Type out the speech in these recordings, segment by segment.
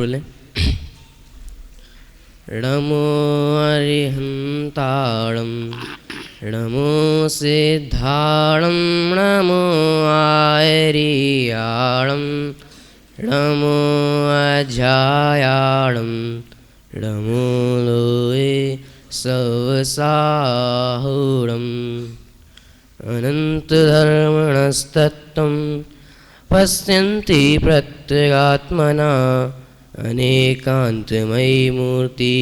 बोले नमो अरिहंताणं नमो सिद्धाणं नमो आयरियाणं नमो अजायाणं नमो लोये सवसाहुणम् अनन्तधर्मणस्तत्त्वं पश्यन्ति प्रत्यगात्मना अनेकान्तमयी मूर्ति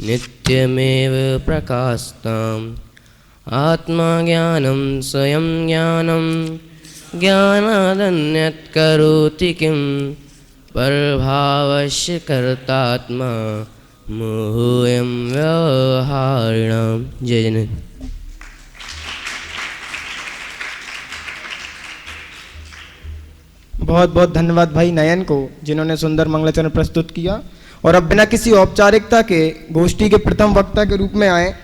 नित्यमेव प्रकाशताम् आत्मा ज्ञानं स्वयं ज्ञानं ज्ञानादन्यत् करोति किं परभावस्य कर्तात्मा मोहोऽयं व्यवहारिणां। जय जन। बहुत बहुत धन्यवाद भाई नयन को, जिन्होंने सुंदर मंगलाचरण प्रस्तुत किया। और अब बिना किसी औपचारिकता के गोष्ठी के प्रथम वक्ता के रूप में आए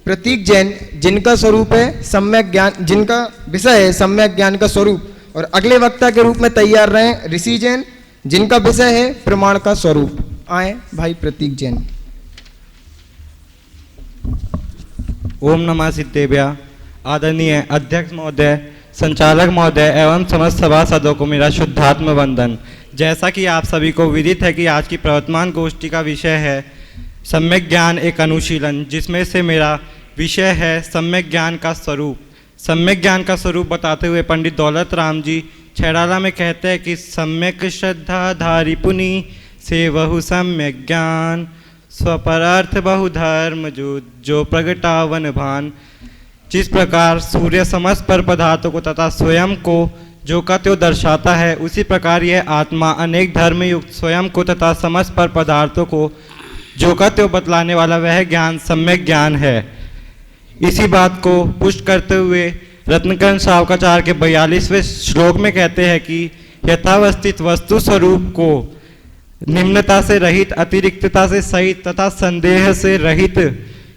प्रतीक जैन, जिनका स्वरूप है सम्यक ज्ञान, जिनका विषय है सम्यक ज्ञान का स्वरूप। और अगले वक्ता के रूप में तैयार रहे ऋषि जैन, जिनका विषय है प्रमाण का स्वरूप। आए भाई प्रतीक जैन। ओम नमः सिद्धेभ्यः। आदरणीय अध्यक्ष महोदय, संचालक महोदय एवं समस्त सभासदों को मेरा शुद्धात्म वंदन। जैसा कि आप सभी को विदित है कि आज की प्रवर्तमान गोष्ठी का विषय है सम्यक ज्ञान एक अनुशीलन, जिसमें से मेरा विषय है सम्यक ज्ञान का स्वरूप। सम्यक ज्ञान का स्वरूप बताते हुए पंडित दौलत राम जी छैड़ाला में कहते हैं कि सम्यक श्रद्धाधारी पुनि से बहु सम्यक ज्ञान स्वपरार्थ बहुधर्म जो प्रगटावन भान। जिस प्रकार सूर्य समस्त पर पदार्थों को तथा स्वयं को जो का त्यों दर्शाता है, उसी प्रकार यह आत्मा अनेक धर्म युक्त स्वयं को तथा समस्त पर पदार्थों को जो का त्यों बतलाने वाला वह ज्ञान सम्यक ज्ञान है। इसी बात को पुष्ट करते हुए रत्नकर्ण शावकाचार्य के 42वें श्लोक में कहते हैं कि यथावस्थित वस्तु स्वरूप को निम्नता से रहित, अतिरिक्तता से सहित तथा संदेह से रहित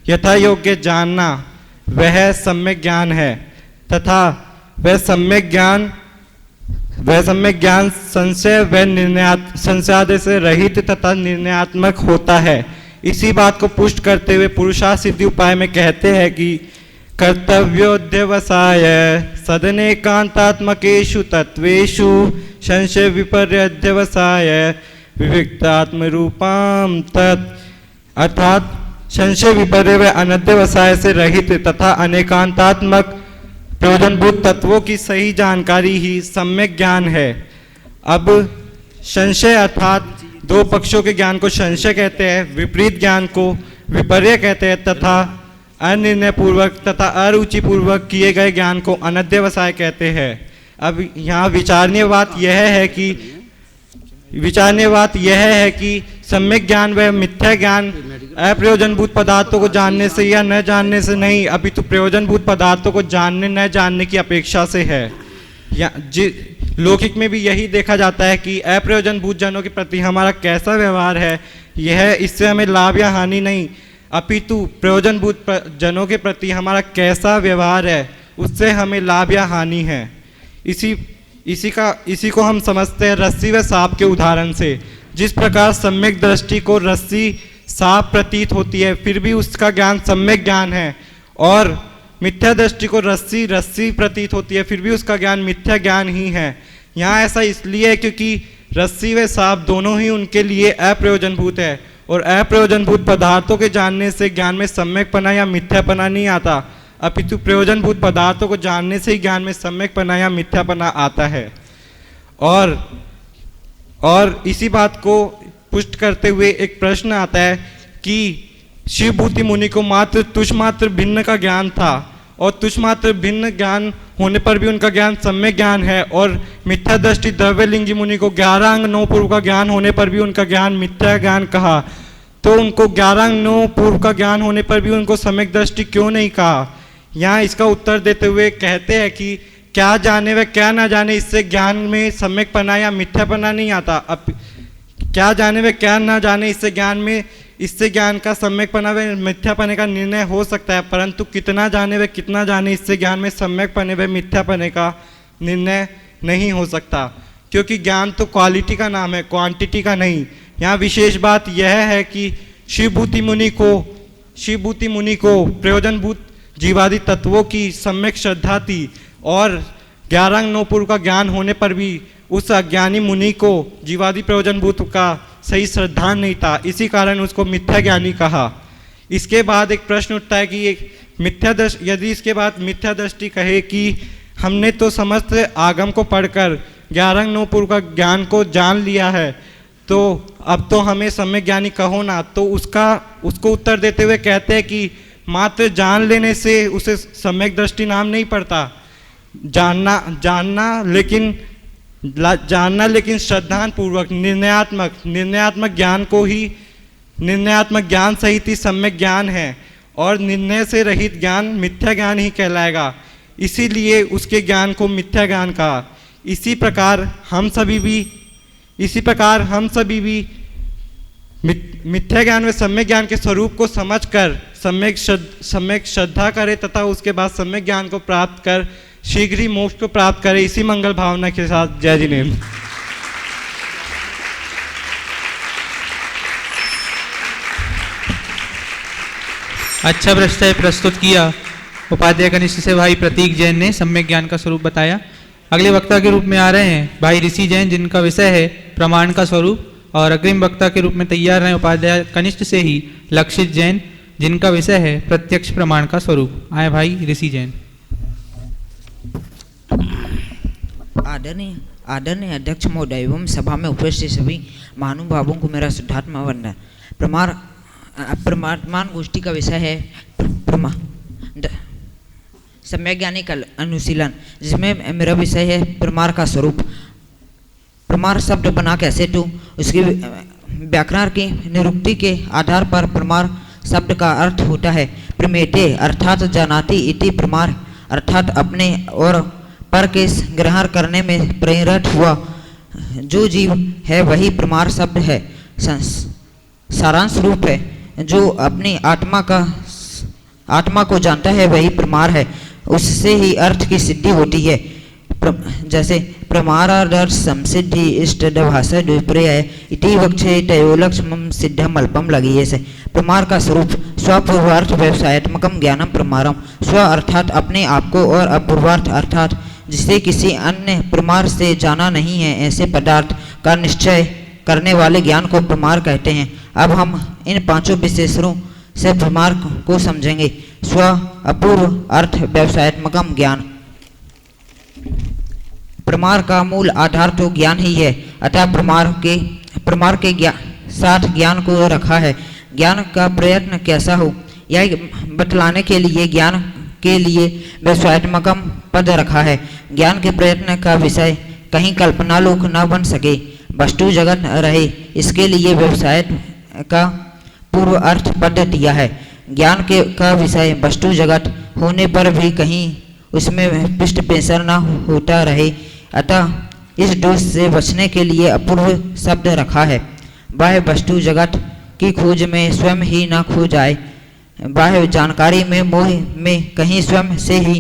यथा योग्य जानना वह सम्यक ज्ञान है। तथा वह सम्यक ज्ञान संशय व संशयादि से रहित तथा निर्णयात्मक होता है। इसी बात को पुष्ट करते हुए पुरुषार्थ सिद्धि उपाय में कहते हैं कि कर्तव्योऽध्यवसाय सदनेकांतात्मकेषु तत्वेषु संशय विपर्यध्यवसाय विविक्तात्म रूपाम तत्। अर्थात संशय विपर्य व अनध्यवसाय से रहित तथा अनेकांतात्मक प्रयोजनभूत तत्वों की सही जानकारी ही सम्यक ज्ञान है। अब संशय अर्थात दो पक्षों के ज्ञान को संशय कहते हैं, विपरीत ज्ञान को विपर्य कहते हैं तथा अनिर्णय पूर्वक तथा अरुचि पूर्वक किए गए ज्ञान को अनध्यवसाय कहते हैं। अब यहाँ विचारणीय बात यह है कि सम्यक ज्ञान व मिथ्या ज्ञान अप्रयोजनभूत पदार्थों को जानने से या न जानने से नहीं, अपितु प्रयोजनभूत पदार्थों को जानने न जानने की अपेक्षा से है। लौकिक में भी यही देखा जाता है कि अप्रयोजनभूत जनों के प्रति हमारा कैसा व्यवहार है, यह इससे हमें लाभ या हानि नहीं, अपितु प्रयोजनभूत जनों के प्रति हमारा कैसा व्यवहार है उससे हमें लाभ या हानि है। इसी को हम समझते हैं रस्सी व सांप के उदाहरण से। जिस प्रकार सम्यक दृष्टि को रस्सी सांप प्रतीत होती है, फिर भी उसका ज्ञान सम्यक ज्ञान है, और मिथ्या दृष्टि को रस्सी प्रतीत होती है, फिर भी उसका ज्ञान मिथ्या ज्ञान ही है। यहाँ ऐसा इसलिए है क्योंकि रस्सी व सांप दोनों ही उनके लिए अप्रयोजनभूत है, और अप्रयोजनभूत पदार्थों के जानने से ज्ञान में सम्यकपना या मिथ्यापना नहीं आता, अपितु प्रयोजनभूत पदार्थों को जानने से ही ज्ञान में सम्यकपना या मिथ्यापना आता है। और इसी बात को पुष्ट करते हुए एक प्रश्न आता है कि शिवभूति मुनि को मात्र तुच्छ मात्र भिन्न का ज्ञान था, और तुच्छ मात्र भिन्न ज्ञान होने पर भी उनका ज्ञान सम्यक ज्ञान है, और मिथ्या दृष्टि द्रव्यलिंगी मुनि को 11 अंग 9 पूर्व का ज्ञान होने पर भी उनका ज्ञान मिथ्या ज्ञान कहा, तो उनको 11 अंग 9 पूर्व का ज्ञान होने पर भी उनको सम्यक दृष्टि क्यों नहीं कहा? यहाँ इसका उत्तर देते हुए कहते हैं कि क्या जाने व क्या ना जाने इससे ज्ञान में सम्यकपना या मिथ्यापना नहीं आता। अब क्या जाने व क्या ना जाने इससे ज्ञान का सम्यकपना व मिथ्यापने का निर्णय हो सकता है, परंतु कितना जाने व कितना जाने इससे ज्ञान में सम्यकपने व मिथ्यापने का निर्णय नहीं हो सकता, क्योंकि ज्ञान तो क्वालिटी का नाम है, क्वांटिटी का नहीं। यहाँ विशेष बात यह है कि शिवभूति मुनि को प्रयोजनभूत जीवादि तत्वों की सम्यक श्रद्धा थी और 11 अंग 9 पूर्व का ज्ञान होने पर भी उस अज्ञानी मुनि को जीवादि प्रयोजनभूत का सही श्रद्धा नहीं था, इसी कारण उसको मिथ्या ज्ञानी कहा। इसके बाद एक प्रश्न उठता है कि एक यदि इसके बाद मिथ्या दृष्टि कहे कि हमने तो समस्त आगम को पढ़कर 11 अंग 9 पूर्व का ज्ञान को जान लिया है, तो अब तो हमें सम्यक ज्ञानी कहो ना, तो उसको उत्तर देते हुए कहते हैं कि मात्र जान लेने से उसे सम्यक दृष्टि नाम नहीं पड़ता। जानना लेकिन श्रद्धापूर्वक निर्णयात्मक ज्ञान सहित ही सम्यक ज्ञान है और निर्णय से रहित ज्ञान मिथ्या ज्ञान ही कहलाएगा, इसीलिए उसके ज्ञान को मिथ्या ज्ञान कहा। इसी प्रकार हम सभी भी मिथ्या ज्ञान व सम्यक ज्ञान के स्वरूप को समझकर सम्यक श्रद्धा करें तथा उसके बाद सम्यक ज्ञान को प्राप्त कर शीघ्र ही मोक्ष को प्राप्त करें। इसी मंगल भावना के साथ जय जिनेन्द्र। अच्छा प्रश्न प्रस्तुत किया उपाध्याय कनिष्ठ से भाई प्रतीक जैन ने सम्यक ज्ञान का स्वरूप बताया। अगले वक्ता के रूप में आ रहे हैं भाई ऋषि जैन, जिनका विषय है प्रमाण का स्वरूप, और अग्रिम वक्ता के रूप में तैयार हैं उपाध्याय कनिष्ठ से ही लक्षित जैन, जिनका विषय है प्रत्यक्ष प्रमाण का स्वरूप। आए भाई ऋषि जैन। आदरणीय अध्यक्ष महोदय एवं सभा में उपस्थित सभी महानुभावों को मेरा शुद्धात्मा वंदन। प्रमाण गोष्ठी का विषय है सम्यक ज्ञानी का अनुशीलन, जिसमें मेरा विषय है प्रमाण का स्वरूप। प्रमाण शब्द बना कैसे, तो उसके व्याकरण की निरुक्ति के आधार पर प्रमाण शब्द का अर्थ होता है प्रमेते अर्थात जानाति इति प्रमाण, अर्थात अपने और पर के ग्रहण करने में प्रेरित हुआ जो जीव है वही प्रमाण शब्द है। सारांश रूप है, जो अपनी आत्मा को जानता है वही प्रमाण है, उससे ही अर्थ की सिद्धि होती है। जैसे प्रमाणादर्श संसिद्धि इष्टभाषा द्विप्रय इति वक्षे तयोलक्ष्मम सिद्धम अल्पम लगी से। प्रमाण का स्वरूप स्वपूर्वार्थ व्यवसायत्मकम ज्ञानम प्रमाणम, स्व अर्थात अपने आप को और अपूर्वार्थ अर्थात जिसे किसी अन्य प्रमाण से जाना नहीं है ऐसे पदार्थ का निश्चय करने वाले ज्ञान को प्रमाण कहते हैं। अब हम इन पांचों विशेषणों से प्रमाण को समझेंगे। स्व अपूर्व अर्थ व्यवसायत्मकम ज्ञान। प्रमाण का मूल आधार तो ज्ञान ही है, अतः प्रमाण के साथ ज्ञान को रखा है। ज्ञान का प्रयत्न कैसा हो यह बतलाने के लिए ज्ञान के लिए व्यवसायत्मकम पद रखा है। ज्ञान के प्रयत्न का विषय कहीं कल्पनालोक न बन सके, वस्तु जगत रहे, इसके लिए व्यवसाय का पूर्व अर्थ पद दिया है। ज्ञान का विषय वस्तु जगत होने पर भी कहीं उसमें पृष्ठ पेशर न होता रहे, अतः इस दोष से बचने के लिए अपूर्व शब्द रखा है। बाह्य वस्तु जगत की खोज में स्वयं ही न खो जाए, बाह्य जानकारी में मोह में कहीं स्वयं से ही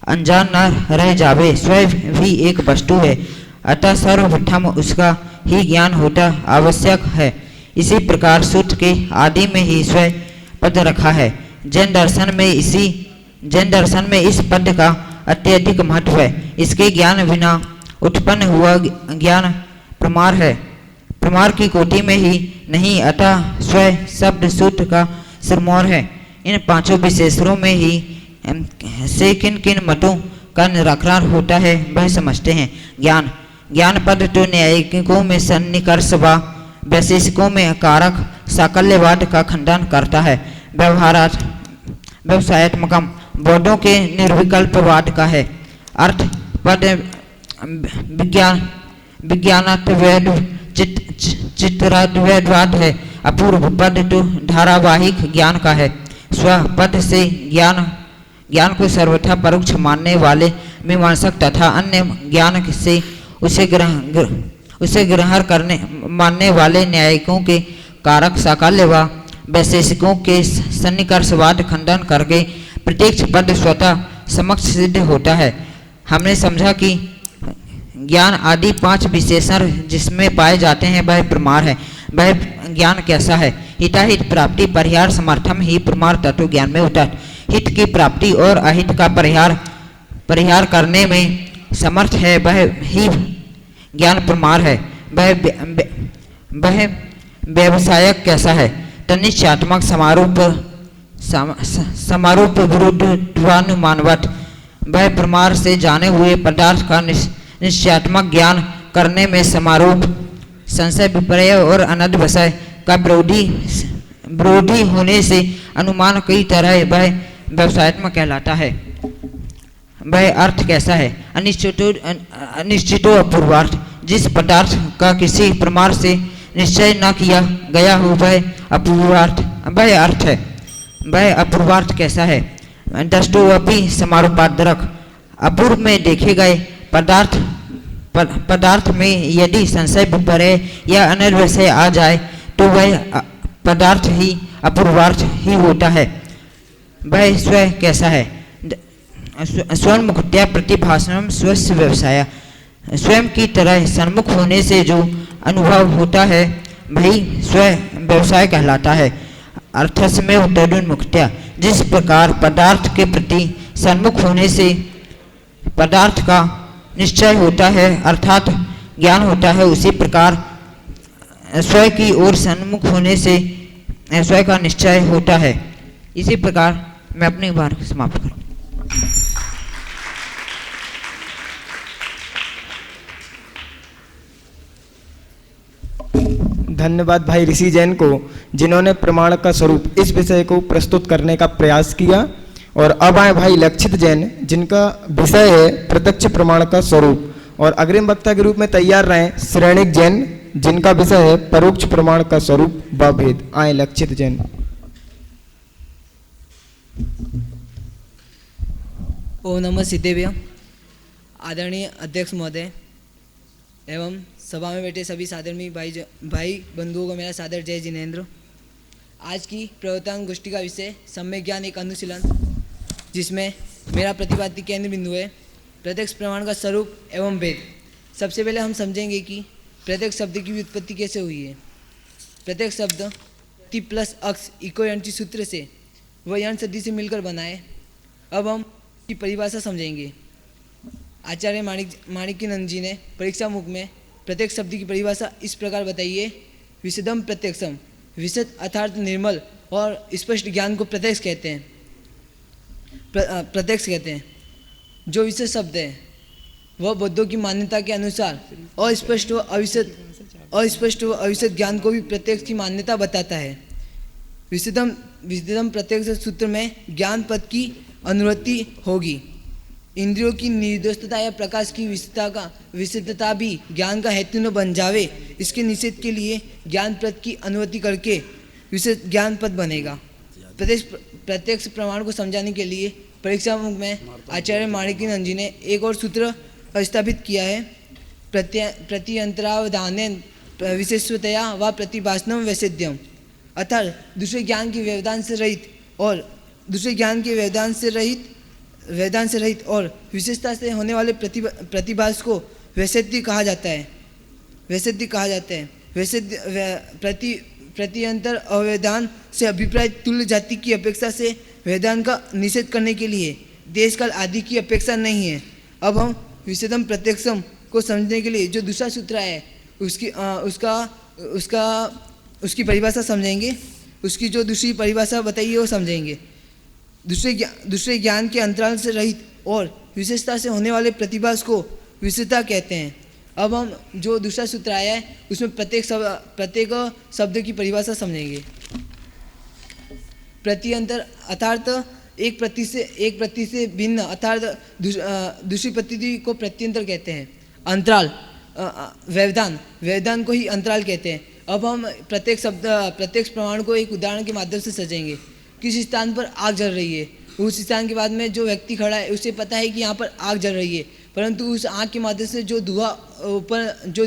अनजान न रह जावे। स्वयं भी एक वस्तु है, अतः सर्वप्रथम उसका ही ज्ञान होता आवश्यक है। इसी प्रकार सूत्र के आदि में ही स्वयं पद रखा है। जैन दर्शन में इस पद का अत्यधिक महत्व है। इसके ज्ञान बिना उत्पन्न हुआ ज्ञान प्रमाण है, प्रमाण की कोटि में ही नहीं, अतः स्वयं शब्द सूत्र का सिरमौर है। इन पांचों विशेषणों में ही से किन किन मतों का निराकरण होता है वह समझते हैं। ज्ञान पद तो न्यायिकों में सन्निकर्ष व वैशेषिकों में कारक साकल्यवाद का खंडन करता है। व्यवसायत्मकम बौद्धों के निर्विकल्पवाद का है। अर्थ पद विज्ञानात्मवेद चित्राद्वैतवाद है। अपूर्व पद तो धारावाहिक ज्ञान का है। स्व पद से ज्ञान को सर्वथा परोक्ष मानने वाले मीमांसक तथा अन्य ज्ञान से उसे ग्रहण करने मानने वाले न्यायिकों के कारक साकल्य व वैशेषिकों के सन्निकर्षवाद खंडन करके प्रत्यक्ष पद स्वतः समक्ष सिद्ध होता है। हमने समझा कि ज्ञान आदि पांच विशेषण जिसमें पाए जाते हैं वह प्रमाण है। वह ज्ञान कैसा है? हिताहित प्राप्ति परिहार समर्थम ही प्रमाण तत्व ज्ञान में होता है। हित की प्राप्ति और अहित का परिहार करने में समर्थ है, वह ही ज्ञान प्रमाण है। वह व्यवसायक कैसा है? तनिश्चयात्मक समारूप विरुद्धानुमानवत, वह प्रमाण से जाने हुए पदार्थ का निश्चयात्मक ज्ञान करने में समारूप, संशय विपर्य और अनंत विषय का विरोधी होने से अनुमान कई तरह वह व्यवसायत्मक कहलाता है। वह अर्थ कैसा है? अनिश्चितो अपूर्वार्थ, जिस पदार्थ का किसी प्रमाण से निश्चय न किया गया हो वह अपूर्वार्थ वह अर्थ है। वह अपूर्वार्थ कैसा है? दृष्टोऽपि समारूपादरक, अपूर्व में देखे गए पदार्थ में यदि संशय विपर्य या अनिर्वशय आ जाए तो वह पदार्थ ही अपूर्वार्थ ही होता है। वह स्वयं कैसा है? स्वन्मुखत्या प्रतिभासनम स्वस्य व्यवसाय, स्वयं की तरह सन्मुख होने से जो अनुभव होता है वही स्वयं व्यवसाय कहलाता है। अर्थस्मय तदुन्मुक्त्या, जिस प्रकार पदार्थ के प्रति सन्मुख होने से पदार्थ का निश्चय होता है अर्थात ज्ञान होता है, उसी प्रकार स्वयं की ओर सन्मुख होने से स्वयं का निश्चय होता है। इसी प्रकार मैं अपनी बात समाप्त करूँ। धन्यवाद भाई ऋषि जैन को, जिन्होंने प्रमाण का स्वरूप इस विषय को प्रस्तुत करने का प्रयास किया। और अब आए भाई लक्षित जैन, जिनका विषय है प्रत्यक्ष प्रमाण का स्वरूप। और अग्रिम वक्ता के रूप में तैयार रहे श्रेणिक जैन, जिनका विषय है परोक्ष प्रमाण का स्वरूप व भेद। आए लक्षित जैन। ओम नमः सिद्धेभ्य। आदरणीय अध्यक्ष महोदय एवं सभा में बैठे सभी सादरणी भाई बंधुओं को मेरा सादर जय जिनेन्द्र। आज की प्रवर्तन गोष्ठी का विषय सम्यक ज्ञान एक अनुशीलन, जिसमें मेरा प्रतिपाद्य केंद्र बिंदु है प्रत्यक्ष प्रमाण का स्वरूप एवं भेद। सबसे पहले हम समझेंगे कि प्रत्यक्ष शब्द की व्युत्पत्ति कैसे हुई है। प्रत्यक्ष शब्द ति प्लस अक्स इको यंत्री सूत्र से वह यंत्र सदी से मिलकर बना है। अब हम की परिभाषा समझेंगे। आचार्य माणिक्यानंद जी ने परीक्षा मुख में प्रत्यक्ष शब्द की परिभाषा इस प्रकार बताई है। विशदम प्रत्यक्षम, विशद अर्थात निर्मल और स्पष्ट ज्ञान को प्रत्यक्ष कहते हैं। प्रत्यक्ष कहते हैं। जो विशेष शब्द है वह बौद्धों की मान्यता के अनुसार अस्पष्ट व अविशद ज्ञान को भी प्रत्यक्ष की मान्यता बताता है। विशदम प्रत्यक्ष सूत्र में ज्ञान पद की अनुवृत्ति होगी। इंद्रियों की निर्दोषता या प्रकाश की विशुद्धता भी ज्ञान का हेतु न बन जावे, इसके निषेध के लिए ज्ञान पद की अनुवृत्ति करके विशेष ज्ञान पद बनेगा। प्रत्यक्ष प्रमाण को समझाने के लिए परीक्षा मुख में आचार्य माणिक्यानंद जी ने एक और सूत्र स्थापित किया है। प्रत्यंतरावधानेन विशेषतया व प्रतिभासनम वैसेद्यम, अर्थात दूसरे ज्ञान के व्यवधान से रहित और विशेषता से होने वाले प्रतिभास को वैसेद्य कहा जाता है। प्रत्यंतर अवैधान से अभिप्राय तुल्य जाति की अपेक्षा से वेदांत का निषेध करने के लिए देश काल आदि की अपेक्षा नहीं है। अब हम विशेषम प्रत्यक्षम को समझने के लिए जो दूसरा सूत्र है उसकी परिभाषा समझेंगे। उसकी जो दूसरी परिभाषा बताइए वो समझेंगे। दूसरे ज्ञान के अंतराल से रहित और विशेषता से होने वाले प्रतिभास को विशेषता कहते हैं। अब हम जो दूसरा सूत्र आया है उसमें प्रत्येक शब्द की परिभाषा समझेंगे। प्रत्यंतर अर्थात एक प्रति से भिन्न अर्थात दूसरी प्रति को प्रत्यंतर कहते हैं। अंतराल व्यवधान को ही अंतराल कहते हैं। अब हम प्रत्यक्ष प्रमाण को एक उदाहरण के माध्यम से समझेंगे। किसी स्थान पर आग जल रही है, उस स्थान के बाद में जो व्यक्ति खड़ा है उसे पता है कि यहाँ पर आग जल रही है, परंतु उस आग के माध्यम से जो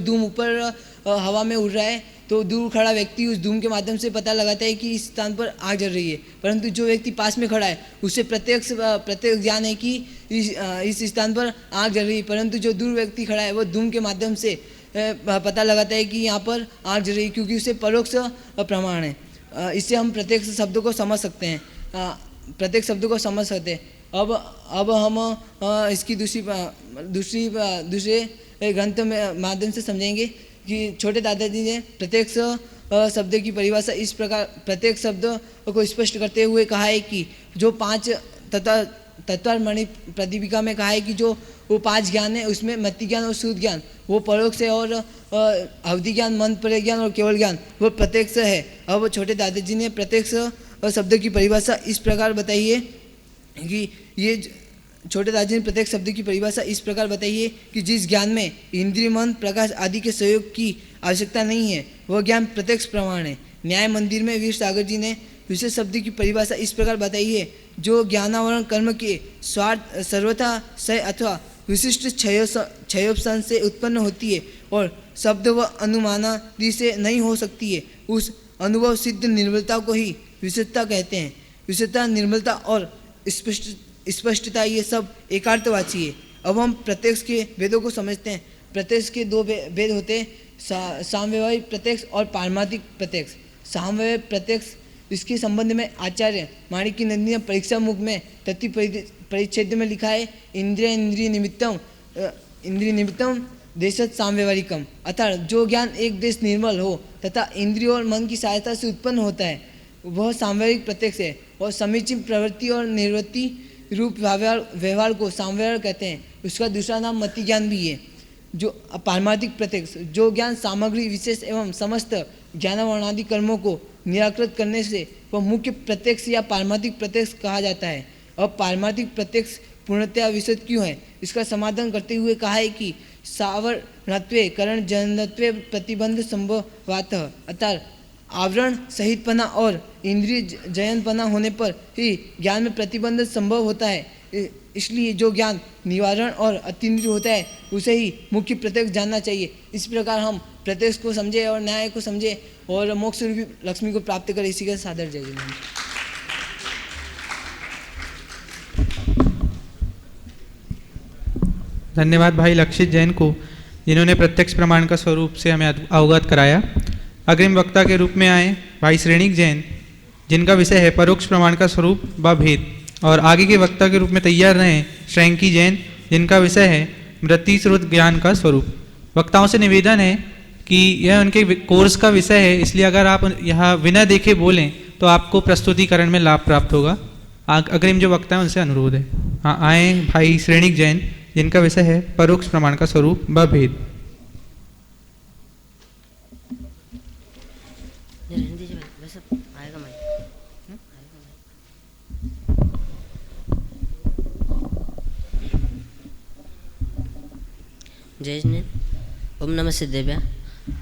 धूम ऊपर हवा में उड़ रहा है, तो दूर खड़ा व्यक्ति उस धूम के माध्यम से पता लगाता है कि इस स्थान पर आग जल रही है। परंतु जो व्यक्ति पास में खड़ा है उसे प्रत्यक्ष ज्ञान है कि इस स्थान पर आग जल रही है, परंतु जो दूर व्यक्ति खड़ा है वो धूम के माध्यम से पता लगाता है कि यहाँ पर आग जल रही है, क्योंकि उसे परोक्ष प्रमाण है। इससे हम प्रत्येक शब्द को समझ सकते हैं, प्रत्येक शब्द को समझ सकते हैं। अब हम इसकी दूसरे ग्रंथ में माध्यम से समझेंगे कि छोटे दादाजी ने प्रत्येक शब्द की परिभाषा इस प्रकार प्रत्येक शब्द को स्पष्ट करते हुए कहा है कि जो 5 तत्वमणि प्रतिपिका में कहा है कि जो वो 5 ज्ञान है, उसमें मति ज्ञान और शुद्ध ज्ञान वो परोक्ष है, और अवधि ज्ञान, मन पर ज्ञान और केवल ज्ञान वो प्रत्यक्ष है। अब छोटे दादाजी ने प्रत्यक्ष शब्द की परिभाषा इस प्रकार बताई है कि ये छोटे दादाजी ने प्रत्येक शब्द की परिभाषा इस प्रकार बताई है कि जिस ज्ञान में इंद्रिय, मन, प्रकाश आदि के सहयोग की आवश्यकता नहीं है वह ज्ञान प्रत्यक्ष प्रमाण है। न्याय मंदिर में वीर सागर जी ने विशेष शब्द की परिभाषा इस प्रकार बताई है, जो ज्ञानावरण कर्म के स्वार्थ सर्वथा सह अथवा विशिष्ट क्षयोपसन से उत्पन्न होती है और शब्द व अनुमानादि से नहीं हो सकती है, उस अनुभव सिद्ध निर्मलता को ही विशुद्धता कहते हैं। विशुद्धता, निर्मलता और स्पष्टता ये सब एकार्थवाची है। अब हम प्रत्यक्ष के वेदों को समझते हैं। प्रत्यक्ष के 2 वेद होते हैं, सामव्यवहारिक प्रत्यक्ष और पारमार्थिक प्रत्यक्ष। सामव्यवहारिक प्रत्यक्ष इसके संबंध में आचार्य माणिक्य नंदी ने परीक्षा मुख में तत्व परिच्छेद में लिखा है, इंद्रिय निमित्तम देशत सामव्यवहारिकम, अर्थात जो ज्ञान एक देश निर्मल हो तथा इंद्रियों और मन की सहायता से उत्पन्न होता है वह सामव्यवहारिक प्रत्यक्ष है। और समीचीन प्रवृत्ति और निवृत्ति रूप व्यवहार को सामव्यवहार कहते हैं। उसका दूसरा नाम मति ज्ञान भी है। जो पारमार्थिक प्रत्यक्ष, जो ज्ञान सामग्री विशेष एवं समस्त ज्ञानावरणादि कर्मों को निराकृत करने से वह मुख्य प्रत्यक्ष या पारमार्थिक प्रत्यक्ष कहा जाता है। अब पारमार्थिक प्रत्यक्ष पूर्णतया विशुद्ध क्यों है, इसका समाधान करते हुए कहा है कि सावरणत्वे करण जनत्वे प्रतिबंध संभवातः, अर्थात आवरण सहितपना और इंद्रिय जयनपना होने पर ही ज्ञान में प्रतिबंध संभव होता है। इसलिए जो ज्ञान निवारण और अतीन्द्रिय होता है उसे ही मुख्य प्रत्यक्ष जानना चाहिए। इस प्रकार हम प्रत्यक्ष को समझे और न्याय को समझे और मोक्ष रूपी लक्ष्मी को प्राप्त करें। इसी का सादर जय जय। धन्यवाद भाई लक्षित जैन को, जिन्होंने प्रत्यक्ष प्रमाण का स्वरूप से हमें अवगत कराया। अग्रिम वक्ता के रूप में आए भाई श्रेणिक जैन, जिनका विषय है परोक्ष प्रमाण का स्वरूप व भेद। और आगे के वक्ता के रूप में तैयार रहे श्रृंकी जैन, जिनका विषय है वृत्ति स्रोत ज्ञान का स्वरूप। वक्ताओं से निवेदन है कि यह उनके कोर्स का विषय है, इसलिए अगर आप यहाँ बिना देखे बोलें तो आपको प्रस्तुतिकरण में लाभ प्राप्त होगा। अग्रिम जो वक्ता है उनसे अनुरोध है। हाँ, आए भाई श्रेणिक जैन, जिनका विषय है परोक्ष प्रमाण का स्वरूप व भेद। जय जिनेन्द्र। ओम नमः सिद्धेभ्यः।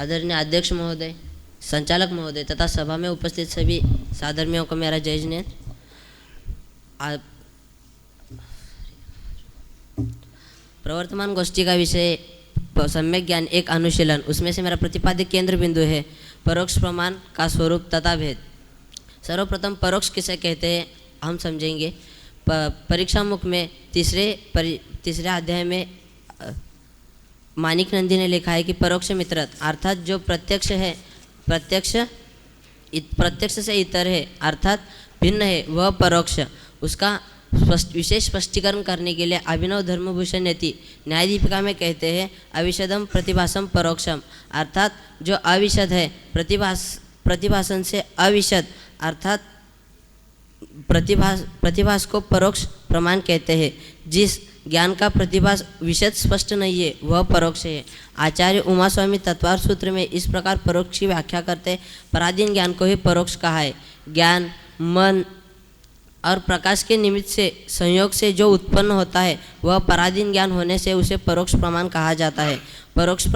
आदरणीय अध्यक्ष महोदय, संचालक महोदय तथा सभा में उपस्थित सभी साधर्मियों को मेरा जय जिनेन्द्र। प्रवर्तमान गोष्ठी का विषय सम्यक ज्ञान एक अनुशीलन, उसमें से मेरा प्रतिपाद्य केंद्र बिंदु है परोक्ष प्रमाण का स्वरूप तथा भेद। सर्वप्रथम परोक्ष किसे कहते हैं हम समझेंगे। परीक्षा मुख में तीसरे अध्याय में माणिक नंदी ने लिखा है कि परोक्ष मित्रत, अर्थात जो प्रत्यक्ष है, प्रत्यक्ष से इतर है अर्थात भिन्न है वह परोक्ष। उसका विशेष स्पष्टीकरण करने के लिए अभिनव धर्मभूषण यति न्यायदीपिका में कहते हैं अविशदम प्रतिभासम परोक्षम, अर्थात जो अविशद है प्रतिभासन से अविशद अर्थात प्रतिभास को परोक्ष प्रमाण कहते हैं। जिस ज्ञान का प्रतिभास विशद स्पष्ट नहीं है वह परोक्ष है। आचार्य उमा स्वामी तत्वार सूत्र में इस प्रकार परोक्ष की व्याख्या करते पराधीन ज्ञान को ही परोक्ष कहा है। ज्ञान मन और प्रकाश के निमित्त से संयोग से जो उत्पन्न होता है वह पराधीन ज्ञान होने से उसे परोक्ष प्रमाण कहा जाता है। परोक्ष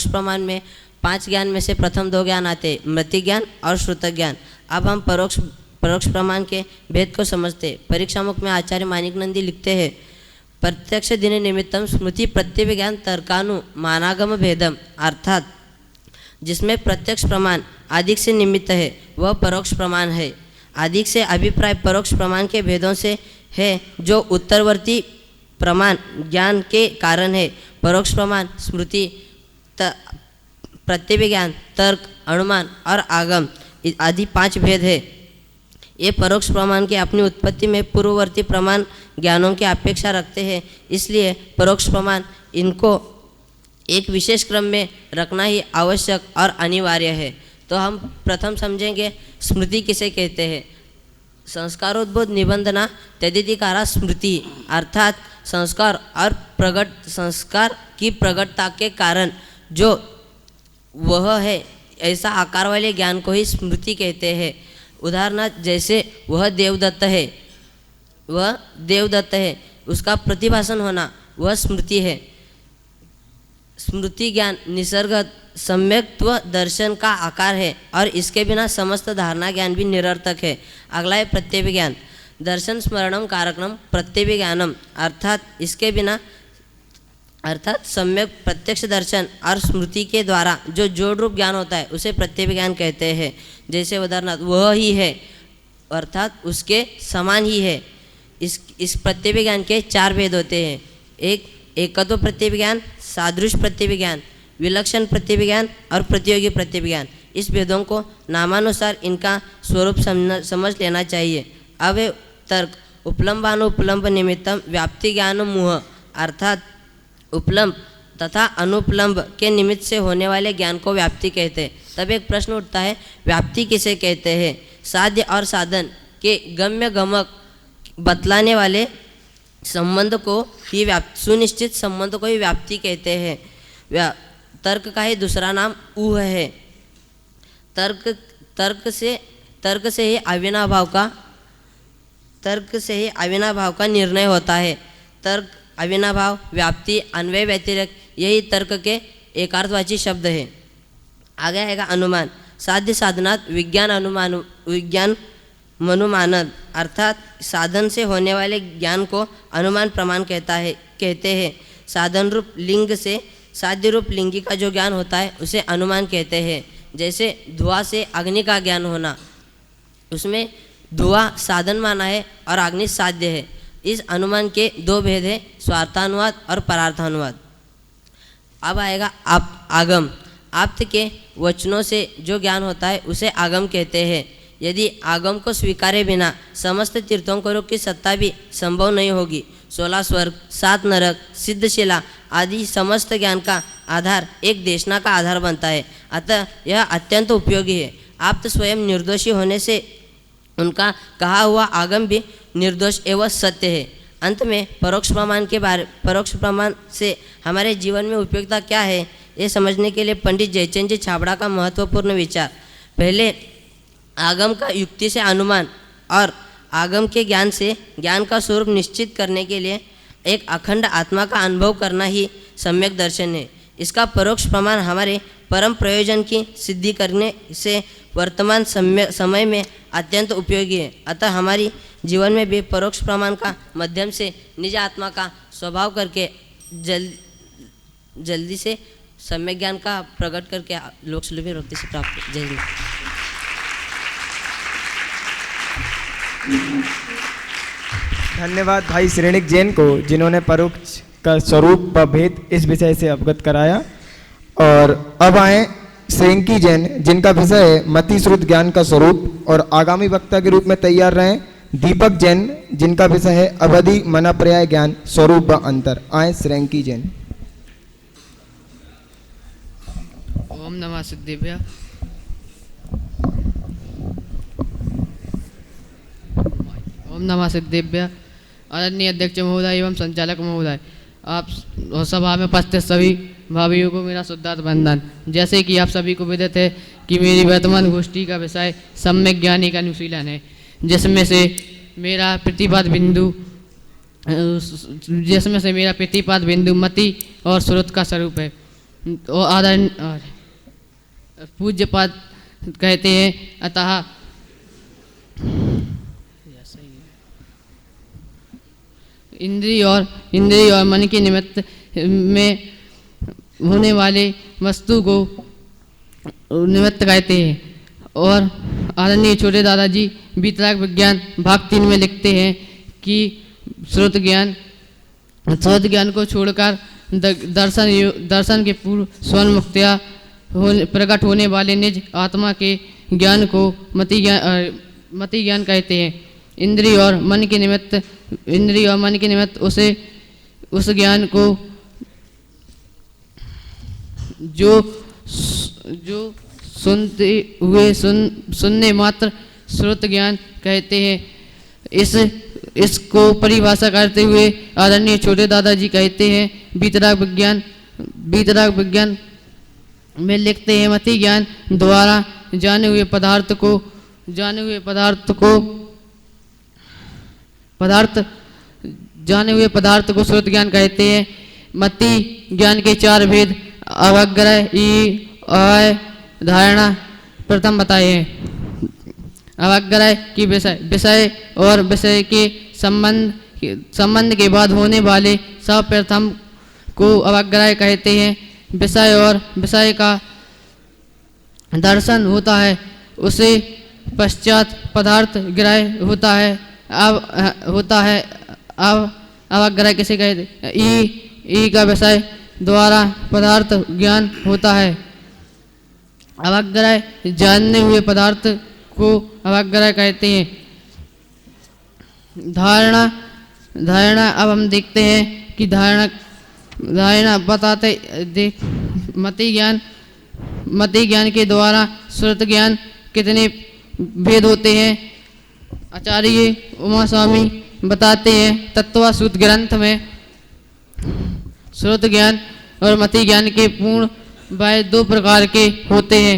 प्रमाण में 5 ज्ञान में से प्रथम 2 ज्ञान आते हैं, मृत्यु ज्ञान और श्रुत ज्ञान। अब हम परोक्ष प्रमाण के भेद को समझते। परीक्षा मुख में आचार्य माणिक नंदी लिखते हैं प्रत्यक्ष दिन निमित्तम स्मृति प्रत्यय ज्ञान तर्कानु मानागम भेदम, अर्थात जिसमें प्रत्यक्ष प्रमाण आदिक से निमित्त है वह परोक्ष प्रमाण है। आदिक से अभिप्राय परोक्ष प्रमाण के भेदों से है जो उत्तरवर्ती प्रमाण ज्ञान के कारण है। परोक्ष प्रमाण स्मृति प्रत्यभिज्ञान, तर्क, अनुमान और आगम आदि 5 भेद है। ये परोक्ष प्रमाण की अपनी उत्पत्ति में पूर्ववर्ती प्रमाण ज्ञानों की अपेक्षा रखते हैं, इसलिए परोक्ष प्रमाण इनको एक विशेष क्रम में रखना ही आवश्यक और अनिवार्य है। तो हम प्रथम समझेंगे स्मृति किसे कहते हैं। संस्कारोद्भूत निबंधना तदितिकारा स्मृति, अर्थात संस्कार और संस्कार की प्रगटता के कारण जो वह है ऐसा आकार वाले ज्ञान को ही स्मृति कहते हैं। उदाहरणार्थ जैसे वह देवदत्त है, उसका प्रतिभासन होना वह स्मृति है। स्मृति ज्ञान निसर्गत सम्यक्त्व दर्शन का आकार है और इसके बिना समस्त धारणा ज्ञान भी निरर्थक है। अगला है प्रत्यभिज्ञान, दर्शन स्मरणम कारकम प्रत्यभिज्ञानम, अर्थात इसके बिना अर्थात सम्यक प्रत्यक्ष दर्शन और स्मृति के द्वारा जो जोड़ रूप ज्ञान होता है उसे प्रत्यभिज्ञान कहते हैं। जैसे उदाहरणार्थ वह ही है अर्थात उसके समान ही है। इस प्रत्यभिज्ञान के 4 भेद होते हैं। एक एकत्व प्रत्यभिज्ञान, सादृश प्रत्यभिज्ञान, विलक्षण प्रत्यभिज्ञान और प्रतियोगी प्रत्यभिज्ञान। इस भेदों को नामानुसार इनका स्वरूप समझ लेना चाहिए। अब तर्क, उपलम्बानुपलम्ब निमित्तम व्याप्ति ज्ञान मुह, अर्थात उपलम्ब तथा अनुपलम्ब के निमित्त से होने वाले ज्ञान को व्याप्ति कहते हैं। तब एक प्रश्न उठता है, व्याप्ति किसे कहते हैं? साध्य और साधन के गम्य गमक बतलाने वाले संबंध को ही सुनिश्चित संबंध को ही व्याप्ति कहते हैं। तर्क का ही दूसरा नाम ऊह है। तर्क से ही अविनाभाव का निर्णय होता है। तर्क, अविनाभाव, व्याप्ति, अन्वय, व्यतिरेक यही तर्क के एकार्थवाची शब्द है। आगे आएगा अनुमान, साध्य साधनात् विज्ञान मनुमानद, अर्थात साधन से होने वाले ज्ञान को अनुमान प्रमाण कहते हैं। साधन रूप लिंग से साध्य रूप लिंगी का जो ज्ञान होता है उसे अनुमान कहते हैं। जैसे धुआं से अग्नि का ज्ञान होना, उसमें धुआं साधन माना है और अग्नि साध्य है। इस अनुमान के 2 भेद हैं, स्वार्थानुवाद और परार्थानुवाद। अब आएगा आगम, आप्त के वचनों से जो ज्ञान होता है उसे आगम कहते हैं। यदि आगम को स्वीकारे बिना समस्त तीर्थंकरों की सत्ता भी संभव नहीं होगी। 16 स्वर्ग, 7 नरक, सिद्धशिला आदि समस्त ज्ञान का आधार एक देशना का आधार बनता है। अतः यह अत्यंत उपयोगी है। आप तो स्वयं निर्दोषी होने से उनका कहा हुआ आगम भी निर्दोष एवं सत्य है। अंत में परोक्ष प्रमाण से हमारे जीवन में उपयोगिता क्या है, ये समझने के लिए पंडित जयचंद जी छाबड़ा का महत्वपूर्ण विचार। पहले आगम का युक्ति से अनुमान और आगम के ज्ञान से ज्ञान का स्वरूप निश्चित करने के लिए एक अखंड आत्मा का अनुभव करना ही सम्यक दर्शन है। इसका परोक्ष प्रमाण हमारे परम प्रयोजन की सिद्धि करने से वर्तमान समय में अत्यंत उपयोगी है। अतः हमारी जीवन में भी परोक्ष प्रमाण का माध्यम से निज आत्मा का स्वभाव करके जल्दी से सम्यक ज्ञान का प्रकट करके लोक सुलभ भक्ति से प्राप्त। जय हिंद। धन्यवाद भाई श्रेणिक जैन को, जिन्होंने परोक्ष का स्वरूप व भेद इस विषय से अवगत कराया। और अब आए श्रेंकी जैन, जिनका विषय है मति श्रुत ज्ञान का स्वरूप, और आगामी वक्ता के रूप में तैयार रहे दीपक जैन, जिनका विषय है अवधि मना पर्याय ज्ञान स्वरूप व अंतर। आए श्रेंकी जैन। ओम नमः सिद्धेभ्य। ओम नमः सिद्धेभ्य। आदरणीय अध्यक्ष महोदय एवं संचालक महोदय, आप सभा में उपस्थित सभी भाइयों को मेरा शुद्धार्थ वंदन। जैसे कि आप सभी को विदित है कि मेरी वर्तमान गोष्ठी का विषय सम्यक ज्ञानी का अनुशीलन है, जिसमें से मेरा प्रतिपाद बिंदु मति और श्रुत का स्वरूप है। और पूज्यपाद कहते हैं, अतः इंद्रिय और मन के निमित्त में होने वाले वस्तु को निमित्त कहते हैं। और आदरणीय छोटे दादाजी वितराग विज्ञान भाग 3 में लिखते हैं कि श्रुत ज्ञान को छोड़कर दर्शन के पूर्व स्वर्ण मुक्त्या प्रकट होने वाले निज आत्मा के ज्ञान को मति ज्ञान कहते हैं। इंद्रिय और मन के निमित्त उस ज्ञान को जो सुनते हुए सुनने मात्र श्रुत ज्ञान कहते हैं। इसको परिभाषा करते हुए आदरणीय छोटे दादाजी कहते हैं, वीतराग विज्ञान में लिखते हैं, मति ज्ञान द्वारा जाने हुए पदार्थ को श्रुत ज्ञान कहते हैं। मति ज्ञान के 4 भेद अवग्रह, धारणा प्रथम बताए हैं। अवग्रह की विषय और विषय के संबंध के बाद होने वाले सब प्रथम को अवग्रह कहते हैं। विषय और विषय का दर्शन होता है, उसे पश्चात पदार्थ ग्रह होता है। अब अवग्रह किसे कहते हैं? ई का विषय द्वारा पदार्थ ज्ञान होता है। अवग्रह जानने हुए पदार्थ को अवग्रह कहते हैं। धारणा अब हम देखते हैं कि धारणा बताते मति ज्ञान के द्वारा श्रुत ज्ञान कितने भेद होते हैं। आचार्य उमा स्वामी बताते हैं, तत्वसूत्र ग्रंथ में श्रुत ज्ञान और मति ज्ञान के पूर्ण वह 2 प्रकार के होते हैं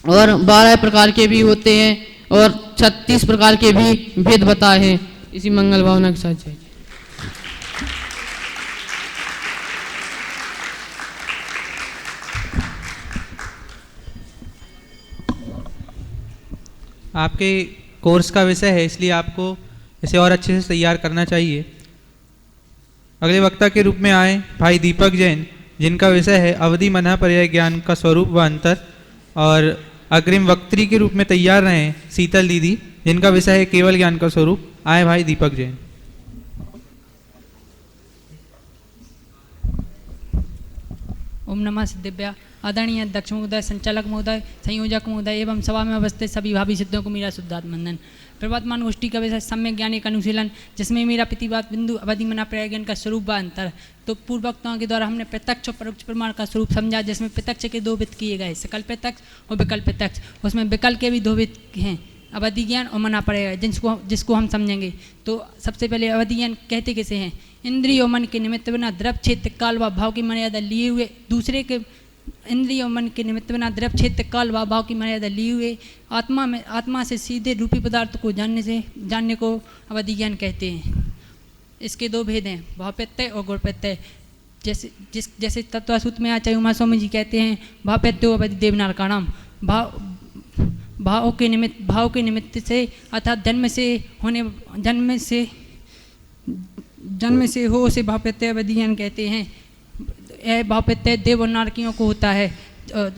और 12 प्रकार के भी होते हैं और 36 प्रकार के भी भेद बताए हैं। इसी मंगल भावना के साथ जय। आपके कोर्स का विषय है, इसलिए आपको इसे और अच्छे से तैयार करना चाहिए। अगले वक्ता के रूप में आए भाई दीपक जैन, जिनका विषय है अवधि मना पर्याय ज्ञान का स्वरूप व अंतर, और अग्रिम वक्त्री के रूप में तैयार रहे शीतल दीदी, जिनका विषय है केवल ज्ञान का स्वरूप। आए भाई दीपक जैन। ओम नमः सिद्धिभ्या। आदरणीय अध्यक्ष महोदय, संचालक महोदय, संयोजक महोदय एवं सभा में उपस्थित सभी भावी सिद्धों को मेरा शुद्धात्मंदन। प्रवर्तमान गोष्ठी का विषय सम्यक ज्ञान एक अनुशीलन, जिसमें मेरा प्रतिवाद बिंदु अवधि मना पर्याय ज्ञान का स्वरूप व अंतर। तो पूर्व वक्ताओं के द्वारा हमने प्रत्यक्ष और परोक्ष प्रमाण का स्वरूप समझा, जिसमें प्रत्यक्ष के 2 विध किए गए, सकल प्रत्यक्ष और विकल्प प्रत्यक्ष। उसमें विकल्प के भी 2 विध हैं, अवधि ज्ञान और मना पर्याय, जिसको हम समझेंगे। तो सबसे पहले अवधि ज्ञान कहते किसे हैं? इंद्रिय और मन के निमित्त बिना द्रव क्षेत्र काल व भाव की मर्यादा लिए हुए दूसरे के इंद्रिय और मन के निमित्त बिना द्रव क्षेत्र काल व भाव की मर्यादा लिए हुए आत्मा से सीधे रूपी पदार्थ को जानने को अवधि ज्ञान कहते हैं। इसके 2 भेद हैं, भाव प्रत्यय और गुण प्रत्यय। जैसे तत्वसूत्र में आचार्य उमा स्वामी जी कहते हैं, भाव प्रत्यय अवधि देवनारकाणाम। भाव के निमित्त से अर्थात जन्म से हो उसे भाव प्रत्यय अवधि ज्ञान कहते हैं। यह भाव प्रत्यय देव और नारकियों को होता है।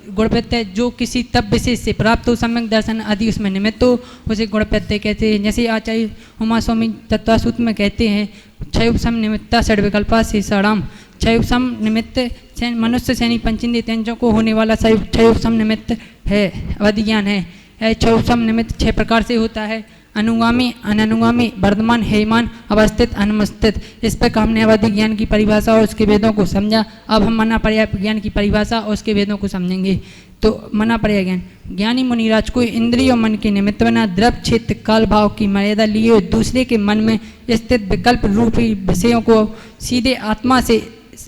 गुण प्रत्यय जो किसी तब विशेष से प्राप्त हो, सम्यक दर्शन आदि उसमें निमित्त हो, उसे गुण प्रत्यय कहते हैं। जैसे आचार्य उमा स्वामी तत्वसूत्र में कहते हैं, क्षयोपम निमित्ता षड विकल्पा से षडाम। क्षयोपम निमित्त मनुष्य सैनी पंचेंद्रिय त्यंजों को होने वाला क्षयोपम निमित्त है, अवधि ज्ञान है। यह क्षयोपम निमित्त 6 प्रकार से होता है, अनुगामी, अननुगामी, वर्धमान, हेयमान, अवस्थित, अनुवस्थित। इस पर हमने अवधि ज्ञान की परिभाषा और उसके वेदों को समझा। अब हम मना पर्याय ज्ञान की परिभाषा और उसके वेदों को समझेंगे। तो मना पर्याय ज्ञान, ज्ञानी मुनिराज को इंद्रिय और मन के निमित्त बना द्रव क्षेत्र काल भाव की मर्यादा लिए दूसरे के मन में स्थित विकल्प रूपी विषयों को सीधे आत्मा से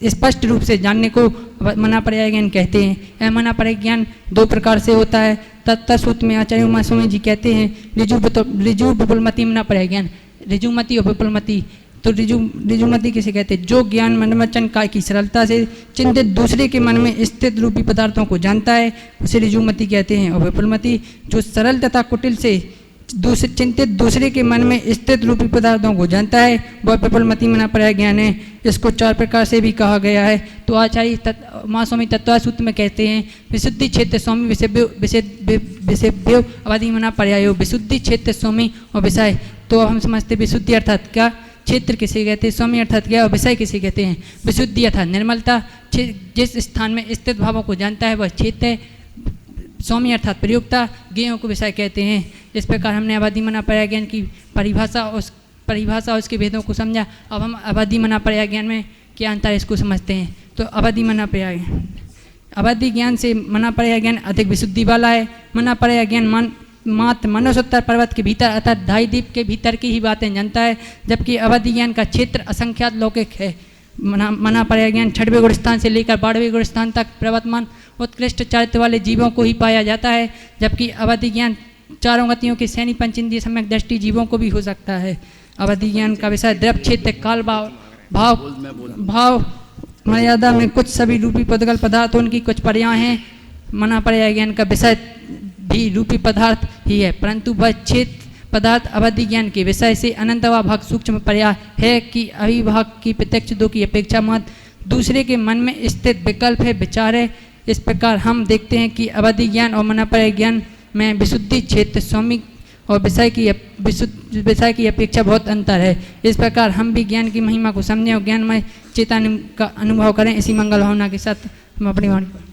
स्पष्ट रूप से जानने को मना पर्याय ज्ञान कहते हैं। यह मना पर्याय ज्ञान 2 प्रकार से होता है। तत्वसूत्र में आचार्य उमा स्वामी जी कहते हैं, ऋजु विपुलमति मना पर्याय ज्ञान, ऋजुमति और विपुलमति। तो ऋजुमति किसे कहते हैं? जो ज्ञान मनवचन काय की सरलता से चिंतित दूसरे के मन में स्थित रूपी पदार्थों को जानता है, उसे ऋजुमति कहते हैं। और विपुलमति जो सरल तथा कुटिल से चिंतित दूसरे के मन में स्थित रूपी पदार्थों को जानता है, वह विपुलमति मना पर्याय ज्ञान है। इसको 4 प्रकार से भी कहा गया है। तो आचार्य उमा स्वामी तत्वसूत्र में कहते हैं, विशुद्धि क्षेत्र स्वामी विषयभ्यो अवधि मना पर्यायो। विशुद्धि क्षेत्र स्वामी और विषय। तो अब हम समझते विशुद्धि अर्थात क्या? क्षेत्र किसे कहते हैं, स्वामी अर्थात क्या और विषय किसे कहते हैं। विशुद्धि अर्थात निर्मलता, जिस स्थान में स्थित भावों को जानता है वह क्षेत्र है। स्वामी अर्थात प्रयोक्ता, ज्ञेयों को विषय कहते हैं। इस प्रकार हमने अवधि मना पर्याय ज्ञान की परिभाषा और उसके भेदों को समझा। अब हम अवधि मना पर्याय ज्ञान में क्या अंतर है इसको समझते हैं। तो अवधि मना पर्याय, अवधि ज्ञान से मना पर्याय ज्ञान अधिक विशुद्धि वाला है। मना पर्याय ज्ञान मात्र मनोसोत्तर पर्वत के भीतर अर्थात ढाई द्वीप के भीतर की ही बातें जानता है, जबकि अवधि ज्ञान का क्षेत्र असंख्यात लौकिक है। मना पर्याय ज्ञान 6वें गुण स्थान से लेकर 12वें गुण स्थान तक प्रवर्तमान उत्कृष्ट चरित्र वाले जीवों को ही पाया जाता है, जबकि अवधि ज्ञान चारों गतियों के सैनी पंचेंद्रिय सम्यक दृष्टि जीवों को भी हो सकता है। अवधि ज्ञान का विषय द्रव, क्षेत्र, काल, भाव मर्यादा में कुछ सभी रूपी पदगल पदार्थ, उनकी कुछ पर्याय हैं। मना पर्याय ज्ञान का विषय भी रूपी पदार्थ ही है, परंतु वह क्षेत्र पदार्थ अवधि ज्ञान के विषय से अनंतवा भाग सूक्ष्म पर्याय है कि अविभाग की प्रत्यक्ष दो की अपेक्षा मत दूसरे के मन में स्थित विकल्प है, विचार है। इस प्रकार हम देखते हैं कि अवधि ज्ञान और मना पर्याय ज्ञान में विशुद्धि, क्षेत्र, स्वामी और विषय की अपेक्षा बहुत अंतर है। इस प्रकार हम भी ज्ञान की महिमा को समझें और ज्ञानमय चेतन का अनुभव करें। इसी मंगल भावना के साथ हम अपनी वाणी पर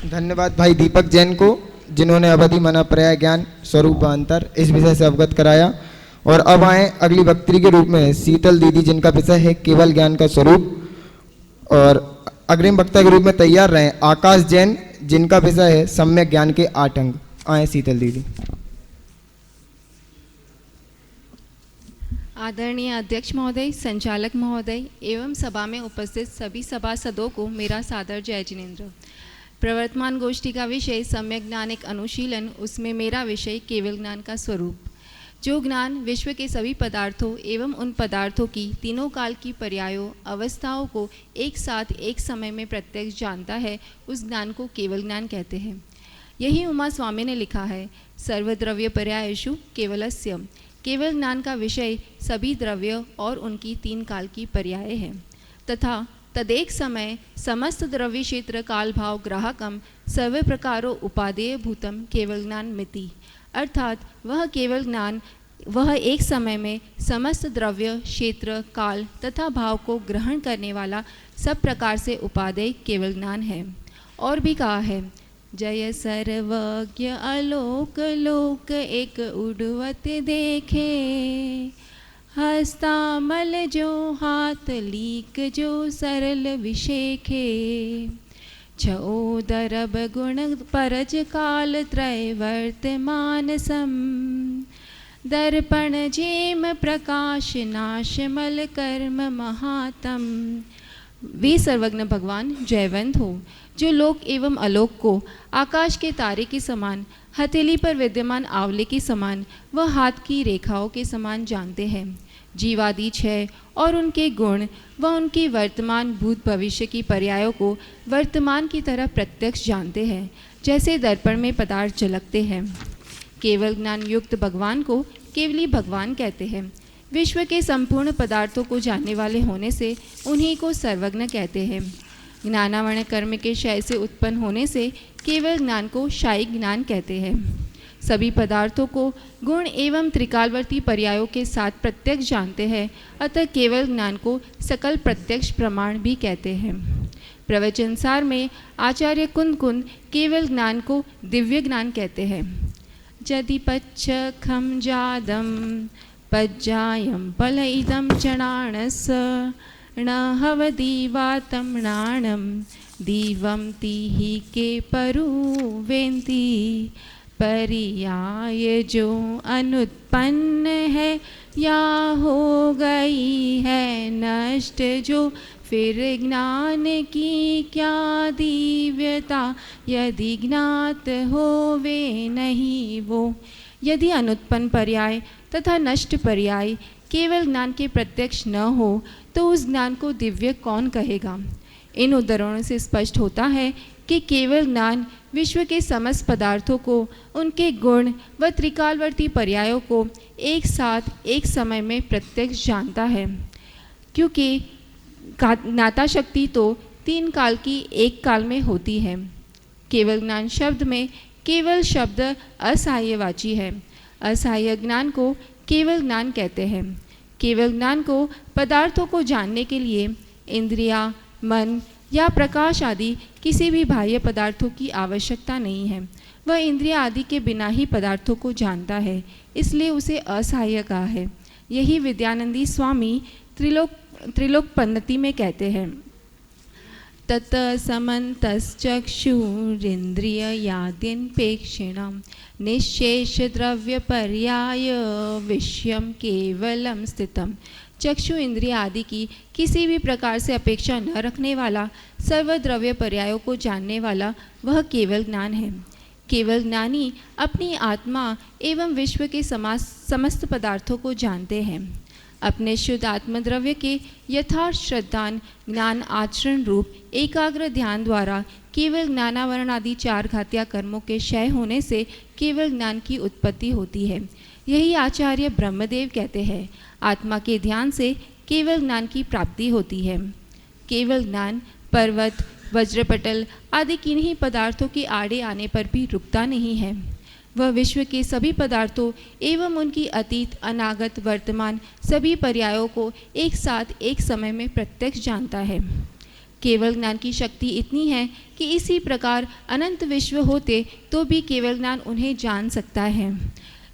धन्यवाद भाई दीपक जैन को, जिन्होंने अवधि मना पर्याय ज्ञान स्वरूप अंतर इस विषय से अवगत कराया। और अब आए अगली वक्त्री के रूप में शीतल दीदी, जिनका विषय है केवल ज्ञान का स्वरूप। और अग्रिम वक्ता के रूप में तैयार रहे आकाश जैन, जिनका विषय है सम्यक ज्ञान के 8 अंग। आए शीतल दीदी। आदरणीय अध्यक्ष महोदय, संचालक महोदय एवं सभा में उपस्थित सभी सभासदों को मेरा सादर जय जिनेन्द्र। प्रवर्तमान गोष्ठी का विषय सम्यक ज्ञान एक अनुशीलन, उसमें मेरा विषय केवल ज्ञान का स्वरूप। जो ज्ञान विश्व के सभी पदार्थों एवं उन पदार्थों की तीनों काल की पर्यायों अवस्थाओं को एक साथ एक समय में प्रत्यक्ष जानता है, उस ज्ञान को केवल ज्ञान कहते हैं। यही उमा स्वामी ने लिखा है, सर्वद्रव्य पर्यायेषु केवलस्य। केवल ज्ञान का विषय सभी द्रव्य और उनकी तीन काल की पर्याय है तथा तदेक समय समस्त द्रव्य क्षेत्र काल भाव ग्राहकम सर्व प्रकारो उपादेय भूतम केवल ज्ञान मिति। अर्थात वह केवल ज्ञान वह एक समय में समस्त द्रव्य क्षेत्र काल तथा भाव को ग्रहण करने वाला सब प्रकार से उपादेय केवल ज्ञान है। और भी कहा है, जय सर्वज्ञ अलोक लोक एक उड़वत देखे, हस्तामल जो हाथ लीक जो सरल विशेखे, छओदरब गुण परज काल त्रय वर्तमान सम, दर्पण जेम प्रकाश नाश मल कर्म महातम। वे सर्वज्ञ भगवान जयवंत हो, जो लोक एवं अलोक को आकाश के तारे के समान, हथेली पर विद्यमान आंवले के समान व हाथ की रेखाओं के समान जानते हैं। जीवादि छह और उनके गुण व उनके वर्तमान भूत भविष्य की पर्यायों को वर्तमान की तरह प्रत्यक्ष जानते हैं, जैसे दर्पण में पदार्थ झलकते हैं। केवल ज्ञान युक्त भगवान को केवली भगवान कहते हैं। विश्व के संपूर्ण पदार्थों को जानने वाले होने से उन्हीं को सर्वज्ञ कहते हैं। ज्ञानावर्ण कर्म के क्षय से उत्पन्न होने से केवल ज्ञान को शायिक ज्ञान कहते हैं। सभी पदार्थों को गुण एवं त्रिकालवर्ती पर्यायों के साथ प्रत्यक्ष जानते हैं, अतः केवल ज्ञान को सकल प्रत्यक्ष प्रमाण भी कहते हैं। प्रवचनसार में आचार्य कुंद कुंद केवल ज्ञान को दिव्य ज्ञान कहते हैं। यदि पच्छखम जादम पज्जायम पल इदम चणाणस न हवदीवातम नाणम दीवम तीहि के परुवेंती। पर्याय जो अनुत्पन्न है या हो गई है नष्ट, जो फिर ज्ञान की क्या दिव्यता, यदि ज्ञात हो वे नहीं वो। यदि अनुत्पन्न पर्याय तथा नष्ट पर्याय केवल ज्ञान के प्रत्यक्ष न हो तो उस ज्ञान को दिव्य कौन कहेगा। इन उदाहरणों से स्पष्ट होता है कि केवल ज्ञान विश्व के समस्त पदार्थों को, उनके गुण व त्रिकालवर्ती पर्यायों को एक साथ एक समय में प्रत्यक्ष जानता है, क्योंकि ज्ञाता शक्ति तो तीन काल की एक काल में होती है। केवल ज्ञान शब्द में केवल शब्द असहायवाची है, असहाय ज्ञान को केवल ज्ञान कहते हैं। केवल ज्ञान को पदार्थों को जानने के लिए इंद्रियां, मन या प्रकाश आदि किसी भी बाह्य पदार्थों की आवश्यकता नहीं है। वह इंद्रिया आदि के बिना ही पदार्थों को जानता है, इसलिए उसे असहाय कहा है। यही विद्यानंदी स्वामी त्रिलोक पन्नति में कहते हैं, तत समन्तश्चक्षुरिन्द्रियाद्यनपेक्षिणं निःशेष द्रव्य पर्याय विषयम केवलम स्थितम। चक्षु इंद्रिय आदि की किसी भी प्रकार से अपेक्षा न रखने वाला, सर्वद्रव्य पर्यायों को जानने वाला वह केवल ज्ञान है। केवल ज्ञानी अपनी आत्मा एवं विश्व के समस्त पदार्थों को जानते हैं। अपने शुद्ध आत्मद्रव्य के यथार्थ श्रद्धान ज्ञान आचरण रूप एकाग्र ध्यान द्वारा केवल ज्ञानावरण आदि 4 घातिया कर्मों के क्षय होने से केवल ज्ञान की उत्पत्ति होती है। यही आचार्य ब्रह्मदेव कहते हैं, आत्मा के ध्यान से केवल ज्ञान की प्राप्ति होती है। केवल ज्ञान पर्वत, वज्रपटल आदि किन्हीं पदार्थों के आड़े आने पर भी रुकता नहीं है। वह विश्व के सभी पदार्थों एवं उनकी अतीत, अनागत, वर्तमान सभी पर्यायों को एक साथ एक समय में प्रत्यक्ष जानता है। केवल ज्ञान की शक्ति इतनी है कि इसी प्रकार अनंत विश्व होते तो भी केवल ज्ञान उन्हें जान सकता है।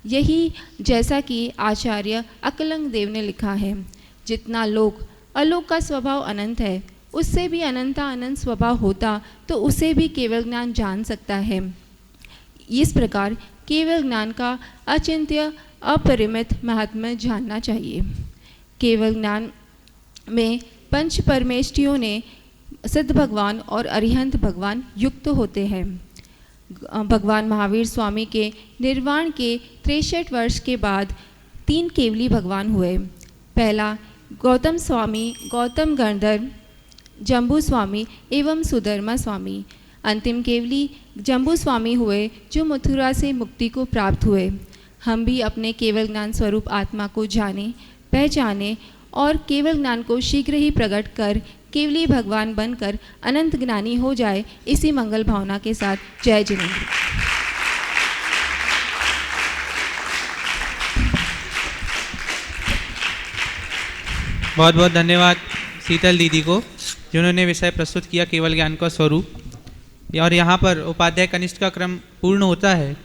यही जैसा कि आचार्य अकलंग देव ने लिखा है, जितना लोक अलोक का स्वभाव अनंत है, उससे भी अनंत स्वभाव होता तो उसे भी केवल ज्ञान जान सकता है। इस प्रकार केवल ज्ञान का अचिंत्य अपरिमित महात्म्य जानना चाहिए। केवल ज्ञान में पंच परमेष्ठियों ने सिद्ध भगवान और अरिहंत भगवान युक्त होते हैं। भगवान महावीर स्वामी के निर्वाण के 63 वर्ष के बाद 3 केवली भगवान हुए। पहला गौतम स्वामी, गौतम गणधर, जम्बू स्वामी एवं सुधर्मा स्वामी। अंतिम केवली जम्बू स्वामी हुए जो मथुरा से मुक्ति को प्राप्त हुए। हम भी अपने केवल ज्ञान स्वरूप आत्मा को जाने, पहचाने और केवल ज्ञान को शीघ्र ही प्रकट कर केवली भगवान बनकर अनंत ज्ञानी हो जाए, इसी मंगल भावना के साथ जय जिनेंद्र। बहुत बहुत धन्यवाद शीतल दीदी को, जिन्होंने विषय प्रस्तुत किया केवल ज्ञान का स्वरूप। और यहाँ पर उपाध्याय कनिष्ठ का क्रम पूर्ण होता है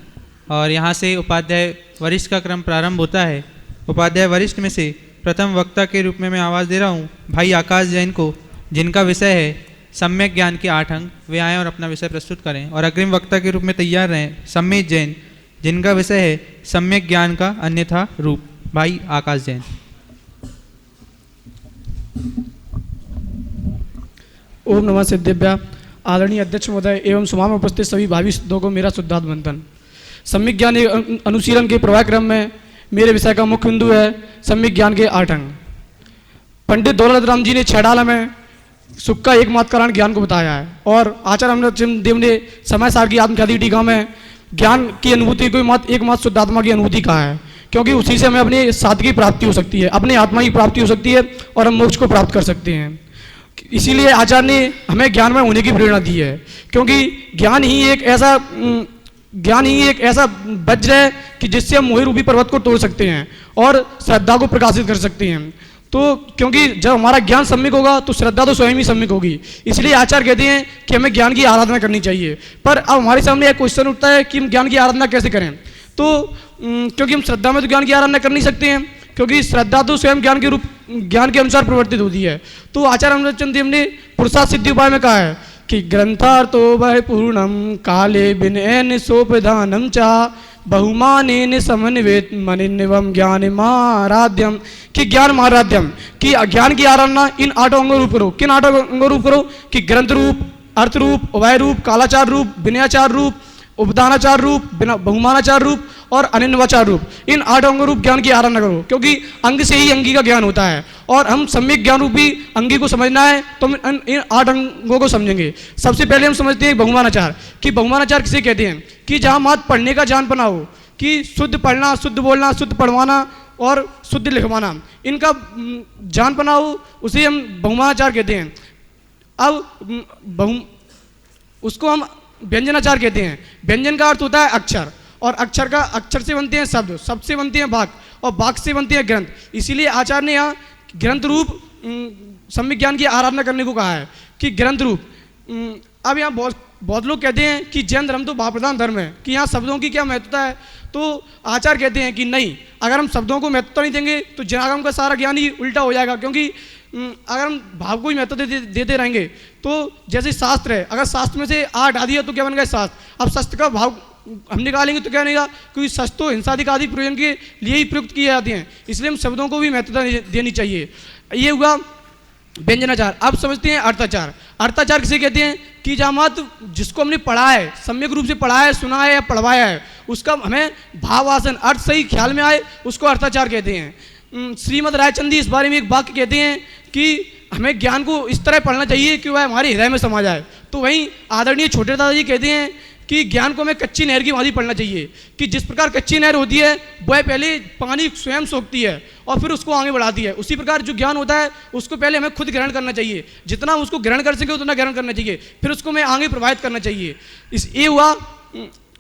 और यहाँ से उपाध्याय वरिष्ठ का क्रम प्रारंभ होता है। उपाध्याय वरिष्ठ में से प्रथम वक्ता के रूप में मैं आवाज़ दे रहा हूँ भाई आकाश जैन को, जिनका विषय है सम्यक ज्ञान के 8 अंग। वे आएँ और अपना विषय प्रस्तुत करें। और अग्रिम वक्ता के रूप में तैयार रहें सम्मेत जैन, जिनका विषय है सम्यक ज्ञान का अन्यथा रूप। भाई आकाश जैन। ओम नमः सिद्धेभ्य। आदरणीय अध्यक्ष महोदय एवं सभा में उपस्थित सभी भावी सिद्धों को मेरा शुद्धार्थ वंदन। सम्यक ज्ञान अनुशीलन के प्रवाह क्रम में मेरे विषय का मुख्य बिंदु है सम्यक ज्ञान के 8 अंग। पंडित दौलत राम जी ने 6 डाला में सुख का एकमात्र कारण ज्ञान को बताया है और आचार्य अमृतचंद्र देव ने समय सार की आत्मख्याति टीका में ज्ञान की अनुभूति को एकमात्र शुद्धात्मा की अनुभूति कहा है, क्योंकि उसी से हमें अपनी साधकी की प्राप्ति हो सकती है, अपने आत्मा की प्राप्ति हो सकती है और हम मोक्ष को प्राप्त कर सकते हैं। इसीलिए आचार्य ने हमें ज्ञान में होने की प्रेरणा दी है, क्योंकि ज्ञान ही एक ऐसा वज्र है कि जिससे हम मोह रूपी पर्वत को तोड़ सकते हैं और श्रद्धा को प्रकाशित कर सकते हैं। तो क्योंकि जब हमारा ज्ञान सम्यक होगा तो श्रद्धा तो स्वयं ही सम्यक होगी। इसलिए आचार्य कहते हैं कि हमें ज्ञान की आराधना करनी चाहिए। पर अब हमारे सामने एक क्वेश्चन उठता है कि हम ज्ञान की आराधना कैसे करें। तो क्योंकि हम श्रद्धा में तो ज्ञान की आराधना कर नहीं सकते हैं, क्योंकि श्रद्धा तो स्वयं ज्ञान के अनुसार प्रवर्तित होती है। तो आचार्य अमृतचंद्र देव ने पुरुषार्थ सिद्धि उपाय में कहा है कि ग्रंथार्थो वह पूर्णम काले विनयन सोपदानम चा बहुमानेन समन्वित मनिन्वम ज्ञान माराध्यम, कि ज्ञान माराध्यम, कि ज्ञान की आराधना इन 8 अंगों रूप करो। किन 8 अंगों रूप करो? कि ग्रंथ रूप, अर्थ रूप, उभय रूप, कालाचार रूप, विनयाचार रूप, उपदानाचार रूप, बहुमानाचार रूप और अनिन्वाचार रूप। इन 8 अंग रूप ज्ञान की आराधना करो, क्योंकि अंग से ही अंगी का ज्ञान होता है और हम सम्यक ज्ञान रूपी अंगी को समझना है तो हम इन 8 अंगों को समझेंगे। सबसे पहले हम समझते हैं बहुमानाचार, कि बहुमानाचार किसे कहते हैं? कि जहाँ मात्र पढ़ने का जानपना हो, कि शुद्ध पढ़ना, शुद्ध बोलना, शुद्ध पढ़वाना और शुद्ध लिखवाना, इनका जानपना हो, उसे हम बहुमानाचार कहते हैं। अब उसको हम व्यंजनाचार कहते हैं। व्यंजन का अर्थ होता है अक्षर और अक्षर से बनते हैं शब्द, शब्द से बनते हैं वाक्य, और वाक्य से बनते हैं ग्रंथ। इसीलिए आचार्य ने यहाँ ग्रंथ रूप सम्यक ज्ञान की आराधना करने को कहा है कि ग्रंथ रूप। अब यहाँ बहुत लोग कहते हैं कि जैन धर्म तो भाव प्रधान धर्म है, कि यहाँ शब्दों की क्या महत्वता है। तो आचार्य कहते हैं कि नहीं, अगर हम शब्दों को महत्वता नहीं देंगे तो जनागम का सारा ज्ञान ही उल्टा हो जाएगा। क्योंकि अगर हम भाव को ही महत्व देते रहेंगे तो जैसे शास्त्र है, अगर शास्त्र में से आ हटा दिया तो क्या बन गया शास्त्र। अब शस्त्र का भाव हम निकालेंगे तो क्या बनेगा, क्योंकि शस्त्र तो हिंसादिक आदि प्रयोजन के लिए ही प्रयुक्त किए जाते हैं, इसलिए हम शब्दों को भी महत्वता देनी चाहिए। ये हुआ व्यंजनाचार। अब समझते हैं अर्थाचार। अर्थाचार किसे कहते हैं कि जहाँ मात्र जिसको हमने पढ़ा है, सम्यक रूप से पढ़ा है, सुना है या पढ़वाया है, उसका हमें भावासन अर्थ सही ख्याल में आए, उसको अर्थाचार कहते हैं। श्रीमद् रायचंदी इस बारे में एक वाक्य कहते हैं कि हमें ज्ञान को इस तरह पढ़ना चाहिए कि वह हमारे हृदय में समा जाए। तो वहीं आदरणीय छोटे दादाजी कहते हैं कि ज्ञान को हमें कच्ची नहर की भांति पढ़ना चाहिए, कि जिस प्रकार कच्ची नहर होती है वह पहले पानी स्वयं सोखती है और फिर उसको आगे बढ़ाती है, उसी प्रकार जो ज्ञान होता है उसको पहले हमें खुद ग्रहण करना चाहिए। जितना हम उसको ग्रहण कर सके उतना ग्रहण करना चाहिए, फिर उसको हमें आगे प्रभावित करना चाहिए। ये हुआ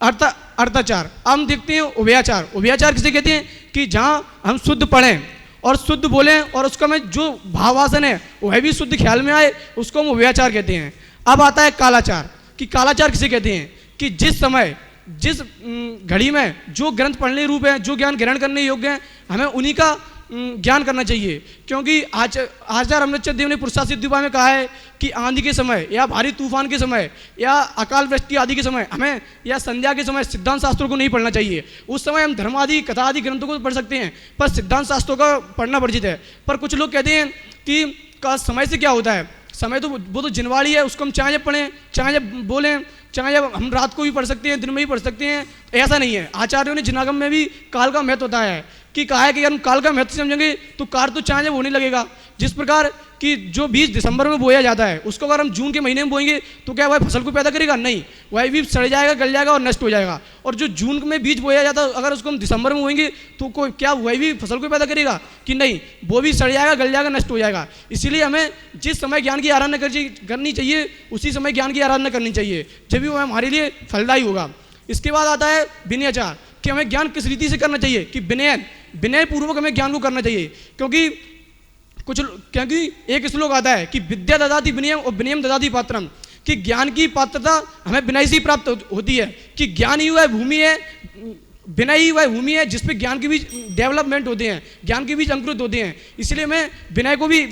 अर्थाचार। अब हम देखते हैं उभयाचार। उभयाचार किसे कहते हैं कि जहाँ हम शुद्ध पढ़ें और शुद्ध बोलें और उसका में जो भावासन है वह भी शुद्ध ख्याल में आए, उसको हम उभयाचार कहते हैं। अब आता है कालाचार, कि कालाचार किसे कहते हैं कि जिस समय जिस घड़ी में जो ग्रंथ पढ़ने रूप है, जो ज्ञान ग्रहण करने योग्य है, हमें उन्हीं का ज्ञान करना चाहिए। क्योंकि आचार्य अमृतचंद देव ने पुरुषार्थ सिद्धि में कहा है कि आंधी के समय या भारी तूफान के समय या अकाल वृष्टि आदि के समय हमें या संध्या के समय सिद्धांत शास्त्रों को नहीं पढ़ना चाहिए। उस समय हम धर्म आदि कथा आदि ग्रंथों को पढ़ सकते हैं, पर सिद्धांत शास्त्रों का पढ़ना वर्जित है। पर कुछ लोग कहते हैं कि का समय से क्या होता है, समय तो वो तो जिनवाड़ी है, उसको हम चाहे जब पढ़ें, चाहे जब बोलें, चाहे जब हम रात को भी पढ़ सकते हैं, दिन में भी पढ़ सकते हैं। ऐसा नहीं है। आचार्यों ने जिनागम में भी काल का महत्व बताया है कि कहा है कि अगर हम काल का महत्व समझेंगे तो कार तो चाहे जब होने लगेगा। जिस प्रकार कि जो बीज दिसंबर में बोया जाता है उसको अगर हम जून के महीने में बोएंगे तो क्या वह फसल को पैदा करेगा? नहीं, वह भी सड़ जाएगा, गल जाएगा और नष्ट हो जाएगा। और जो जून में बीज बोया जाता है अगर उसको हम दिसंबर में बोएंगे तो कोई क्या वह भी फसल को पैदा करेगा कि नहीं, वो भी सड़ जाएगा, गल जाएगा, नष्ट हो जाएगा। इसीलिए हमें जिस समय ज्ञान की आराधना करनी चाहिए उसी समय ज्ञान की आराधना करनी चाहिए, जब भी वह हमारे लिए फलदायी होगा। इसके बाद आता है विनयाचार, कि हमें ज्ञान किस रीति से करना चाहिए, कि विनय पूर्वक हमें ज्ञान को करना चाहिए। क्योंकि एक श्लोक आता है कि विद्या ददाति विनयम और विनयम ददाति पात्रम, कि ज्ञान की पात्रता हमें विनय से प्राप्त होती है, कि ज्ञान ही वह भूमि है, विनय ही वह भूमि है जिसपे ज्ञान के बीच डेवलपमेंट होते हैं, ज्ञान के बीच अंकुरित होते हैं। इसलिए हमें विनय को भी,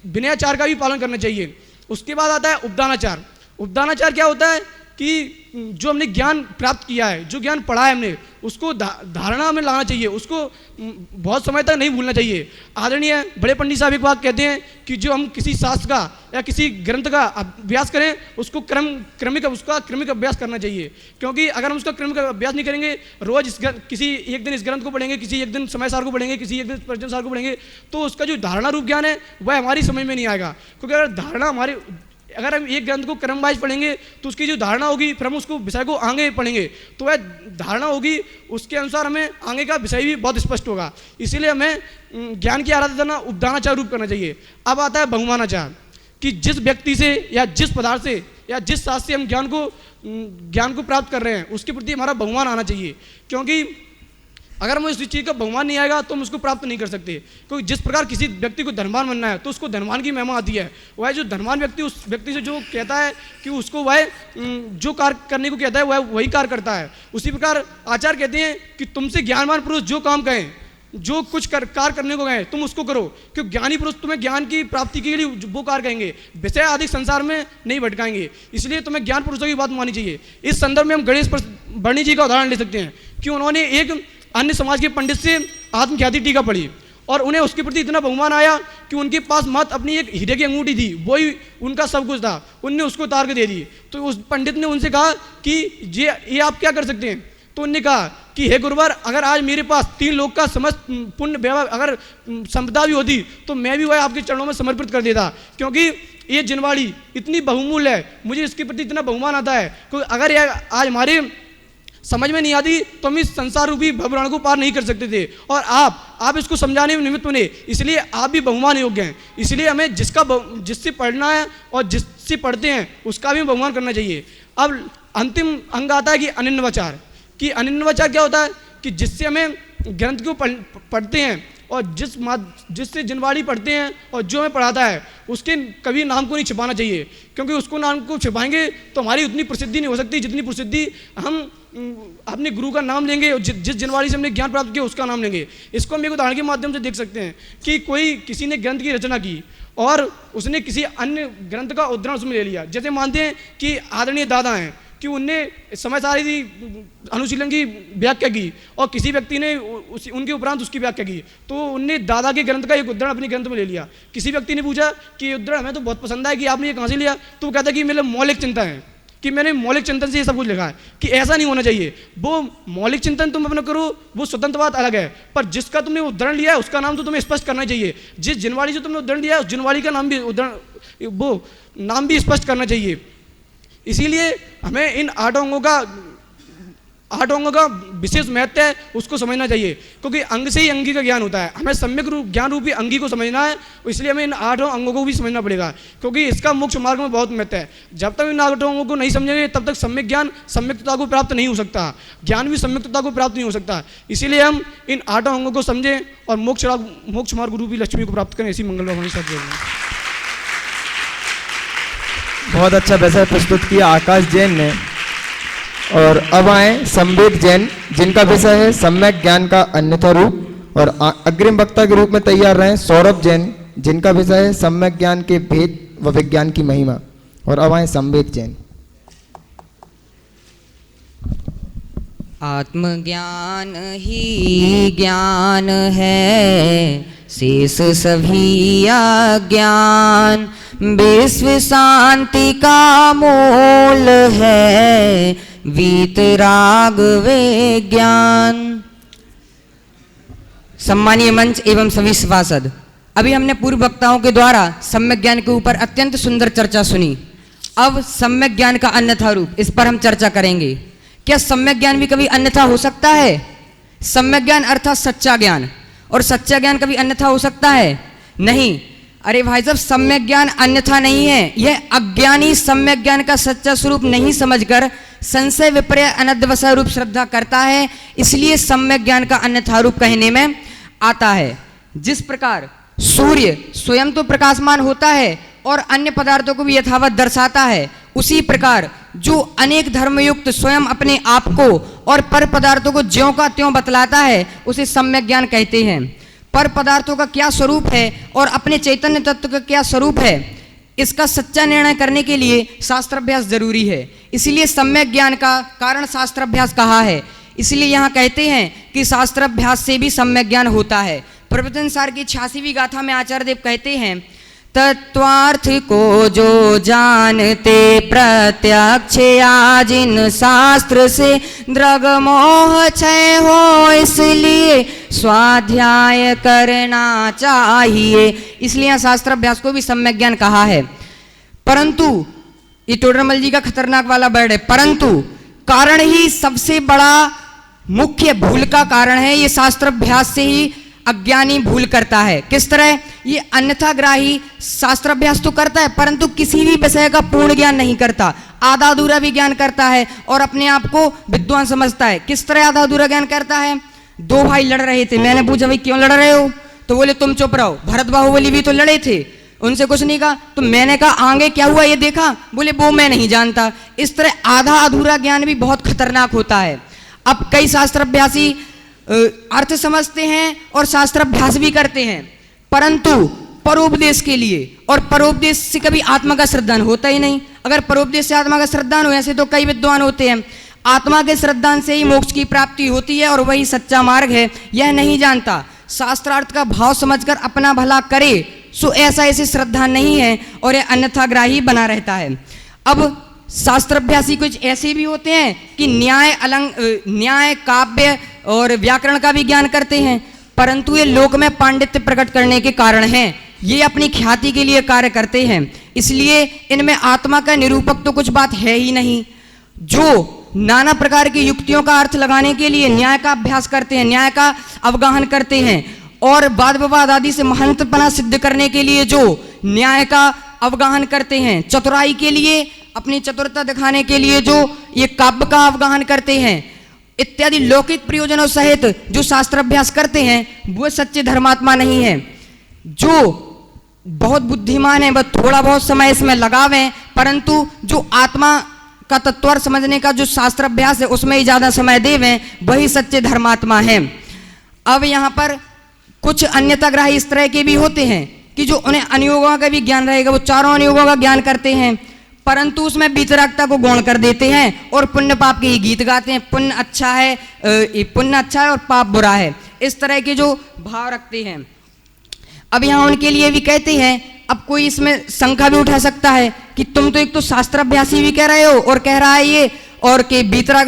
विनयाचार का भी पालन करना चाहिए। उसके बाद आता है उपदानाचार। उपदानाचार क्या होता है कि जो हमने ज्ञान प्राप्त किया है, जो ज्ञान पढ़ा है हमने, उसको धारणा में लाना चाहिए, उसको बहुत समय तक नहीं भूलना चाहिए। आदरणीय बड़े पंडित साहब एक बात कहते हैं कि जो हम किसी शास्त्र का या किसी ग्रंथ का अभ्यास करें उसको क्रमिक अभ्यास करना चाहिए। क्योंकि अगर हम उसका क्रमिक अभ्यास नहीं करेंगे, रोज किसी एक दिन इस ग्रंथ को पढ़ेंगे, किसी एक दिन समय सार को पढ़ेंगे, किसी एक दिन प्रश्न सार को पढ़ेंगे, तो उसका जो धारणा रूप ज्ञान है वह हमारी समझ में नहीं आएगा। क्योंकि अगर हम एक ग्रंथ को क्रम वाइज पढ़ेंगे तो उसकी जो धारणा होगी, फिर हम उसको विषय को आगे पढ़ेंगे तो वह धारणा होगी, उसके अनुसार हमें आगे का विषय भी बहुत स्पष्ट होगा। इसीलिए हमें ज्ञान की आराधना उपदानाचार रूप करना चाहिए। अब आता है बहुमानाचार, कि जिस व्यक्ति से या जिस पदार्थ से या जिस शास्त्र से हम ज्ञान को प्राप्त कर रहे हैं उसके प्रति हमारा बहुमान आना चाहिए। क्योंकि अगर हमें उस चीज़ का बहुमान नहीं आएगा तो हम उसको प्राप्त नहीं कर सकते। क्योंकि जिस प्रकार किसी व्यक्ति को धनवान बनना है तो उसको धनवान की महिमा आती है। वह जो धनवान व्यक्ति उस व्यक्ति से जो कहता है कि उसको वह जो कार्य करने को कहता है वह वही कार्य करता है। उसी प्रकार आचार्य कहते हैं कि तुमसे ज्ञानवान पुरुष जो काम कहें, जो कुछ कार्य करने को कहें तुम उसको करो, क्योंकि ज्ञानी पुरुष तुम्हें ज्ञान की प्राप्ति के लिए वो कार्य कहेंगे, विषय आदि संसार में नहीं भटकाएंगे। इसलिए तुम्हें ज्ञान पुरुषों की बात माननी चाहिए। इस संदर्भ में हम गणेश वर्णी जी का उदाहरण ले सकते हैं कि उन्होंने एक अन्य समाज के पंडित से आत्मख्याति टीका पढ़ी और उन्हें उसके प्रति इतना बहुमान आया कि उनके पास मात्र अपनी एक हीरे की अंगूठी थी, वही उनका सब कुछ था, उनने उसको उतार के दे दी। तो उस पंडित ने उनसे कहा कि ये आप क्या कर सकते हैं? तो उनने कहा कि हे गुरुवर, अगर आज मेरे पास 3 लोग का समस्त पुण्य व्यवहार अगर संपदा भी होती तो मैं भी वह आपके चरणों में समर्पित कर देता, क्योंकि ये जिनवाड़ी इतनी बहुमूल्य है, मुझे इसके प्रति इतना बहुमान आता है। क्योंकि अगर यह आज हमारे समझ में नहीं आती तो हम इस संसार रूपी भवरण को पार नहीं कर सकते थे। और आप इसको समझाने में निमित्त बने, इसलिए आप भी बहुमान योग्य हैं। इसलिए हमें जिससे पढ़ना है और जिससे पढ़ते हैं उसका भी बहुमान करना चाहिए। अब अंतिम अंग आता है कि अनन्यवाचार, कि कि अनिन्वाचार क्या होता है कि जिससे हमें ग्रंथ को पढ़ते हैं और जिससे जिनवाणी पढ़ते हैं और जो हमें पढ़ाता है उसके कभी नाम को नहीं छिपाना चाहिए, क्योंकि उसको नाम को छिपाएंगे तो हमारी उतनी प्रसिद्धि नहीं हो सकती जितनी प्रसिद्धि हम अपने गुरु का नाम लेंगे और जिस जिनवाणी से हमने ज्ञान प्राप्त किया उसका नाम लेंगे। इसको हम एक उदाहरण के माध्यम से देख सकते हैं कि किसी ने ग्रंथ की रचना की और उसने किसी अन्य ग्रंथ का उद्धरण उसमें ले लिया। जैसे मानते हैं कि आदरणीय दादा हैं कि उनने समय सारी अनुशीलन की व्याख्या की और किसी व्यक्ति ने उनके उपरांत उसकी व्याख्या की, तो उनने दादा के ग्रंथ का एक उद्धरण अपने ग्रंथ में ले लिया। किसी व्यक्ति ने पूछा कि ये उद्धरण हमें तो बहुत पसंद है कि आपने ये कहाँ से लिया, तो वो कहता है कि मेरे मौलिक चिंतन है, कि मैंने मौलिक चिंतन से ये सब कुछ लिखा है। कि ऐसा नहीं होना चाहिए, वो मौलिक चिंतन तुम अपना करो, वो स्वतंत्र बात अलग है, पर जिसका तुमने उद्धरण लिया है उसका नाम तो तुम्हें स्पष्ट करना चाहिए। जिस जिनवाणी से तुमने उद्धरण लिया है उस जिनवाणी का नाम भी उद्धरण वो नाम भी स्पष्ट करना चाहिए। इसीलिए हमें इन 8 अंगों का विशेष महत्व है, उसको समझना चाहिए, क्योंकि अंग से ही अंगी का ज्ञान होता है। हमें सम्यक रूप ज्ञान रूपी अंगी को समझना है, इसलिए हमें इन 8 अंगों को भी समझना पड़ेगा, क्योंकि इसका मोक्ष मार्ग में बहुत महत्व है। जब तक इन 8 अंगों को नहीं समझेंगे तब तक सम्यक ज्ञान सम्यकता को प्राप्त नहीं हो सकता, ज्ञान भी सम्यकता को प्राप्त नहीं हो सकता। इसीलिए हम इन 8 अंगों को समझें और मोक्ष मार्ग रूपी लक्ष्मी को प्राप्त करें। इसी मंगल भगवान साथ जोड़ें। बहुत अच्छा विषय प्रस्तुत किया आकाश जैन ने। और अब आए संवेद जैन, जिनका विषय है सम्यक ज्ञान का अन्यथा रूप। और अग्रिम वक्ता के रूप में तैयार रहे सौरभ जैन, जिनका विषय है सम्यक ज्ञान के भेद व विज्ञान की महिमा। और अब आए संवेद जैन। आत्मज्ञान ही ज्ञान है, शेष सभी अज्ञान, विश्व शांति का मूल है, वीतराग विज्ञान। सम्मानीय मंच एवं सभी सभासद, अभी हमने पूर्व वक्ताओं के द्वारा सम्यक ज्ञान के ऊपर अत्यंत सुंदर चर्चा सुनी। अब सम्यक ज्ञान का अन्यथा रूप, इस पर हम चर्चा करेंगे। क्या सम्यक ज्ञान भी कभी अन्यथा हो सकता है? सम्यक ज्ञान अर्थात सच्चा ज्ञान, और सच्चा ज्ञान कभी अन्यथा हो सकता है? नहीं। अरे भाई साहब, सम्यक ज्ञान अन्यथा नहीं है। यह अज्ञानी सम्यक ज्ञान का सच्चा स्वरूप नहीं समझकर संशय विपर्य अनद्वसह रूप श्रद्धा करता है, इसलिए सम्यक ज्ञान का अन्यथा रूप कहने में आता है। जिस प्रकार सूर्य स्वयं तो प्रकाशमान होता है और अन्य पदार्थों को भी यथावत दर्शाता है, उसी प्रकार जो अनेक धर्मयुक्त स्वयं अपने आप को और पर पदार्थों को ज्यों का त्यों बतलाता है, उसे सम्यक ज्ञान कहते हैं। पर पदार्थों का क्या स्वरूप है और अपने चैतन्य तत्व का क्या स्वरूप है, इसका सच्चा निर्णय करने के लिए शास्त्राभ्यास जरूरी है। इसलिए सम्यक ज्ञान का कारण शास्त्राभ्यास कहा है। इसलिए यहाँ कहते हैं कि शास्त्राभ्यास से भी सम्यक ज्ञान होता है। प्रवचन सार की 86वीं गाथा में आचार्य देव कहते हैं, तत्वार्थ को जो जानते प्रत्यक्ष आज इन शास्त्र से दृग मोह क्षय हो, इसलिए स्वाध्याय करना चाहिए। इसलिए शास्त्राभ्यास को भी सम्यक ज्ञान कहा है। परंतु ये टोडरमल जी का खतरनाक वाला वर्ड है, परंतु कारण ही सबसे बड़ा मुख्य भूल का कारण है। ये शास्त्राभ्यास से ही अज्ञानी भूल करता है। किस तरह? ये अन्यथाग्राही शास्त्राभ्यास तो करता है परंतु किसी भी विषय का पूर्ण ज्ञान नहीं करता, आधा अधूरा भी ज्ञान करता है और अपने आप को विद्वान समझता है। किस तरह आधा अधूरा ज्ञान करता है? 2 भाई लड़ रहे थे, मैंने पूछा भाई क्यों लड़ रहे हो, तो बोले तुम चुप रहो। भरत बाहुबली भी तो लड़े थे, उनसे कुछ नहीं कहा, तो मैंने कहा आगे क्या हुआ ये देखा, बोले वो मैं नहीं जानता। इस तरह आधा अधूरा ज्ञान भी बहुत खतरनाक होता है। अब कई शास्त्राभ्यासी अर्थ समझते हैं और शास्त्राभ्यास भी करते हैं, परंतु परोपदेश के लिए, और परोपदेश से कभी आत्मा का श्रद्धान होता ही नहीं। अगर परोपदेश से आत्मा का श्रद्धान हो, ऐसे तो कई विद्वान होते हैं, आत्मा के श्रद्धान से ही मोक्ष की प्राप्ति होती है और वही सच्चा मार्ग है, यह नहीं जानता। शास्त्रार्थ का भाव समझकर अपना भला करे, सो ऐसा ऐसे श्रद्धा नहीं है और यह अन्यथाग्राही बना रहता है। अब शास्त्राभ्यासी कुछ ऐसे भी होते हैं कि न्याय काव्य और व्याकरण का भी ज्ञान करते हैं, परंतु ये लोक में पांडित्य प्रकट करने के कारण हैं, ये अपनी ख्याति के लिए कार्य करते हैं। इसलिए इनमें आत्मा का निरूपक तो कुछ बात है ही नहीं। जो नाना प्रकार की युक्तियों का अर्थ लगाने के लिए न्याय का अभ्यास करते हैं, न्याय का अवगाहन करते हैं, और वाद विवाद आदि से महंतपना सिद्ध करने के लिए जो न्याय का अवगाहन करते हैं, चतुराई के लिए अपनी चतुरता दिखाने के लिए जो ये काव्य का अवगाहन करते हैं, इत्यादि लौकिक प्रयोजनों सहित जो शास्त्र अभ्यास करते हैं वो सच्चे धर्मात्मा नहीं है। जो बहुत बुद्धिमान है वह थोड़ा बहुत समय इसमें लगावें, परंतु जो आत्मा का तत्व समझने का जो शास्त्र अभ्यास है उसमें ही ज्यादा समय देवें, वही सच्चे धर्मात्मा है। अब यहाँ पर कुछ अन्यताग्राही इस तरह के भी होते हैं कि जो उन्हें अनुयोगों का भी ज्ञान रहेगा, वो चारों अनुयोगों का ज्ञान करते हैं, परंतु उसमें वितरकता को गौण कर देते हैं और पुण्य पाप के ही गीत गाते हैं। पुण्य अच्छा है और पाप बुरा है, इस तरह के जो भाव रखते हैं। अब यहाँ उनके लिए भी कहते हैं, अब कोई इसमें शंका भी उठा सकता है कि तुम तो एक तो शास्त्राभ्यासी भी कह रहे हो और कह रहा है ये, और कि वितरक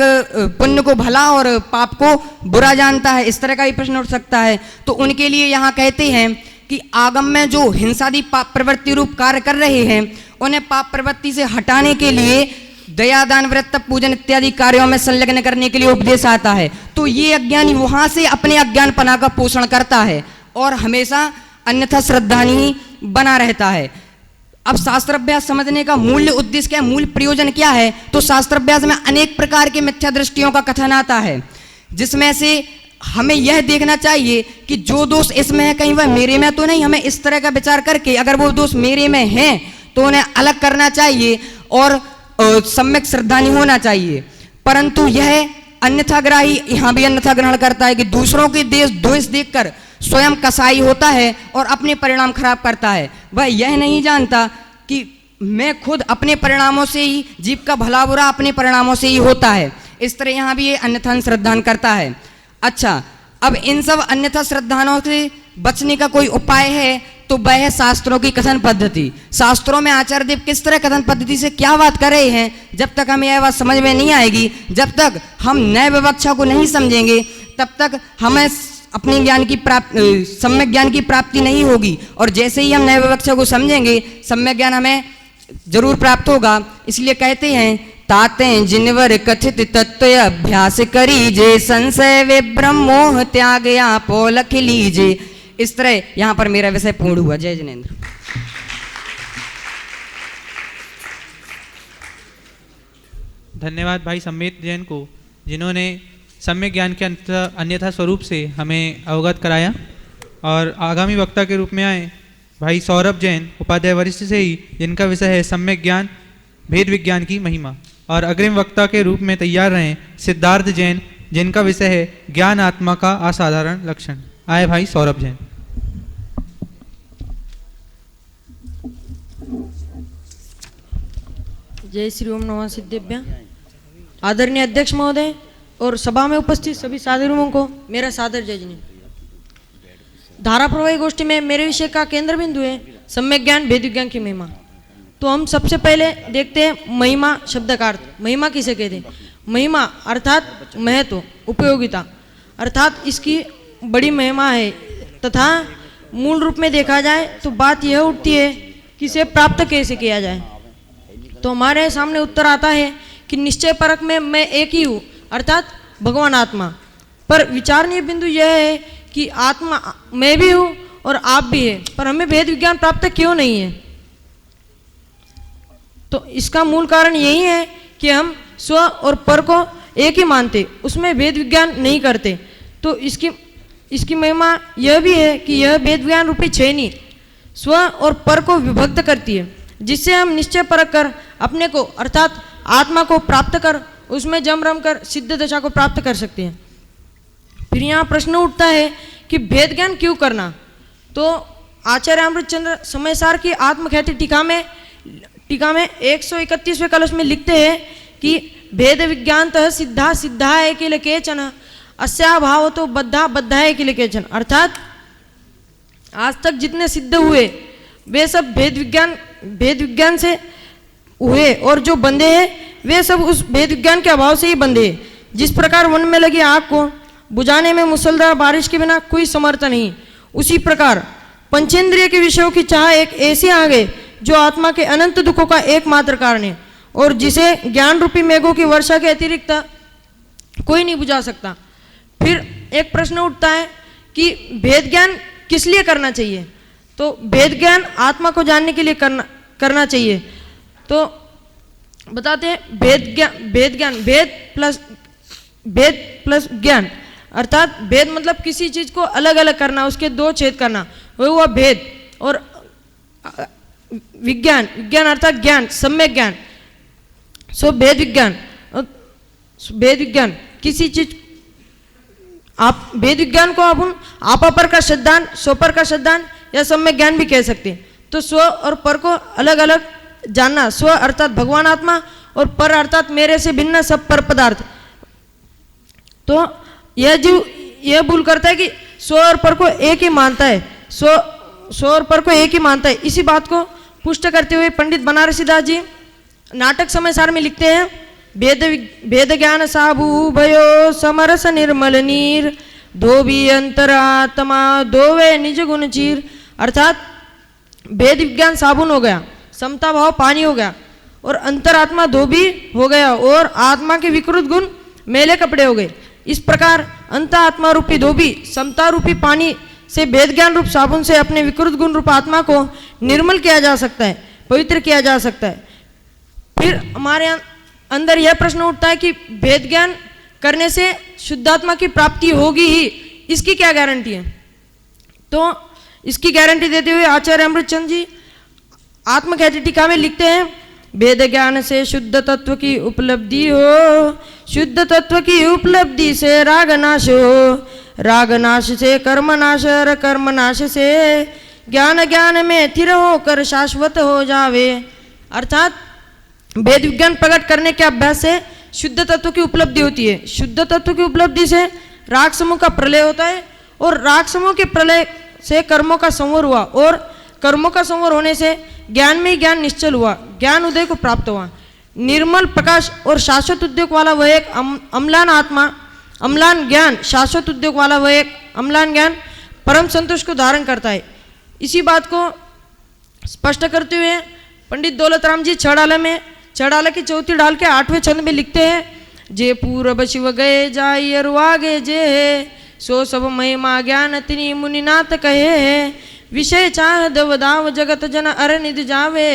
पुण्य को भला और पाप को बुरा जानता है, इस तरह का भी प्रश्न उठ सकता है। तो उनके लिए यहाँ कहते हैं कि आगम में जो हिंसादी पाप प्रवृत्ति रूप कार्य कर रहे हैं उन्हें पाप प्रवृत्ति से हटाने के लिए दया दान व्रत पूजन इत्यादि कार्यों में संलग्न करने के लिए उपदेश आता है। तो ये अज्ञानी वहां से अपने अज्ञानपना का पोषण करता है और हमेशा अन्यथा श्रद्धानी बना रहता है। अब शास्त्राभ्यास समझने का मूल्य उद्देश्य क्या, मूल प्रयोजन क्या है? तो शास्त्राभ्यास में अनेक प्रकार के मिथ्या दृष्टियों का कथन आता है, जिसमें से हमें यह देखना चाहिए कि जो दोष इसमें है कहीं वह मेरे में तो नहीं। हमें इस तरह का विचार करके अगर वो दोष मेरे में है तो उन्हें अलग करना चाहिए और सम्यक श्रद्धा नहीं होना चाहिए। परंतु यह अन्यथाग्राही यहाँ भी अन्यथा ग्रहण करता है कि दूसरों के दोष देखकर स्वयं कसाई होता है और अपने परिणाम खराब करता है। वह यह नहीं जानता कि मैं खुद अपने परिणामों से ही, जीव का भला बुरा अपने परिणामों से ही होता है। इस तरह यहाँ भी ये अन्यथा श्रद्धान करता है। अच्छा, अब इन सब अन्यथा श्रद्धानों से बचने का कोई उपाय है तो वह है शास्त्रों की कथन पद्धति। शास्त्रों में आचार्य देव किस तरह कथन पद्धति से क्या बात कर रहे हैं, जब तक हमें यह बात समझ में नहीं आएगी, जब तक हम नए विवक्षा को नहीं समझेंगे, तब तक हमें अपने ज्ञान की सम्यक ज्ञान की प्राप्ति नहीं होगी। और जैसे ही हम नए विवक्षा को समझेंगे सम्यक ज्ञान हमें जरूर प्राप्त होगा। इसलिए कहते हैं, ताते जिनवर कथित तत्व अभ्यास करीजे, संशय विभ्रम मोह त्याग आपो लख लीजे। इस तरह यहाँ पर मेरा विषय पूर्ण हुआ। जय जिनेंद्र। धन्यवाद भाई सम्मेत जैन को, जिन्होंने सम्यक ज्ञान के अन्यथा स्वरूप से हमें अवगत कराया। और आगामी वक्ता के रूप में आए भाई सौरभ जैन, उपाध्याय वरिष्ठ से ही, जिनका विषय है सम्यक ज्ञान भेद विज्ञान की महिमा। और अग्रिम वक्ता के रूप में तैयार रहें सिद्धार्थ जैन, जिनका विषय है ज्ञान आत्मा का असाधारण लक्षण। आए भाई सौरभ जैन। जय श्री ओम नमः सिद्धेभ्यः। आदरणीय अध्यक्ष महोदय और सभा में उपस्थित सभी साधुओं को मेरा सादर जय जिनेंद्र। धारा प्रवाही गोष्ठी में मेरे विषय का केंद्र बिंदु है सम्यक ज्ञान भेद विज्ञान की महिमा। तो हम सबसे पहले देखते हैं महिमा शब्द का अर्थ। महिमा किसे कहते हैं? महिमा अर्थात महत्व, उपयोगिता, अर्थात इसकी बड़ी महिमा है। तथा मूल रूप में देखा जाए तो बात यह उठती है कि इसे प्राप्त कैसे किया जाए। तो हमारे सामने उत्तर आता है कि निश्चय परक में मैं एक ही हूँ, अर्थात भगवान आत्मा। पर विचारणीय बिंदु यह है कि आत्मा मैं भी हूँ और आप भी है, पर हमें भेद विज्ञान प्राप्त क्यों नहीं है? तो इसका मूल कारण यही है कि हम स्व और पर को एक ही मानते, उसमें भेद विज्ञान नहीं करते। तो इसकी महिमा यह भी है कि यह भेद विज्ञान रूपी छेनी स्व और पर को विभक्त करती है, जिससे हम निश्चय परख कर अपने को अर्थात आत्मा को प्राप्त कर उसमें जम रम कर सिद्ध दशा को प्राप्त कर सकते हैं। फिर यहाँ प्रश्न उठता है कि भेद ज्ञान क्यों करना? तो आचार्य अमृतचंद्र समयसार की आत्मख्याति टीका में 131वें कलश में लिखते हैं कि भेद विज्ञानतः सिद्धा सिद्धा है किल केचन अस्या भाव तो बद्धा बद्धा है किल केचन। अर्थात आज तक जितने सिद्ध हुए वे सब भेद विज्ञान से हुए और जो बंधे हैं वे सब उस भेद विज्ञान के अभाव से ही बंधे हैं। जिस प्रकार वन में लगी आग को बुझाने में मुसलधार बारिश के बिना कोई समर्थ नहीं, उसी प्रकार पंचेंद्रिय के विषयों की चाह एक ऐसी आग है जो आत्मा के अनंत दुखों का एकमात्र कारण है और जिसे ज्ञान रूपी मेघों की वर्षा के अतिरिक्त कोई नहीं बुझा सकता। फिर एक प्रश्न उठता है कि भेद ज्ञान किस लिए करना चाहिए? तो भेद ज्ञान आत्मा को जानने के लिए करना चाहिए। तो बताते हैं भेद ज्ञान भेद भेद प्लस ज्ञान, अर्थात भेद मतलब किसी चीज को अलग अलग करना, उसके दो छेद करना, वो हुआ भेद। और विज्ञान, विज्ञान अर्थात ज्ञान, सम्यक ज्ञान। सो भेद विज्ञान, भेद विज्ञान किसी चीज, आप भेद विज्ञान को आप अपर का सिद्धांत, स्वपर का सिद्धांत या सम्यक ज्ञान भी कह सकते हैं। तो स्व और पर को अलग अलग जानना, स्व अर्थात भगवान आत्मा और पर अर्थात मेरे से भिन्न सब पर पदार्थ। तो यह जीव यह भूल करता है कि स्व और पर को एक ही मानता है, स्व और पर को एक ही मानता है। इसी बात को पुष्ट करते हुए पंडित बनारसी दास जी नाटक समय सार में लिखते हैं, भेद ज्ञान साबू भयो समरस निर्मल नीर, धोबी अंतरात्मा धोवे निज गुण चीर। अर्थात भेद विज्ञान साबुन हो गया, समता भाव पानी हो गया, और अंतरात्मा धोबी हो गया, और आत्मा के विकृत गुण मेले कपड़े हो गए। इस प्रकार अंतरात्मा रूपी धोबी समता रूपी पानी से भेद ज्ञान रूप साबुन से अपने विकृत गुण रूप आत्मा को निर्मल किया जा सकता है, पवित्र किया जा सकता है। फिर हमारे अंदर यह प्रश्न उठता है कि भेद ज्ञान करने से शुद्धात्मा की प्राप्ति होगी ही, इसकी क्या गारंटी है? तो इसकी गारंटी देते हुए आचार्य अमृतचंद जी आत्मख्याति टीका में लिखते हैं, भेद ज्ञान से शुद्ध तत्व की उपलब्धि हो, शुद्ध तत्व की उपलब्धि से राग नाश हो, राग नाश से कर्म नाश, और कर्म नाश से ज्ञान, ज्ञान में स्थिर होकर शाश्वत हो जावे। अर्थात भेद विज्ञान प्रकट करने के अभ्यास से शुद्ध तत्व की उपलब्धि होती है। शुद्ध तत्व की उपलब्धि से राग समूह का प्रलय होता है, और राग समूह के प्रलय से कर्मों का संवर हुआ, और कर्मों का संवर होने से ज्ञान में ही ज्ञान निश्चल हुआ, ज्ञान उदय को प्राप्त हुआ। निर्मल प्रकाश और शाश्वत उद्योग वाला वह एक अम्लान आत्मा, अम्लान ज्ञान, शाश्वत उद्योग वाला वह एक अम्लान ज्ञान परम संतोष को धारण करता है। इसी बात को स्पष्ट करते हुए पंडित दौलतराम जी छड़ाला की चौथी डाल के 8वें छंद में लिखते हैं, जे पूर्व शिव गए जाई अरुआगे जे सो सब महिमा ज्ञान तिनी मुनिनाथ कहे, विषय चाह दव दाव जगत जन अर निध जावे,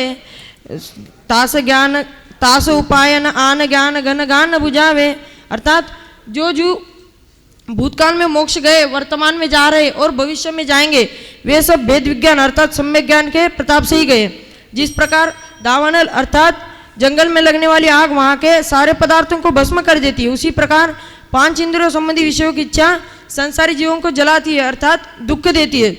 तास ज्ञान तास उपायन आन ज्ञान घन गान बुझावे। अर्थात जो भूतकाल में मोक्ष गए, वर्तमान में जा रहे और भविष्य में जाएंगे, वे सब भेद विज्ञान अर्थात सम्यक ज्ञान के प्रताप से ही गए। जिस प्रकार दावानल अर्थात जंगल में लगने वाली आग वहां के सारे पदार्थों को भस्म कर देती है, उसी प्रकार 5 इंद्रियों संबंधी विषयों की इच्छा संसारी जीवों को जलाती है, अर्थात दुख देती है।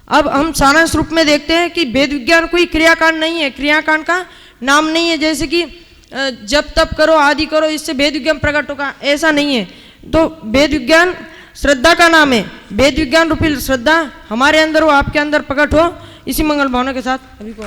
अब हम सारांश रूप में देखते हैं कि भेद विज्ञान कोई क्रियाकांड नहीं है, क्रियाकांड का नाम नहीं है, जैसे कि जब तप करो आदि करो इससे भेद विज्ञान प्रकट होगा, ऐसा नहीं है। तो भेद विज्ञान श्रद्धा का नाम है। भेद विज्ञान रूपी श्रद्धा हमारे अंदर हो, आपके अंदर प्रकट हो। इसी मंगल भावना के साथ अभी को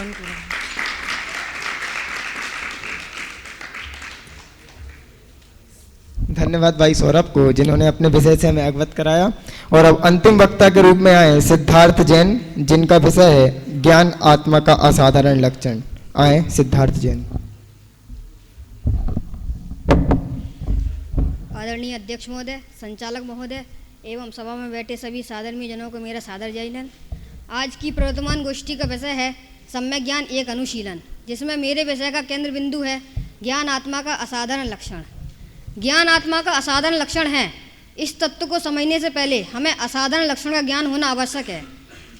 धन्यवाद भाई सौरभ को, जिन्होंने अपने विषय से हमें अवगत कराया। और अब अंतिम वक्ता के रूप में आए सिद्धार्थ जैन, जिनका विषय है ज्ञान आत्मा का असाधारण लक्षण। आए सिद्धार्थ जैन। आदरणीय अध्यक्ष महोदय, संचालक महोदय एवं सभा में बैठे सभी साधर्मी जनों को मेरा सादर जय हिंद। आज की प्रवर्तमान गोष्ठी का विषय है सम्यक ज्ञान एक अनुशीलन, जिसमें मेरे विषय का केंद्र बिंदु है ज्ञान आत्मा का असाधारण लक्षण। ज्ञान आत्मा का असाधारण लक्षण है। इस तत्व को समझने से पहले हमें असाधारण लक्षण का ज्ञान होना आवश्यक है,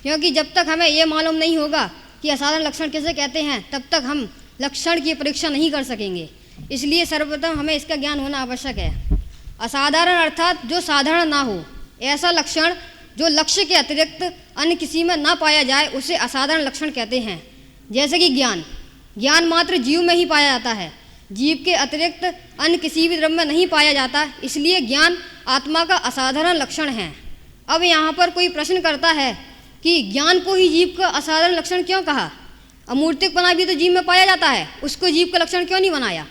क्योंकि जब तक हमें ये मालूम नहीं होगा कि असाधारण लक्षण किसे कहते हैं, तब तक हम लक्षण की परीक्षा नहीं कर सकेंगे। इसलिए सर्वप्रथम हमें इसका ज्ञान होना आवश्यक है। असाधारण अर्थात जो साधारण ना हो, ऐसा लक्षण जो लक्ष्य के अतिरिक्त अन्य किसी में ना पाया जाए, उसे असाधारण लक्षण कहते हैं। जैसे कि ज्ञान मात्र जीव में ही पाया जाता है, जीव के अतिरिक्त अन्य किसी भी द्रव्य में नहीं पाया जाता, इसलिए ज्ञान आत्मा का असाधारण लक्षण है। अब यहाँ पर कोई प्रश्न करता है कि ज्ञान को ही जीव का असाधारण लक्षण क्यों कहा? अमूर्तिकपना भी तो जीव में पाया जाता है, उसको जीव का लक्षण क्यों नहीं बनाया?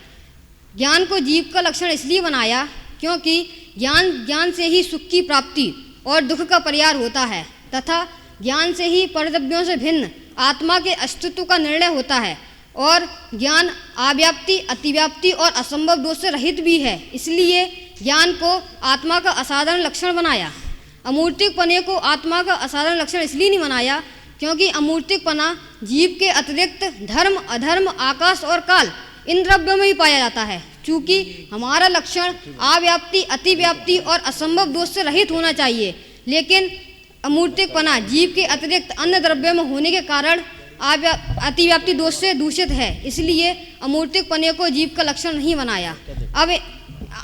ज्ञान को जीव का लक्षण इसलिए बनाया क्योंकि ज्ञान से ही सुख की प्राप्ति और दुख का परिहार होता है, तथा ज्ञान से ही परद्रव्यों से भिन्न आत्मा के अस्तित्व का निर्णय होता है, और ज्ञान अव्याप्ति, अतिव्याप्ति और असंभव दोष से रहित भी है। इसलिए ज्ञान को आत्मा का असाधारण लक्षण बनाया। अमूर्तिकपने को आत्मा का असाधारण लक्षण इसलिए नहीं बनाया क्योंकि अमूर्तिकपना जीव के अतिरिक्त धर्म, अधर्म, आकाश और काल इन द्रव्यों में ही पाया जाता है, चूँकि हमारा लक्षण अव्याप्ति, अतिव्याप्ति और असंभव दोष से रहित होना चाहिए, लेकिन अमूर्तिकपना जीव के अतिरिक्त अन्य द्रव्य में होने के कारण अतिव्याप्ति दोष से दूषित है, इसलिए अमूर्तिकपने को जीव का लक्षण नहीं बनाया। अब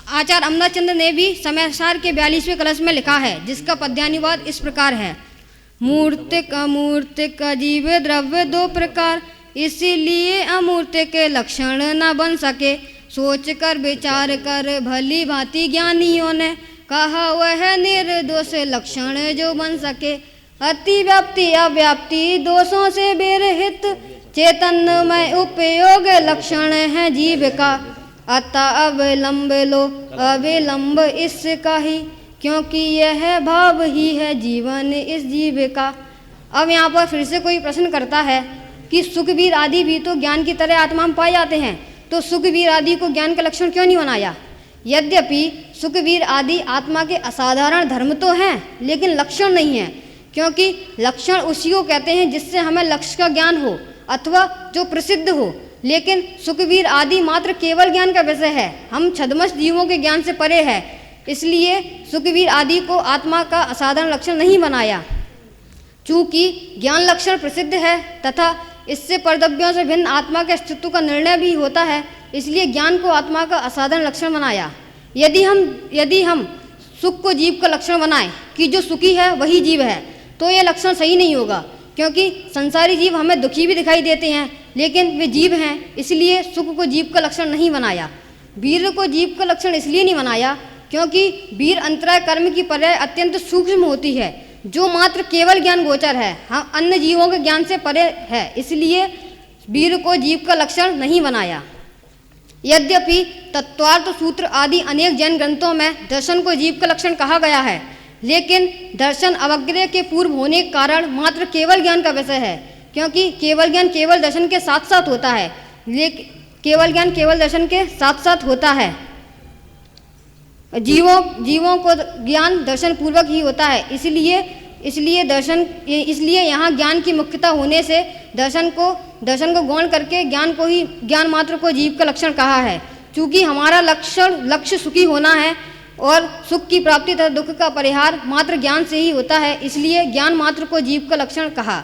आचार्य अमृत चंद्र ने भी समयसार के 42वें कलश में लिखा है, जिसका पद्यानुवाद इस प्रकार है। मूर्तिक अमूर्तिक जीव द्रव्य दो प्रकार, इसीलिए अमूर्त के लक्षण न बन सके। सोच कर विचार कर भली भांति ज्ञानियों ने कहा वह निर्दोष लक्षण जो बन सके। अतिव्याप्ति अव्याप्ति दोषों से बेरहित, चैतन्यमय उपयोग लक्षण है जीव का। अतः अविलंब लो अविलंब इसका ही, क्योंकि यह भाव ही है जीवन इस जीव का। अब यहाँ पर फिर से कोई प्रश्न करता है कि सुखबीर आदि भी तो ज्ञान की तरह आत्मा में पाए जाते हैं, तो सुखबीर आदि को ज्ञान का लक्षण क्यों नहीं बनाया? यद्यपि सुखबीर आदि आत्मा के असाधारण धर्म तो हैं, लेकिन लक्षण नहीं है, क्योंकि लक्षण उसी को कहते हैं जिससे हमें लक्ष्य का ज्ञान हो अथवा जो प्रसिद्ध हो। लेकिन सुखबीर आदि मात्र केवल ज्ञान का विषय है, हम छद्मस जीवों के ज्ञान से परे है, इसलिए सुखबीर आदि को आत्मा का असाधारण लक्षण नहीं बनाया। चूँकि ज्ञान लक्षण प्रसिद्ध है तथा इससे परद्रव्यों से भिन्न आत्मा के अस्तित्व का निर्णय भी होता है, इसलिए ज्ञान को आत्मा का असाधारण लक्षण बनाया। यदि हम सुख को जीव का लक्षण बनाएं कि जो सुखी है वही जीव है, तो यह लक्षण सही नहीं होगा, क्योंकि संसारी जीव हमें दुखी भी दिखाई देते हैं, लेकिन वे जीव हैं, इसलिए सुख को जीव का लक्षण नहीं बनाया। वीर को जीव का लक्षण इसलिए नहीं बनाया क्योंकि वीर अंतराय कर्म की पर्याय अत्यंत सूक्ष्म होती है, जो मात्र केवल ज्ञान गोचर है, हम अन्य जीवों के ज्ञान से परे है, इसलिए वीर को जीव का लक्षण नहीं बनाया। यद्यपि तत्वार्थ सूत्र आदि अनेक जैन ग्रंथों में दर्शन को जीव का लक्षण कहा गया है, लेकिन दर्शन अवग्रह के पूर्व होने के कारण मात्र केवल ज्ञान का विषय है, क्योंकि केवल ज्ञान केवल दर्शन के साथ साथ होता है, लेकिन केवल ज्ञान केवल दर्शन के साथ साथ होता है। जीवों को ज्ञान दर्शन पूर्वक ही होता है, इसलिए यहाँ ज्ञान की मुख्यता होने से दर्शन को गौण करके ज्ञान मात्र को जीव का लक्षण कहा है। चूँकि हमारा लक्ष्य सुखी होना है और सुख की प्राप्ति तथा दुख का परिहार मात्र ज्ञान से ही होता है, इसलिए ज्ञान मात्र को जीव का लक्षण कहा।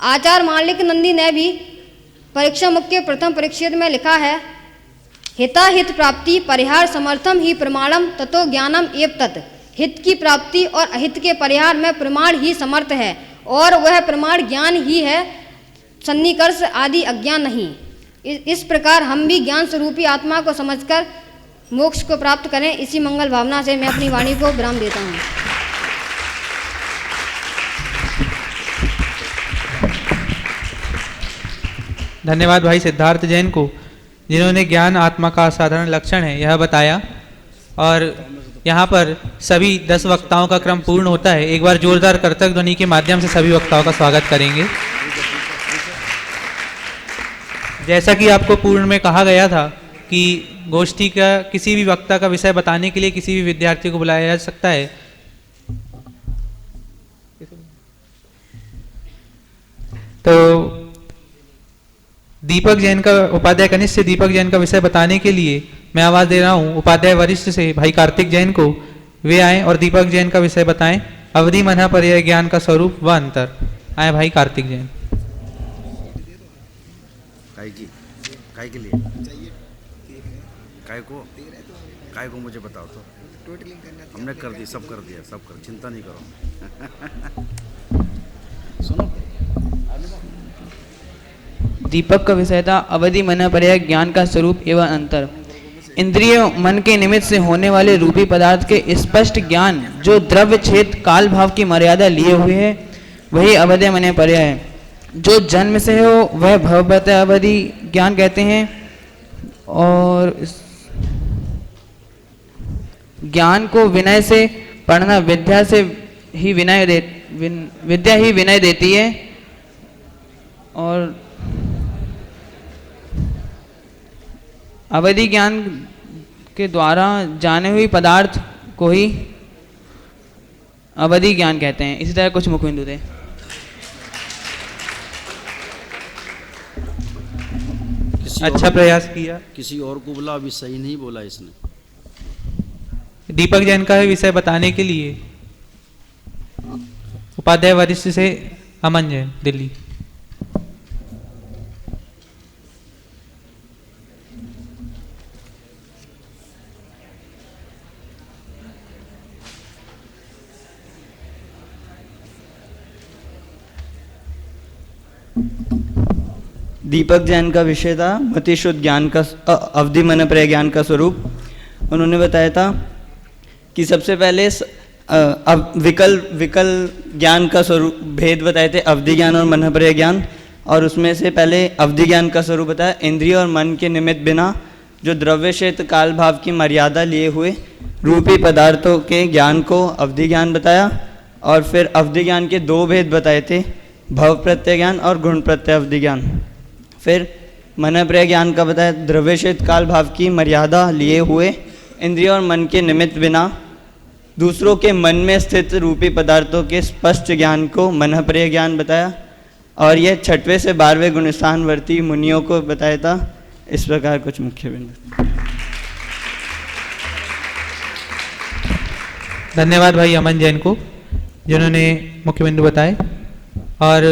आचार्य मालिक नंदी ने भी परीक्षा मुख के प्रथम परिच्छेद में लिखा है, हिताहित प्राप्ति परिहार समर्थम ही प्रमाणम ततो ज्ञानम एव तत्। हित की प्राप्ति और अहित के परिहार में प्रमाण ही समर्थ है, और वह प्रमाण ज्ञान ही है, सन्निकर्ष आदि अज्ञान नहीं। इस प्रकार हम भी ज्ञान स्वरूपी आत्मा को समझकर मोक्ष को प्राप्त करें। इसी मंगल भावना से मैं अपनी वाणी को विराम देता हूँ। धन्यवाद भाई सिद्धार्थ जैन को, जिन्होंने ज्ञान आत्मा का असाधारण लक्षण है यह बताया। और यहाँ पर सभी 10 वक्ताओं का क्रम पूर्ण होता है। एक बार जोरदार करतक ध्वनि के माध्यम से सभी वक्ताओं का स्वागत करेंगे। जैसा कि आपको पूर्ण में कहा गया था कि गोष्ठी का किसी भी वक्ता का विषय बताने के लिए किसी भी विद्यार्थी को बुलाया जा सकता है। तो दीपक जैन का, उपाध्याय कनिष्ठ से दीपक जैन का विषय बताने के लिए मैं आवाज दे रहा हूं उपाध्याय वरिष्ठ से भाई कार्तिक जैन को। वे आए और दीपक जैन का विषय बताएं, अवधि मना पर्याय ज्ञान का स्वरूप व अंतर। आए भाई कार्तिक जैन। काय के लिए काय को मुझे बताओ तो। हमने कर दी, सब कर दिया, सब कर, चिंता नहीं करो। सुनो, दीपक का विषय था अवधि मन पर्याय ज्ञान का स्वरूप एवं अंतर। इंद्रिय मन के निमित्त से होने वाले रूपी पदार्थ के स्पष्ट ज्ञान जो द्रव्य छेद काल भाव की मर्यादा लिए हुए है, वही अवधि मन पर्याय है। जो जन्म से हो वह भवभत अवधि ज्ञान कहते हैं, और ज्ञान को विनय से पढ़ना, विद्या ही विनय देती है। और अवधि ज्ञान के द्वारा जाने हुए पदार्थ को ही अवधि ज्ञान कहते हैं। इसी तरह कुछ मुख्य बिंदु थे। अच्छा प्रयास किया। किसी और को बोला, अभी सही नहीं बोला इसने। दीपक जैन का है विषय बताने के लिए उपाध्याय वरिष्ठ से अमन जैन, दिल्ली। दीपक जैन का विषय था मतिशुद्ध ज्ञान का अवधि मन पर्याय ज्ञान का स्वरूप। उन्होंने बताया था कि सबसे पहले विकल ज्ञान का स्वरूप भेद बताए थे, अवधि ज्ञान और मन पर्याय ज्ञान। और उसमें से पहले अवधि ज्ञान का स्वरूप बताया, इंद्रिय और मन के निमित्त बिना जो द्रव्य क्षेत्र काल भाव की मर्यादा लिए हुए रूपी पदार्थों के ज्ञान को अवधि ज्ञान बताया। और फिर अवधि ज्ञान के दो भेद बताए थे, भव प्रत्यय ज्ञान और गुण प्रत्यय अवधि ज्ञान। फिर मन पर्याय ज्ञान का बताया, द्रव्य क्षेत्र काल भाव की मर्यादा लिए हुए इंद्रिय और मन के निमित्त बिना दूसरों के मन में स्थित रूपी पदार्थों के स्पष्ट ज्ञान को मन पर्याय ज्ञान बताया। और यह 6वें से 12वें गुणस्थानवर्ती मुनियों को बताया था। इस प्रकार कुछ मुख्य बिंदु। धन्यवाद भाई अमन जैन को जिन्होंने मुख्य बिंदु बताए। और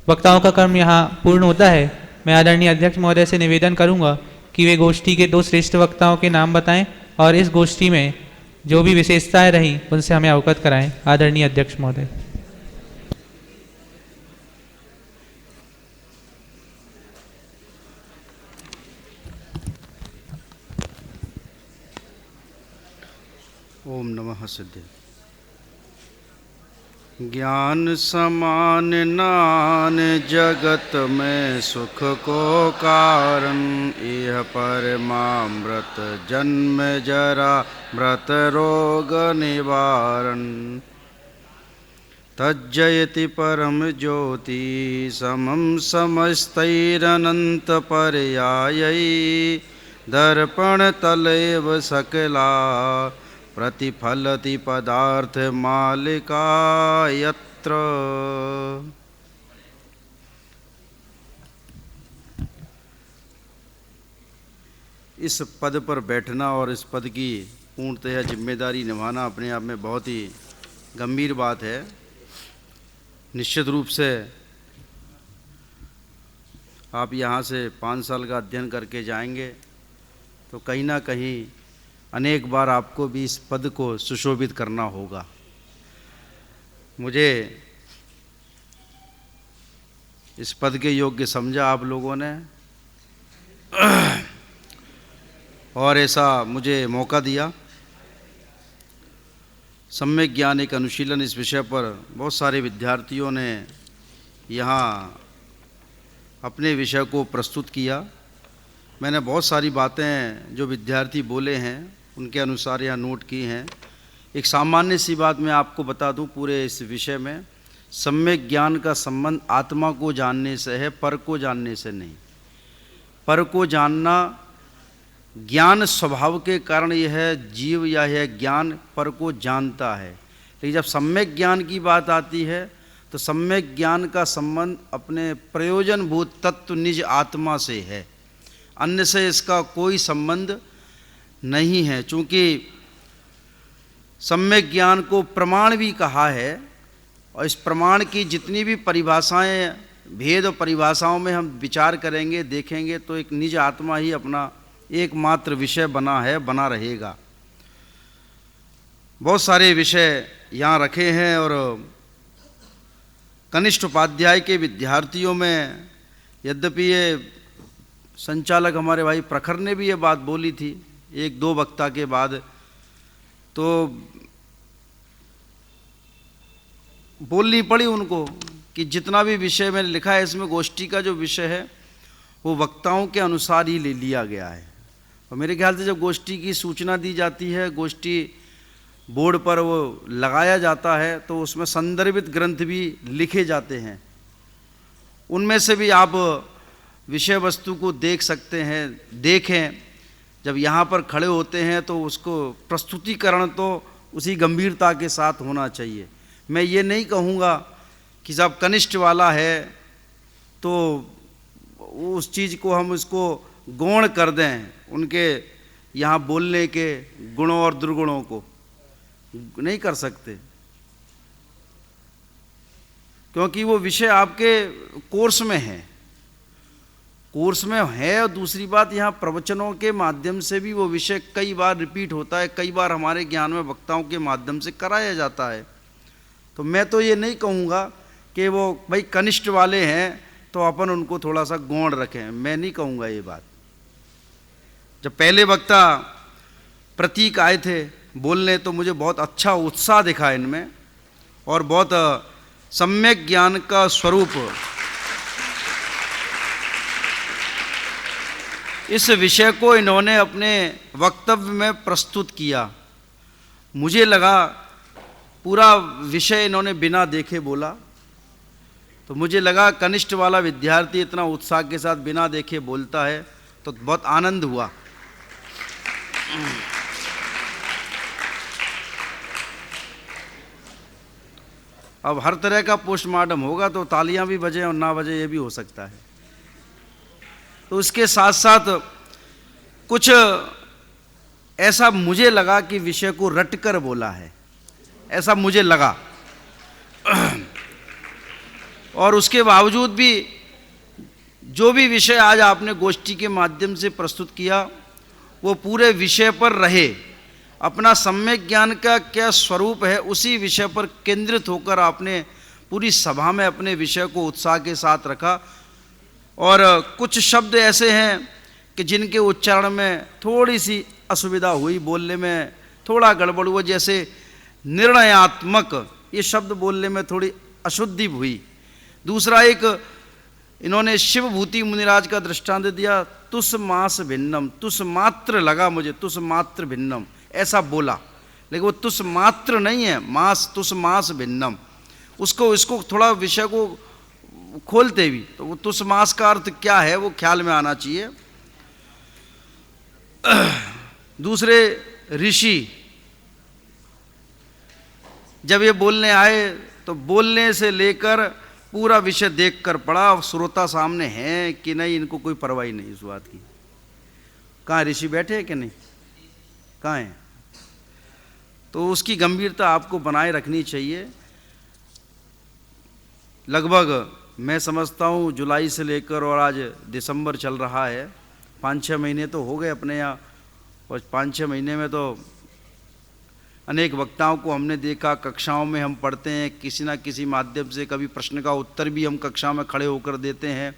वक्ताओं का कर्म यहाँ पूर्ण होता है। मैं आदरणीय अध्यक्ष महोदय से निवेदन करूँगा कि वे गोष्ठी के 2 श्रेष्ठ वक्ताओं के नाम बताएं और इस गोष्ठी में जो भी विशेषताएं रहीं उनसे हमें अवगत कराएं। आदरणीय अध्यक्ष महोदय। ओम नमः सिद्धे। ज्ञान समान नान जगत में सुख को कारण, यह परमामृत जन्म जरा मृत रोग निवारण। तज्जयति परम ज्योति समम समस्तैरनंत पर्यायै, दर्पण तलैव सकला प्रतिफलति पदार्थ मालिका यत्र। इस पद पर बैठना और इस पद की पूर्णतः जिम्मेदारी निभाना अपने आप में बहुत ही गंभीर बात है। निश्चित रूप से आप यहाँ से 5 साल का अध्ययन करके जाएंगे तो कहीं ना कहीं अनेक बार आपको भी इस पद को सुशोभित करना होगा। मुझे इस पद के योग्य समझा आप लोगों ने और ऐसा मुझे मौका दिया। सम्यक ज्ञान एक अनुशीलन, इस विषय पर बहुत सारे विद्यार्थियों ने यहाँ अपने विषय को प्रस्तुत किया। मैंने बहुत सारी बातें जो विद्यार्थी बोले हैं उनके अनुसार यहाँ नोट की हैं। एक सामान्य सी बात मैं आपको बता दूं, पूरे इस विषय में सम्यक ज्ञान का संबंध आत्मा को जानने से है, पर को जानने से नहीं। पर को जानना ज्ञान स्वभाव के कारण यह जीव या यह ज्ञान पर को जानता है, लेकिन जब सम्यक ज्ञान की बात आती है तो सम्यक ज्ञान का संबंध अपने प्रयोजनभूत तत्व निज आत्मा से है, अन्य से इसका कोई संबंध नहीं है। चूँकि सम्यक ज्ञान को प्रमाण भी कहा है और इस प्रमाण की जितनी भी परिभाषाएं, भेद और परिभाषाओं में हम विचार करेंगे, देखेंगे तो एक निज आत्मा ही अपना एकमात्र विषय बना है, बना रहेगा। बहुत सारे विषय यहाँ रखे हैं और कनिष्ठ उपाध्याय के विद्यार्थियों में यद्यपि ये संचालक हमारे भाई प्रखर ने भी ये बात बोली थी 1-2 वक्ता के बाद, तो बोलनी पड़ी उनको कि जितना भी विषय मैंने लिखा है इसमें गोष्ठी का जो विषय है वो वक्ताओं के अनुसार ही ले लिया गया है। और मेरे ख्याल से जब गोष्ठी की सूचना दी जाती है, गोष्ठी बोर्ड पर वो लगाया जाता है, तो उसमें संदर्भित ग्रंथ भी लिखे जाते हैं। उनमें से भी आप विषय वस्तु को देख सकते हैं, देखें। जब यहाँ पर खड़े होते हैं तो उसको प्रस्तुतिकरण तो उसी गंभीरता के साथ होना चाहिए। मैं ये नहीं कहूँगा कि जब कनिष्ठ वाला है तो उस चीज़ को हम इसको गौण कर दें, उनके यहाँ बोलने के गुणों और दुर्गुणों को नहीं कर सकते, क्योंकि वो विषय आपके कोर्स में है, और दूसरी बात यहाँ प्रवचनों के माध्यम से भी वो विषय कई बार रिपीट होता है, कई बार हमारे ज्ञान में वक्ताओं के माध्यम से कराया जाता है। तो मैं तो ये नहीं कहूँगा कि वो भाई कनिष्ठ वाले हैं तो अपन उनको थोड़ा सा गौण रखें, मैं नहीं कहूँगा ये बात। जब पहले वक्ता प्रतीक आए थे बोलने तो मुझे बहुत अच्छा उत्साह दिखा इनमें, और बहुत सम्यक ज्ञान का स्वरूप इस विषय को इन्होंने अपने वक्तव्य में प्रस्तुत किया। मुझे लगा पूरा विषय इन्होंने बिना देखे बोला, तो मुझे लगा कनिष्ठ वाला विद्यार्थी इतना उत्साह के साथ बिना देखे बोलता है तो बहुत आनंद हुआ। अब हर तरह का पोस्टमार्टम होगा तो तालियां भी बजे और ना बजे ये भी हो सकता है। तो उसके साथ साथ कुछ ऐसा मुझे लगा कि विषय को रटकर बोला है, ऐसा मुझे लगा। और उसके बावजूद भी जो भी विषय आज आपने गोष्ठी के माध्यम से प्रस्तुत किया वो पूरे विषय पर रहे, अपना सम्यक ज्ञान का क्या स्वरूप है उसी विषय पर केंद्रित होकर आपने पूरी सभा में अपने विषय को उत्साह के साथ रखा। और कुछ शब्द ऐसे हैं कि जिनके उच्चारण में थोड़ी सी असुविधा हुई, बोलने में थोड़ा गड़बड़ हुआ, जैसे निर्णयात्मक, ये शब्द बोलने में थोड़ी अशुद्धि हुई। दूसरा एक इन्होंने शिवभूति मुनिराज का दृष्टांत दिया, तुस मास भिन्नम, तुस मात्र लगा मुझे, तुस मात्र भिन्नम ऐसा बोला, लेकिन वो तुस मात्र नहीं है, मास, तुस मास भिन्नम। इसको थोड़ा विषय को खोलते भी तो वो तुस मास का अर्थ क्या है वो ख्याल में आना चाहिए। दूसरे ऋषि जब ये बोलने आए तो बोलने से लेकर पूरा विषय देखकर पढ़ा, श्रोता सामने हैं कि नहीं, इनको कोई परवाही नहीं इस बात की। कहाँ ऋषि बैठे हैं कि नहीं, कहाँ हैं? तो उसकी गंभीरता आपको बनाए रखनी चाहिए। लगभग मैं समझता हूँ जुलाई से लेकर और आज दिसंबर चल रहा है, 5-6 महीने तो हो गए अपने यहाँ, और 5-6 महीने में तो अनेक वक्ताओं को हमने देखा। कक्षाओं में हम पढ़ते हैं, किसी ना किसी माध्यम से कभी प्रश्न का उत्तर भी हम कक्षा में खड़े होकर देते हैं,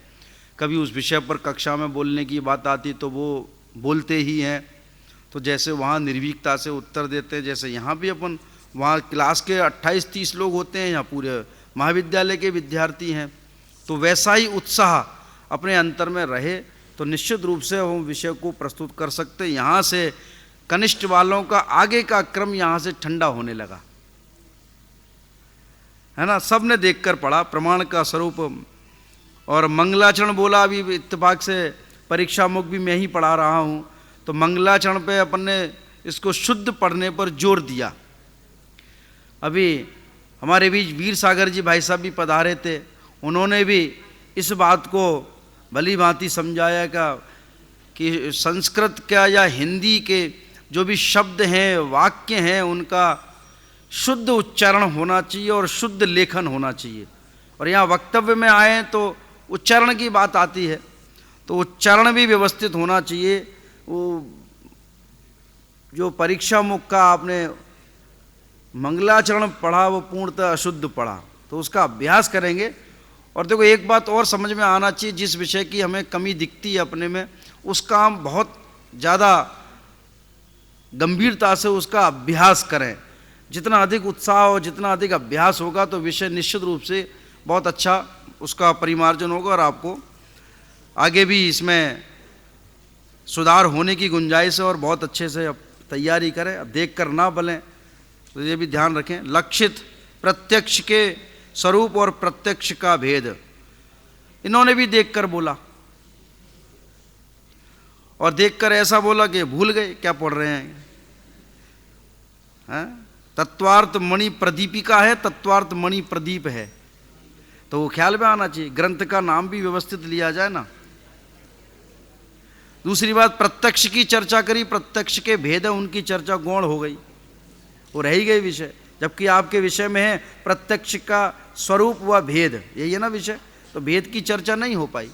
कभी उस विषय पर कक्षा में बोलने की बात आती तो वो बोलते ही हैं। तो जैसे वहाँ निर्भीकता से उत्तर देते हैं, जैसे यहाँ भी अपन वहाँ क्लास के 28-30 लोग होते हैं, यहाँ पूरे महाविद्यालय के विद्यार्थी हैं, तो वैसा ही उत्साह अपने अंतर में रहे तो निश्चित रूप से हम विषय को प्रस्तुत कर सकते। यहाँ से कनिष्ठ वालों का आगे का क्रम यहाँ से ठंडा होने लगा है ना, सबने देखकर पढ़ा प्रमाण का स्वरूप। और मंगलाचरण बोला, अभी इत्तेफाक से परीक्षा मुख भी मैं ही पढ़ा रहा हूँ, तो मंगलाचरण पे अपन ने इसको शुद्ध पढ़ने पर जोर दिया। अभी हमारे बीच वीर सागर जी भाई साहब भी पधारे थे, उन्होंने भी इस बात को भली भांति समझाया कि संस्कृत क्या या हिंदी के जो भी शब्द हैं, वाक्य हैं, उनका शुद्ध उच्चारण होना चाहिए और शुद्ध लेखन होना चाहिए। और यहाँ वक्तव्य में आए तो उच्चारण की बात आती है, तो उच्चारण भी व्यवस्थित होना चाहिए। वो जो परीक्षा मुख का आपने मंगलाचरण पढ़ा वो पूर्णतः अशुद्ध पढ़ा, तो उसका अभ्यास करेंगे। और देखो एक बात और समझ में आना चाहिए, जिस विषय की हमें कमी दिखती है अपने में, उसका हम बहुत ज़्यादा गंभीरता से उसका अभ्यास करें। जितना अधिक उत्साह और जितना अधिक अभ्यास होगा तो विषय निश्चित रूप से बहुत अच्छा उसका परिमार्जन होगा और आपको आगे भी इसमें सुधार होने की गुंजाइश है। और बहुत अच्छे से अब तैयारी करें, अब देख कर ना बोलें, तो ये भी ध्यान रखें। लक्षित प्रत्यक्ष के स्वरूप और प्रत्यक्ष का भेद, इन्होंने भी देखकर बोला और देखकर ऐसा बोला कि भूल गए क्या पढ़ रहे हैं। तत्वार्थ मणि प्रदीपिका है, तत्वार्थ मणि प्रदीप है, तो वो ख्याल में आना चाहिए। ग्रंथ का नाम भी व्यवस्थित लिया जाए ना, दूसरी बात, प्रत्यक्ष की चर्चा करी, प्रत्यक्ष के भेद है उनकी चर्चा गौण हो गई, वो रह ही गई विषय, जबकि आपके विषय में है प्रत्यक्ष का स्वरूप व भेद, यही है ना विषय, तो भेद की चर्चा नहीं हो पाई।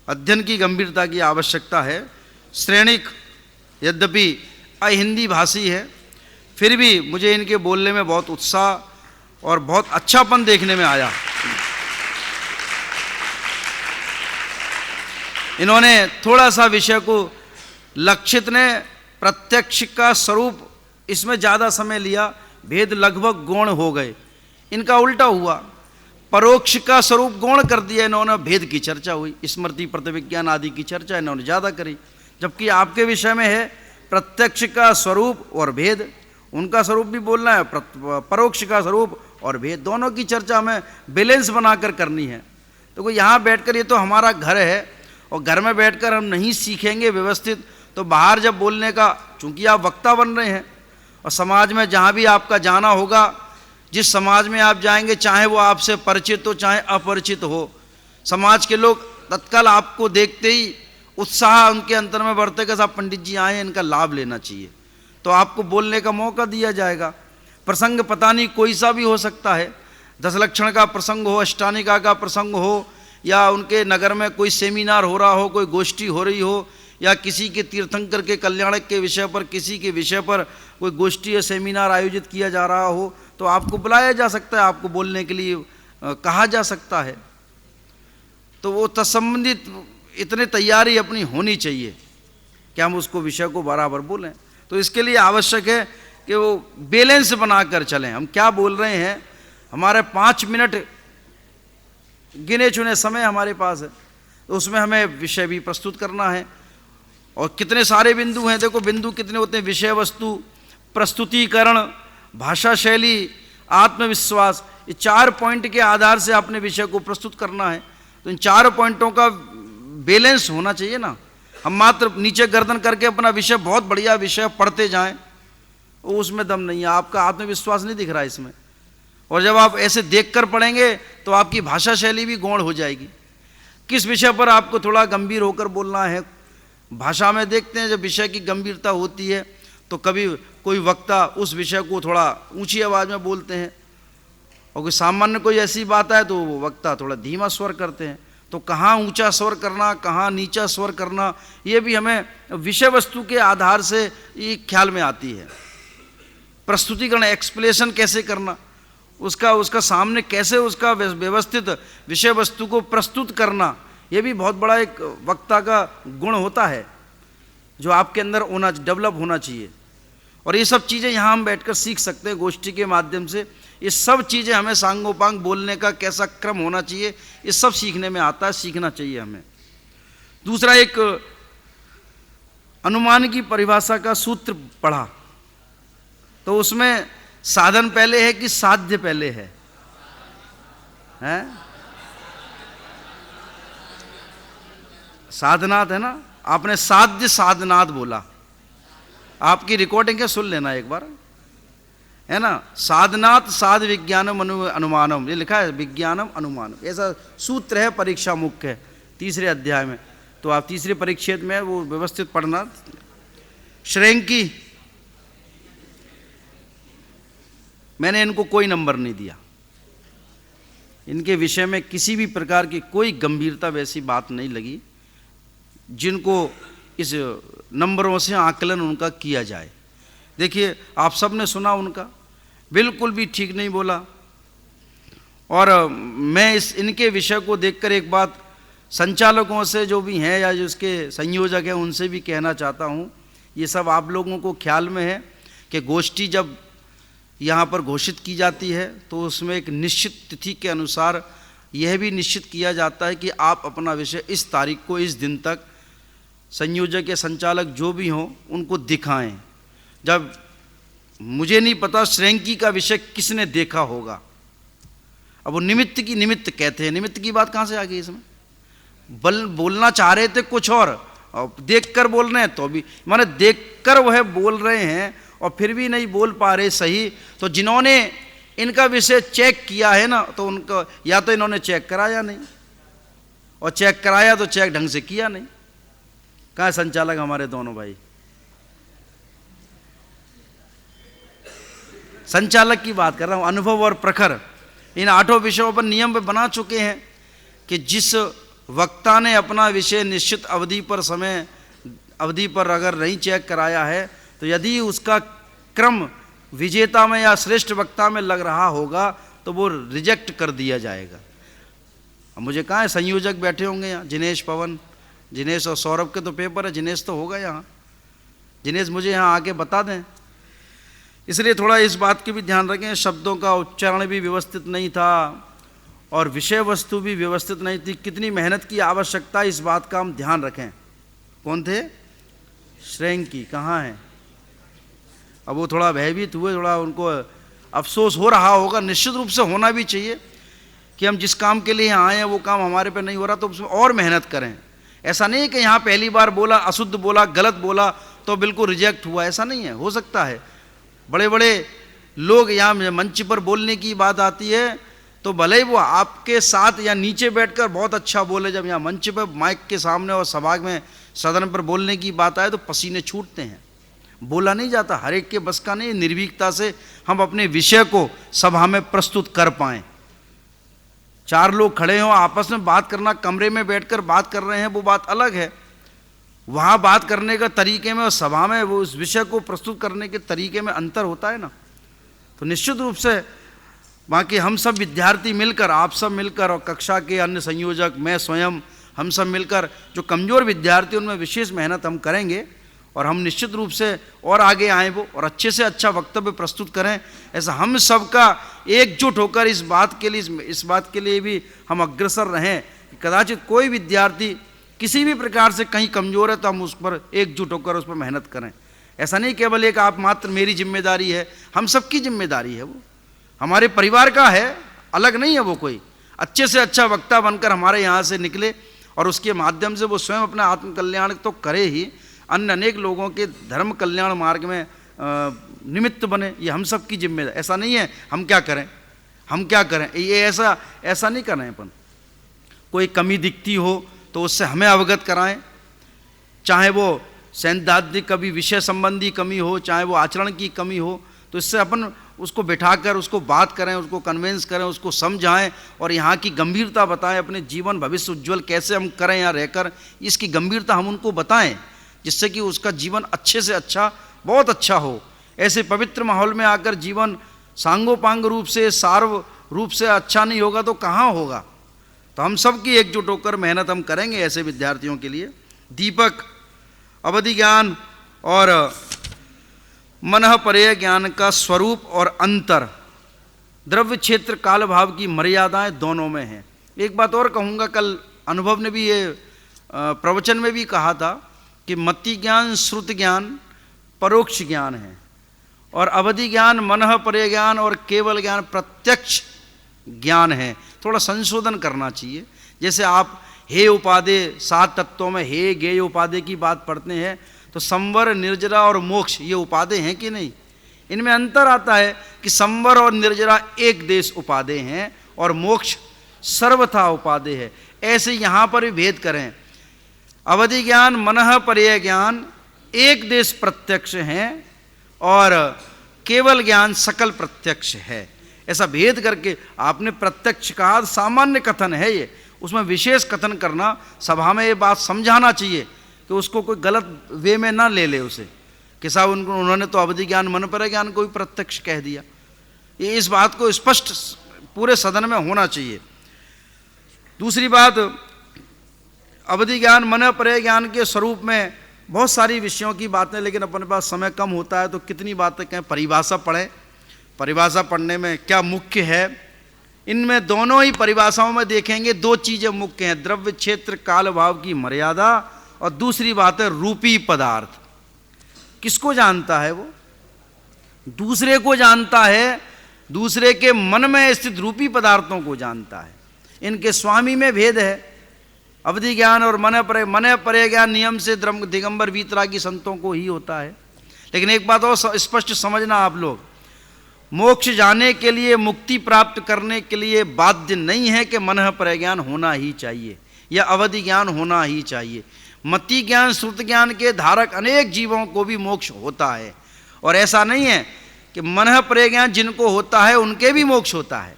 अध्ययन की गंभीरता की आवश्यकता है। श्रेणिक यद्यपि अहिंदी भाषी है, फिर भी मुझे इनके बोलने में बहुत उत्साह और बहुत अच्छापन देखने में आया। इन्होंने थोड़ा सा विषय को लक्षित ने प्रत्यक्ष का स्वरूप, इसमें ज़्यादा समय लिया, भेद लगभग गौण हो गए। इनका उल्टा हुआ, परोक्ष का स्वरूप गौण कर दिया इन्होंने, भेद की चर्चा हुई, स्मृति प्रतिविज्ञान आदि की चर्चा इन्होंने ज़्यादा करी, जबकि आपके विषय में है प्रत्यक्ष का स्वरूप और भेद, उनका स्वरूप भी बोलना है, परोक्ष का स्वरूप और भेद, दोनों की चर्चा हमें बैलेंस बनाकर करनी है। तो कोई यहाँ बैठकर, ये तो हमारा घर है और घर में बैठकर हम नहीं सीखेंगे व्यवस्थित, तो बाहर जब बोलने का, चूंकि आप वक्ता बन रहे हैं और समाज में जहाँ भी आपका जाना होगा, जिस समाज में आप जाएंगे, चाहे वो आपसे परिचित हो चाहे अपरिचित हो, समाज के लोग तत्काल आपको देखते ही उत्साह उनके अंतर में बढ़ते कि साहब पंडित जी आए, इनका लाभ लेना चाहिए, तो आपको बोलने का मौका दिया जाएगा। प्रसंग पता नहीं कोई सा भी हो सकता है, दशलक्षण का प्रसंग हो, अष्टानिका का प्रसंग हो, या उनके नगर में कोई सेमिनार हो रहा हो, कोई गोष्ठी हो रही हो, या किसी के तीर्थंकर के कल्याणक के विषय पर, किसी के विषय पर कोई गोष्ठी या सेमिनार आयोजित किया जा रहा हो, तो आपको बुलाया जा सकता है, आपको बोलने के लिए कहा जा सकता है। तो वो तत्संबंधित इतनी तैयारी अपनी होनी चाहिए कि हम उसको विषय को बराबर बोलें। तो इसके लिए आवश्यक है कि वो बैलेंस बनाकर चलें। हम क्या बोल रहे हैं, हमारे 5 मिनट गिने चुने समय हमारे पास है, तो उसमें हमें विषय भी प्रस्तुत करना है, और कितने सारे बिंदु हैं, देखो बिंदु कितने होते हैं, विषय वस्तु, प्रस्तुतिकरण, भाषा शैली, आत्मविश्वास, ये 4 पॉइंट के आधार से अपने विषय को प्रस्तुत करना है। तो इन 4 पॉइंटों का बैलेंस होना चाहिए ना। हम मात्र नीचे गर्दन करके अपना विषय, बहुत बढ़िया विषय पढ़ते जाएं, वो उसमें दम नहीं है, आपका आत्मविश्वास नहीं दिख रहा है इसमें। और जब आप ऐसे देखकर पढ़ेंगे तो आपकी भाषा शैली भी गौण हो जाएगी। किस विषय पर आपको थोड़ा गंभीर होकर बोलना है, भाषा में देखते हैं जब विषय की गंभीरता होती है तो कभी कोई वक्ता उस विषय को थोड़ा ऊंची आवाज़ में बोलते हैं, और कोई सामान्य कोई ऐसी बात है तो वो वक्ता थोड़ा धीमा स्वर करते हैं। तो कहाँ ऊंचा स्वर करना, कहाँ नीचा स्वर करना, ये भी हमें विषय वस्तु के आधार से ये ख्याल में आती है। प्रस्तुतिकरण, एक्सप्लेनेशन कैसे करना, उसका सामने कैसे उसका व्यवस्थित विषय वस्तु को प्रस्तुत करना, ये भी बहुत बड़ा एक वक्ता का गुण होता है जो आपके अंदर डेवलप होना चाहिए। और ये सब चीज़ें यहाँ हम बैठकर सीख सकते हैं गोष्ठी के माध्यम से। ये सब चीज़ें हमें सांगोपांग बोलने का कैसा क्रम होना चाहिए, ये सब सीखने में आता है, सीखना चाहिए हमें। दूसरा, एक अनुमान की परिभाषा का सूत्र पढ़ा, तो उसमें साधन पहले है कि साध्य पहले है? साधनाथ है ना, आपने साध्य साधनाथ बोला, आपकी रिकॉर्डिंग है, सुन लेना एक बार, है ना। साधनाथ साध विज्ञानम अनुमानम, ये लिखा है, विज्ञानम अनुमानम, ऐसा सूत्र है, परीक्षा मुख्य है 3रे अध्याय में, तो आप 3रे परिच्छेद में वो व्यवस्थित पढ़ना। श्रेंकी, मैंने इनको कोई नंबर नहीं दिया, इनके विषय में किसी भी प्रकार की कोई गंभीरता वैसी बात नहीं लगी जिनको इस नंबरों से आकलन उनका किया जाए। देखिए आप सब ने सुना, उनका बिल्कुल भी ठीक नहीं बोला। और मैं इनके विषय को देखकर एक बात संचालकों से जो भी हैं या जो इसके संयोजक हैं उनसे भी कहना चाहता हूँ, ये सब आप लोगों को ख्याल में है कि गोष्ठी जब यहाँ पर घोषित की जाती है तो उसमें एक निश्चित तिथि के अनुसार यह भी निश्चित किया जाता है कि आप अपना विषय इस तारीख को, इस दिन तक संयोजक या संचालक जो भी हों उनको दिखाएं। जब मुझे नहीं पता श्रेंकी का विषय किसने देखा होगा, अब वो निमित्त कहते हैं, निमित्त की बात कहाँ से आ गई इसमें? बोलना चाह रहे थे कुछ और देखकर बोल रहे हैं, तो भी माने देखकर वह बोल रहे हैं और फिर भी नहीं बोल पा रहे सही। तो जिन्होंने इनका विषय चेक किया है ना, तो उनका या तो इन्होंने चेक करा या नहीं, और चेक कराया तो चेक ढंग से किया नहीं। कहाँ संचालक हमारे दोनों भाई? संचालक की बात कर रहा हूँ। अनुभव और प्रखर इन 8 विषयों पर नियम पे बना चुके हैं कि जिस वक्ता ने अपना विषय निश्चित अवधि पर अगर नहीं चेक कराया है तो यदि उसका क्रम विजेता में या श्रेष्ठ वक्ता में लग रहा होगा तो वो रिजेक्ट कर दिया जाएगा। अब मुझे कहाँ है, संयोजक बैठे होंगे यहाँ, जिनेश, पवन, जिनेश और सौरभ के तो पेपर है, जिनेश तो होगा यहाँ। जिनेश मुझे यहाँ आके बता दें। इसलिए थोड़ा इस बात की भी ध्यान रखें, शब्दों का उच्चारण भी व्यवस्थित नहीं था और विषय वस्तु भी व्यवस्थित नहीं थी। कितनी मेहनत की आवश्यकता, इस बात का हम ध्यान रखें। कौन थे? श्रेंकी कहाँ हैं? अब वो थोड़ा भयभीत हुए, थोड़ा उनको अफसोस हो रहा होगा। निश्चित रूप से होना भी चाहिए कि हम जिस काम के लिए यहाँ आए हैं वो काम हमारे पे नहीं हो रहा तो उसमें और मेहनत करें। ऐसा नहीं है कि यहाँ पहली बार बोला, अशुद्ध बोला, गलत बोला तो बिल्कुल रिजेक्ट हुआ, ऐसा नहीं है। हो सकता है बड़े बड़े लोग यहाँ मंच पर बोलने की बात आती है तो भले ही वो आपके साथ या नीचे बैठकर बहुत अच्छा बोले, जब यहाँ मंच पर माइक के सामने और सभा में सदन पर बोलने की बात आए तो पसीने छूटते हैं, बोला नहीं जाता। हर एक के बस का नहीं, निर्भीकता से हम अपने विषय को सभा में प्रस्तुत कर पाएं। 4 लोग खड़े हों, आपस में बात करना, कमरे में बैठकर बात कर रहे हैं, वो बात अलग है। वहाँ बात करने का तरीके में और सभा में वो उस विषय को प्रस्तुत करने के तरीके में अंतर होता है ना। तो निश्चित रूप से बाकी हम सब विद्यार्थी मिलकर, आप सब मिलकर और कक्षा के अन्य संयोजक, मैं स्वयं, हम सब मिलकर जो कमज़ोर विद्यार्थी उनमें विशेष मेहनत हम करेंगे और हम निश्चित रूप से और आगे आएँ वो और अच्छे से अच्छा वक्तव्य प्रस्तुत करें। ऐसा हम सबका एकजुट होकर इस बात के लिए भी हम अग्रसर रहें कि कदाचित कोई विद्यार्थी किसी भी प्रकार से कहीं कमज़ोर है तो हम उस पर एकजुट होकर उस पर मेहनत करें। ऐसा नहीं केवल एक आप मात्र मेरी जिम्मेदारी है, हम सबकी जिम्मेदारी है, वो हमारे परिवार का है, अलग नहीं है वो कोई। अच्छे से अच्छा वक्ता बनकर हमारे यहाँ से निकले और उसके माध्यम से वो स्वयं अपना आत्मकल्याण तो करे ही, अन्य अनेक लोगों के धर्म कल्याण मार्ग में निमित्त बने, ये हम सब की जिम्मेदारी। ऐसा नहीं है हम क्या करें, ये ऐसा नहीं कर रहे हैं अपन। कोई कमी दिखती हो तो उससे हमें अवगत कराएं, चाहे वो सैद्धांतिक कभी विषय संबंधी कमी हो, चाहे वो आचरण की कमी हो, तो इससे अपन उसको बिठाकर उसको बात करें, उसको कन्विंस करें, उसको समझाएं और यहाँ की गंभीरता बताएं। अपने जीवन भविष्य उज्ज्वल कैसे हम करें यहाँ रहकर, इसकी गंभीरता हम उनको बताएं, जिससे कि उसका जीवन अच्छे से अच्छा, बहुत अच्छा हो। ऐसे पवित्र माहौल में आकर जीवन सांगोपांग रूप से, सार्व रूप से अच्छा नहीं होगा तो कहाँ होगा। तो हम सब की एकजुट होकर मेहनत हम करेंगे ऐसे विद्यार्थियों के लिए। दीपक, अवधि ज्ञान और मनः परेय ज्ञान का स्वरूप और अंतर, द्रव्य क्षेत्र काल भाव की मर्यादाएं दोनों में हैं। एक बात और कहूँगा, कल अनुभव ने भी ये प्रवचन में भी कहा था कि मति ज्ञान, श्रुत ज्ञान, परोक्ष ज्ञान है और अवधि ज्ञान, मनः परेय ज्ञान और केवल ज्ञान प्रत्यक्ष ज्ञान है। थोड़ा संशोधन करना चाहिए। जैसे आप हे उपादेय 7 तत्वों में हे गेय उपादेय की बात पढ़ते हैं तो संवर, निर्जरा और मोक्ष ये उपादेय हैं कि नहीं? इनमें अंतर आता है कि संवर और निर्जरा एक देश उपादेय हैं और मोक्ष सर्वथा उपादेय है। ऐसे यहाँ पर भी भेद करें। अवधि ज्ञान, मनः परेय ज्ञान एक देश प्रत्यक्ष हैं और केवल ज्ञान सकल प्रत्यक्ष है। ऐसा भेद करके आपने प्रत्यक्ष कहा, सामान्य कथन है ये, उसमें विशेष कथन करना, सभा में ये बात समझाना चाहिए कि उसको कोई गलत वे में ना ले ले उसे कि साहब उन्होंने तो अवधि ज्ञान, मन परेय ज्ञान को भी प्रत्यक्ष कह दिया। ये इस बात को स्पष्ट पूरे सदन में होना चाहिए। दूसरी बात, अवधि ज्ञान, मन परेय ज्ञान के स्वरूप में बहुत सारी विषयों की बातें, लेकिन अपने पास समय कम होता है तो कितनी बातें कहें। परिभाषा पढ़ें, परिभाषा पढ़ने में क्या मुख्य है, इनमें दोनों ही परिभाषाओं में देखेंगे 2 चीज़ें मुख्य हैं, द्रव्य क्षेत्र काल भाव की मर्यादा और दूसरी बात है रूपी पदार्थ। किसको जानता है वो? दूसरे को जानता है, दूसरे के मन में स्थित रूपी पदार्थों को जानता है। इनके स्वामी में भेद है। अवधि ज्ञान और मन परेय ज्ञान नियम से दिगंबर वीतरागी संतों को ही होता है। लेकिन एक बात और स्पष्ट समझना आप लोग, मोक्ष जाने के लिए, मुक्ति प्राप्त करने के लिए बाध्य नहीं है कि मनः परेय ज्ञान होना ही चाहिए। यह अवधि ज्ञान होना ही चाहिए। मति ज्ञान श्रुत ज्ञान के धारक अनेक जीवों को भी मोक्ष होता है, और ऐसा नहीं है कि मनः परे ज्ञान जिनको होता है उनके भी मोक्ष होता है,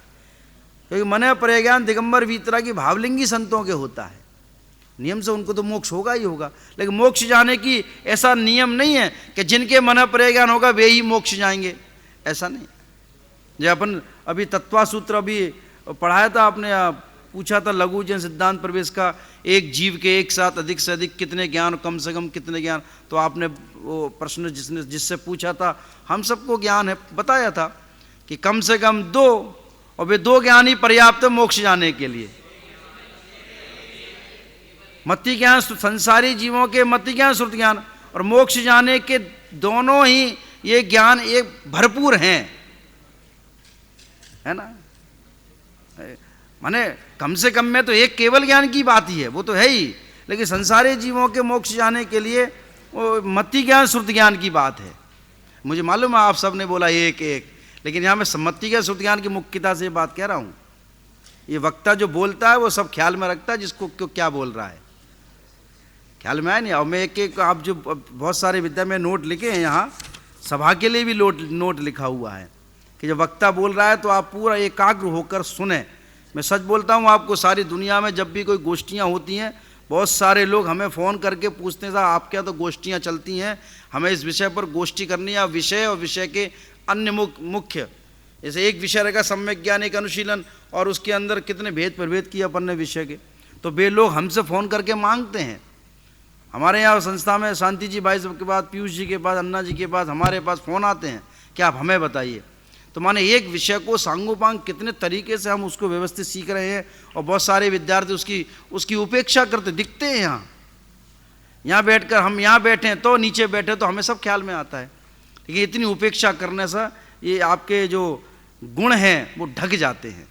क्योंकि मनः परे ज्ञान दिगंबर वीतरा की भावलिंगी संतों के होता है, नियम से उनको तो मोक्ष होगा ही होगा। लेकिन मोक्ष जाने की ऐसा नियम नहीं है कि जिनके मनः परे ज्ञान होगा वे ही मोक्ष जाएंगे, ऐसा नहीं। जो अपन अभी तत्वा सूत्र अभी पढ़ाया था, आपने पूछा था लघु जैन सिद्धांत प्रवेश का, एक जीव के एक साथ अधिक से अधिक कितने ज्ञान, कम से कम कितने ज्ञान, तो आपने वो प्रश्न जिससे पूछा था, हम सबको ज्ञान है, बताया था कि कम से कम 2, और वे 2 ज्ञान ही पर्याप्त है मोक्ष जाने के लिए। मति ज्ञान संसारी जीवों के मति ज्ञान श्रुत ज्ञान और मोक्ष जाने के दोनों ही ये ज्ञान एक भरपूर हैं, है ना। माने कम से कम में तो एक केवल ज्ञान की बात ही है, वो तो है ही, लेकिन संसारी जीवों के मोक्ष जाने के लिए वो मति ज्ञान श्रुत ज्ञान की बात है। मुझे मालूम है आप सब ने बोला एक, लेकिन यहाँ मैं मति ज्ञान श्रुत ज्ञान की मुख्यता से बात कह रहा हूँ। ये वक्ता जो बोलता है वो सब ख्याल में रखता है जिसको क्या बोल रहा है, ख्याल में आया नहीं। और मैं एक आप जो बहुत सारे विद्या में नोट लिखे हैं, यहाँ सभा के लिए भी नोट लिखा हुआ है कि जब वक्ता बोल रहा है तो आप पूरा एकाग्र होकर सुने। मैं सच बोलता हूँ आपको, सारी दुनिया में जब भी कोई गोष्ठियाँ होती हैं, बहुत सारे लोग हमें फ़ोन करके पूछते हैं, साहब आपके यहाँ तो गोष्ठियाँ चलती हैं, हमें इस विषय पर गोष्ठी करनी है, विषय और विषय के अन्य मुख्य, जैसे एक विषय रहेगा सम्यक ज्ञान एक अनुशीलन, और उसके अंदर कितने भेद प्रभेद किए अपन ने विषय के, तो वे लोग हमसे फ़ोन करके मांगते हैं। हमारे यहाँ संस्था में शांति जी भाई के पास, पीयूष जी के पास, अन्ना जी के पास, हमारे पास फ़ोन आते हैं कि आप हमें बताइए। तो माने एक विषय को सांगोपांग कितने तरीके से हम उसको व्यवस्थित सीख रहे हैं, और बहुत सारे विद्यार्थी उसकी उपेक्षा करते दिखते हैं। यहाँ बैठकर हम यहाँ बैठे तो नीचे बैठे तो हमें सब ख्याल में आता है, लेकिन इतनी उपेक्षा करने से ये आपके जो गुण हैं वो ढक जाते हैं,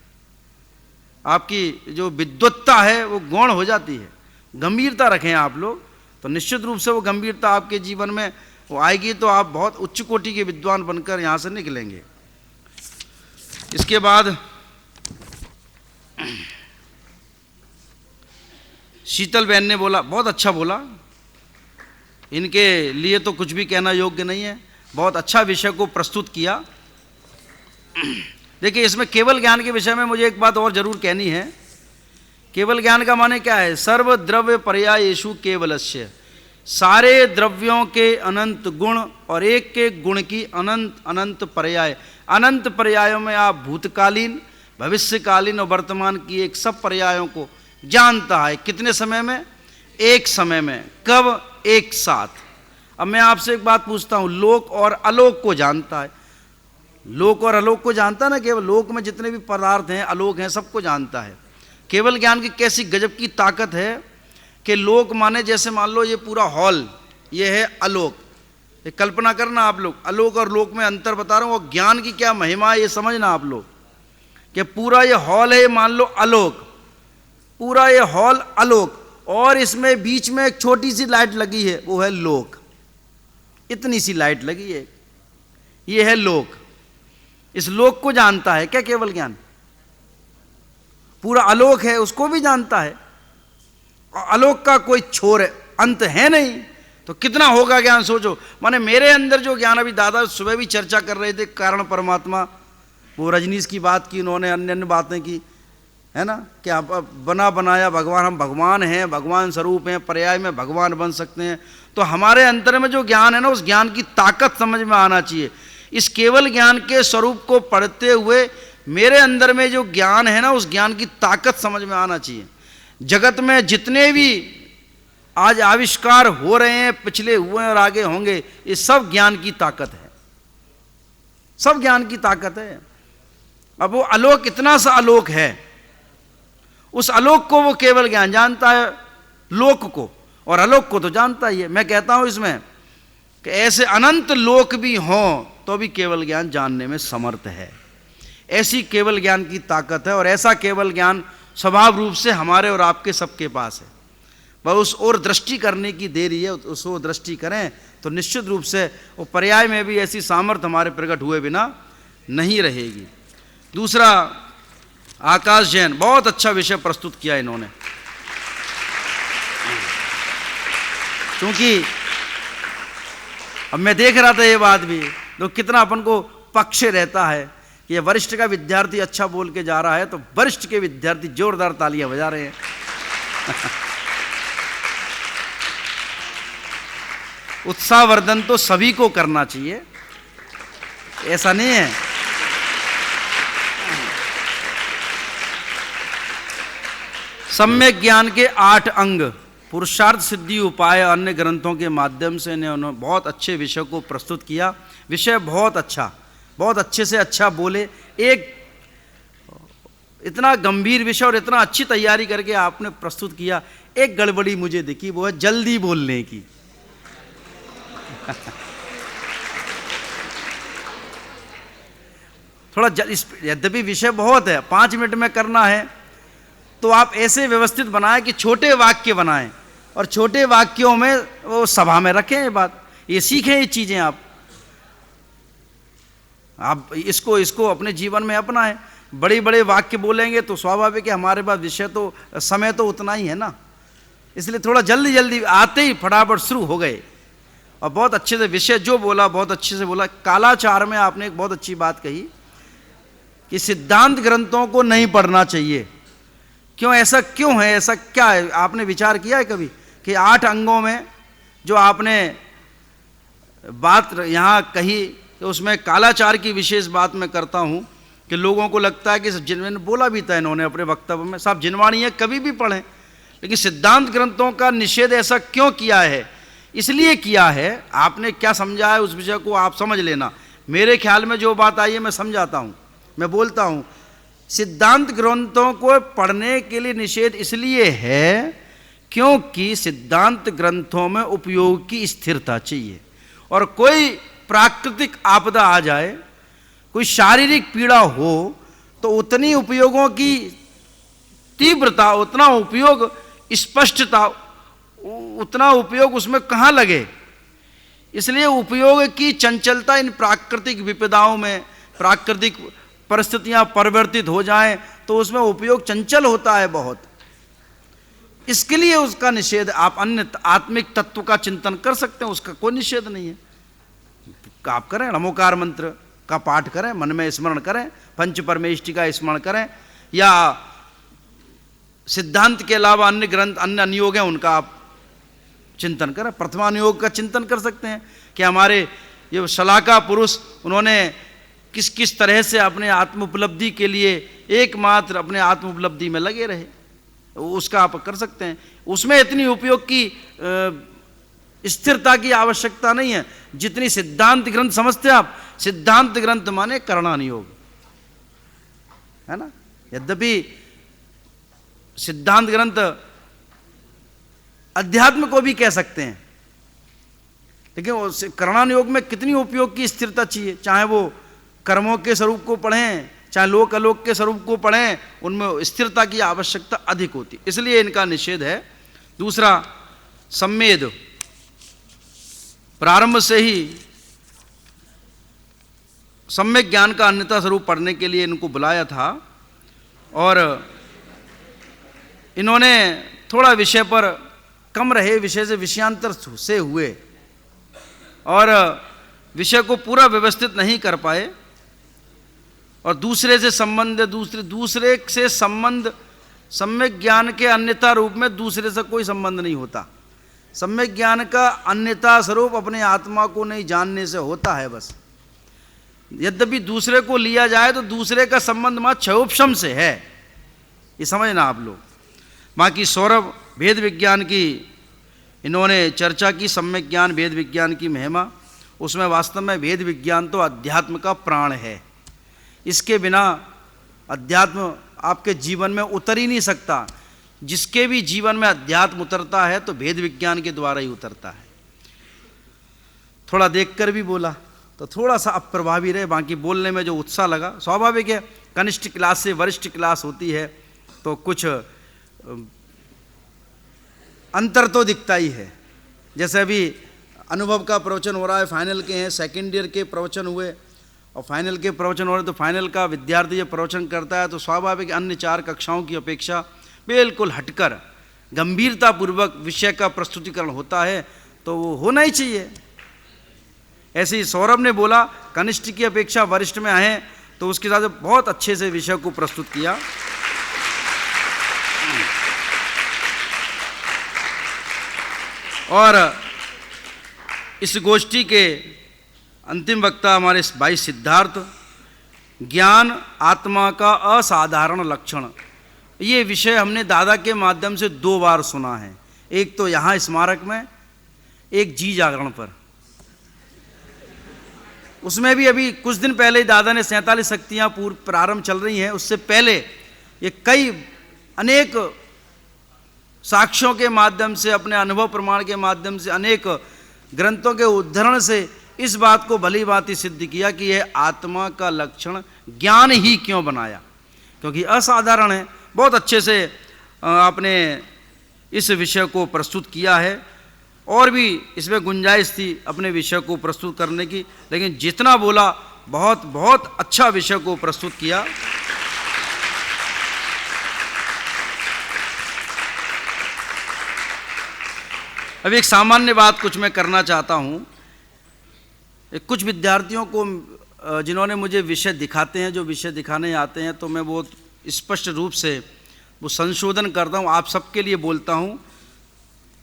आपकी जो विद्वत्ता है वो गौण हो जाती है। गंभीरता रखें आप लोग तो निश्चित रूप से वो गंभीरता आपके जीवन में वो आएगी, तो आप बहुत उच्च कोटि के विद्वान बनकर यहाँ से निकलेंगे। इसके बाद शीतल बहन ने बोला, बहुत अच्छा बोला, इनके लिए तो कुछ भी कहना योग्य नहीं है, बहुत अच्छा विषय को प्रस्तुत किया। देखिए इसमें केवल ज्ञान के विषय में मुझे एक बात और जरूर कहनी है। केवल ज्ञान का माने क्या है? सर्व द्रव्य पर्यायेषु केवलस्य, सारे द्रव्यों के अनंत गुण और एक के गुण की अनंत अनंत पर्याय। अनंत पर्यायों में आप भूतकालीन, भविष्यकालीन और वर्तमान की एक सब पर्यायों को जानता है। कितने समय में? एक समय में। कब? एक साथ। अब मैं आपसे एक बात पूछता हूँ, लोक और अलोक को जानता है? लोक और अलोक को जानता है ना। केवल लोक में जितने भी पदार्थ हैं, अलोक हैं, सबको जानता है। केवल ज्ञान की कैसी गजब की ताकत है कि लोक माने जैसे मान लो ये पूरा हॉल, ये है अलोक। ये कल्पना करना आप लोग, अलोक और लोक में अंतर बता रहा हूँ। और ज्ञान की क्या महिमा है ये समझना आप लोग, कि पूरा ये हॉल है, मान लो अलोक, पूरा ये हॉल अलोक, और इसमें बीच में एक छोटी सी लाइट लगी है, वो है लोक। इतनी सी लाइट लगी है, ये है लोक। इस लोक को जानता है क्या केवल ज्ञान? पूरा आलोक है उसको भी जानता है, और आलोक का कोई छोर अंत है नहीं, तो कितना होगा ज्ञान सोचो। माने मेरे अंदर जो ज्ञान, अभी दादा सुबह भी चर्चा कर रहे थे कारण परमात्मा, वो रजनीश की बात की उन्होंने, अन्य अन्य बातें की, है ना, कि आप बना बनाया भगवान, हम भगवान हैं, भगवान स्वरूप हैं, पर्याय में भगवान बन सकते हैं। तो हमारे अंतर में जो ज्ञान है ना, उस ज्ञान की ताकत समझ में आना चाहिए। इस केवल ज्ञान के स्वरूप को पढ़ते हुए मेरे अंदर में जो ज्ञान है ना, उस ज्ञान की ताकत समझ में आना चाहिए। जगत में जितने भी आज आविष्कार हो रहे हैं, पिछले हुए और आगे होंगे, ये सब ज्ञान की ताकत है, सब ज्ञान की ताकत है। अब वो आलोक इतना सा आलोक है, उस आलोक को वो केवल ज्ञान जानता है, लोक को, और आलोक को तो जानता ही है। मैं कहता हूं इसमें कि ऐसे अनंत लोक भी हों तो भी केवल ज्ञान जानने में समर्थ है। ऐसी केवल ज्ञान की ताकत है, और ऐसा केवल ज्ञान स्वभाव रूप से हमारे और आपके सबके पास है। वह उस ओर दृष्टि करने की देरी है, उस ओर दृष्टि करें तो निश्चित रूप से वो पर्याय में भी ऐसी सामर्थ्य हमारे प्रकट हुए बिना नहीं रहेगी। दूसरा, आकाश जैन, बहुत अच्छा विषय प्रस्तुत किया इन्होंने। क्योंकि अब मैं देख रहा था ये बात भी, तो कितना अपन को पक्ष रहता है कि ये वरिष्ठ का विद्यार्थी अच्छा बोल के जा रहा है तो वरिष्ठ के विद्यार्थी जोरदार तालियां बजा रहे हैं। उत्साहवर्धन तो सभी को करना चाहिए, ऐसा नहीं है। सम्यक ज्ञान के 8 अंग, पुरुषार्थ सिद्धि उपाय अन्य ग्रंथों के माध्यम से उन्होंने बहुत अच्छे विषय को प्रस्तुत किया। विषय बहुत अच्छा, बहुत अच्छे से अच्छा बोले। एक इतना गंभीर विषय और इतना अच्छी तैयारी करके आपने प्रस्तुत किया। एक गड़बड़ी मुझे दिखी, वो है जल्दी बोलने की। थोड़ा यद्यपि विषय बहुत है, 5 मिनट में करना है, तो आप ऐसे व्यवस्थित बनाएं कि छोटे वाक्य बनाएं और छोटे वाक्यों में वो सभा में रखें। ये बात, ये सीखें ये चीजें आप इसको अपने जीवन में अपनाएं। बड़े बड़े वाक्य बोलेंगे तो स्वाभाविक है हमारे पास विषय तो समय तो उतना ही है ना, इसलिए थोड़ा जल्दी जल्दी आते ही फटाफट शुरू हो गए और बहुत अच्छे से विषय जो बोला बहुत अच्छे से बोला। कालाचार में आपने एक बहुत अच्छी बात कही कि सिद्धांत ग्रंथों को नहीं पढ़ना चाहिए। क्यों, ऐसा क्यों है, ऐसा क्या है? आपने विचार किया है कभी कि 8 अंगों में जो आपने बात यहाँ कही कि उसमें कालाचार की विशेष बात मैं करता हूँ कि लोगों को लगता है कि जिन्होंने बोला भी था इन्होंने अपने वक्तव्य में, सब जिनवाणी है कभी भी पढ़ें, लेकिन सिद्धांत ग्रंथों का निषेध ऐसा क्यों किया है? इसलिए किया है, आपने क्या समझा है उस विषय को आप समझ लेना। मेरे ख्याल में जो बात आई है मैं समझाता हूँ, मैं बोलता हूँ। सिद्धांत ग्रंथों को पढ़ने के लिए निषेध इसलिए है क्योंकि सिद्धांत ग्रंथों में उपयोग की स्थिरता चाहिए, और कोई प्राकृतिक आपदा आ जाए, कोई शारीरिक पीड़ा हो, तो उतनी उपयोगों की तीव्रता, उतना उपयोग स्पष्टता, उतना उपयोग उसमें कहाँ लगे। इसलिए उपयोग की चंचलता इन प्राकृतिक विपदाओं में, प्राकृतिक परिस्थितियां परिवर्तित हो जाएं तो उसमें उपयोग चंचल होता है बहुत। इसके लिए उसका निषेध, आप अन्य आत्मिक तत्व का चिंतन कर सकते हैं, उसका कोई निषेध नहीं है। आप करें, नमोकार मंत्र का पाठ करें, मन में स्मरण करें, पंच परमेष्टि का स्मरण करें, या सिद्धांत के अलावा अन्य ग्रंथ, अन्य अनुयोग हैं उनका आप चिंतन करें। प्रथमानुयोग का चिंतन कर सकते हैं कि हमारे ये शलाका पुरुष उन्होंने किस किस तरह से अपने आत्म उपलब्धि के लिए एकमात्र अपने आत्म उपलब्धि में लगे रहे, उसका आप कर सकते हैं। उसमें इतनी उपयोग की स्थिरता की आवश्यकता नहीं है जितनी सिद्धांत ग्रंथ समझते हैं आप। सिद्धांत ग्रंथ माने करणानुयोग, है ना। यद्यपि सिद्धांत ग्रंथ अध्यात्म को भी कह सकते हैं, लेकिन करणानुयोग में कितनी उपयोग की स्थिरता चाहिए। चाहे वो कर्मों के स्वरूप को पढ़ें, चाहे लोक अलोक के स्वरूप को पढ़ें, उनमें स्थिरता की आवश्यकता अधिक होती, इसलिए इनका निषेध है। दूसरा, सम्मेद, प्रारंभ से ही सम्यक ज्ञान का अन्यथा स्वरूप पढ़ने के लिए इनको बुलाया था, और इन्होंने थोड़ा विषय पर कम रहे, विषय से विषयांतर से हुए और विषय को पूरा व्यवस्थित नहीं कर पाए, और दूसरे से संबंध, दूसरे से संबंध सम्यक ज्ञान के अन्यथा रूप में दूसरे से कोई संबंध नहीं होता। सम्यक ज्ञान का अन्यथा स्वरूप अपने आत्मा को नहीं जानने से होता है बस। यद्यपि दूसरे को लिया जाए तो दूसरे का संबंध मां क्षयोपशम से है, ये समझना आप लोग। बाकी सौरभ भेद विज्ञान की इन्होंने चर्चा की, सम्यक ज्ञान भेद विज्ञान की महिमा, उसमें वास्तव में भेद विज्ञान तो अध्यात्म का प्राण है। इसके बिना अध्यात्म आपके जीवन में उतर ही नहीं सकता। जिसके भी जीवन में अध्यात्म उतरता है तो भेद विज्ञान के द्वारा ही उतरता है। थोड़ा देखकर भी बोला तो थोड़ा सा अप्रभावी रहे, बाकी बोलने में जो उत्साह लगा स्वाभाविक है। कनिष्ठ क्लास से वरिष्ठ क्लास होती है तो कुछ अंतर तो दिखता ही है। जैसे अभी अनुभव का प्रवचन हो रहा है, फाइनल के हैं, सेकेंड ईयर के प्रवचन हुए और फाइनल के प्रवचन हो रहे, तो फाइनल का विद्यार्थी जब प्रवचन करता है तो स्वाभाविक अन्य 4 कक्षाओं की अपेक्षा बिल्कुल हटकर गंभीरतापूर्वक विषय का प्रस्तुतिकरण होता है। तो वो होना ही चाहिए। ऐसे ही सौरभ ने बोला कनिष्ठ की अपेक्षा वरिष्ठ में आए, तो उसके साथ बहुत अच्छे से विषय को प्रस्तुत किया। और इस गोष्ठी के अंतिम वक्ता हमारे भाई सिद्धार्थ, ज्ञान आत्मा का असाधारण लक्षण, ये विषय हमने दादा के माध्यम से 2 बार सुना है। एक तो यहाँ स्मारक में, एक जी जागरण पर। उसमें भी अभी कुछ दिन पहले ही दादा ने 47 शक्तियाँ प्रारंभ चल रही हैं, उससे पहले ये कई अनेक साक्ष्यों के माध्यम से, अपने अनुभव प्रमाण के माध्यम से, अनेक ग्रंथों के उद्धरण से इस बात को भली भांति सिद्ध किया कि यह आत्मा का लक्षण ज्ञान ही क्यों बनाया, क्योंकि असाधारण है। बहुत अच्छे से आपने इस विषय को प्रस्तुत किया है, और भी इसमें गुंजाइश थी अपने विषय को प्रस्तुत करने की, लेकिन जितना बोला बहुत बहुत अच्छा विषय को प्रस्तुत किया। अब एक सामान्य बात कुछ मैं करना चाहता हूँ। कुछ विद्यार्थियों को जिन्होंने मुझे विषय दिखाते हैं, जो विषय दिखाने आते हैं, तो मैं बहुत स्पष्ट रूप से वो संशोधन करता हूँ, आप सबके लिए बोलता हूँ।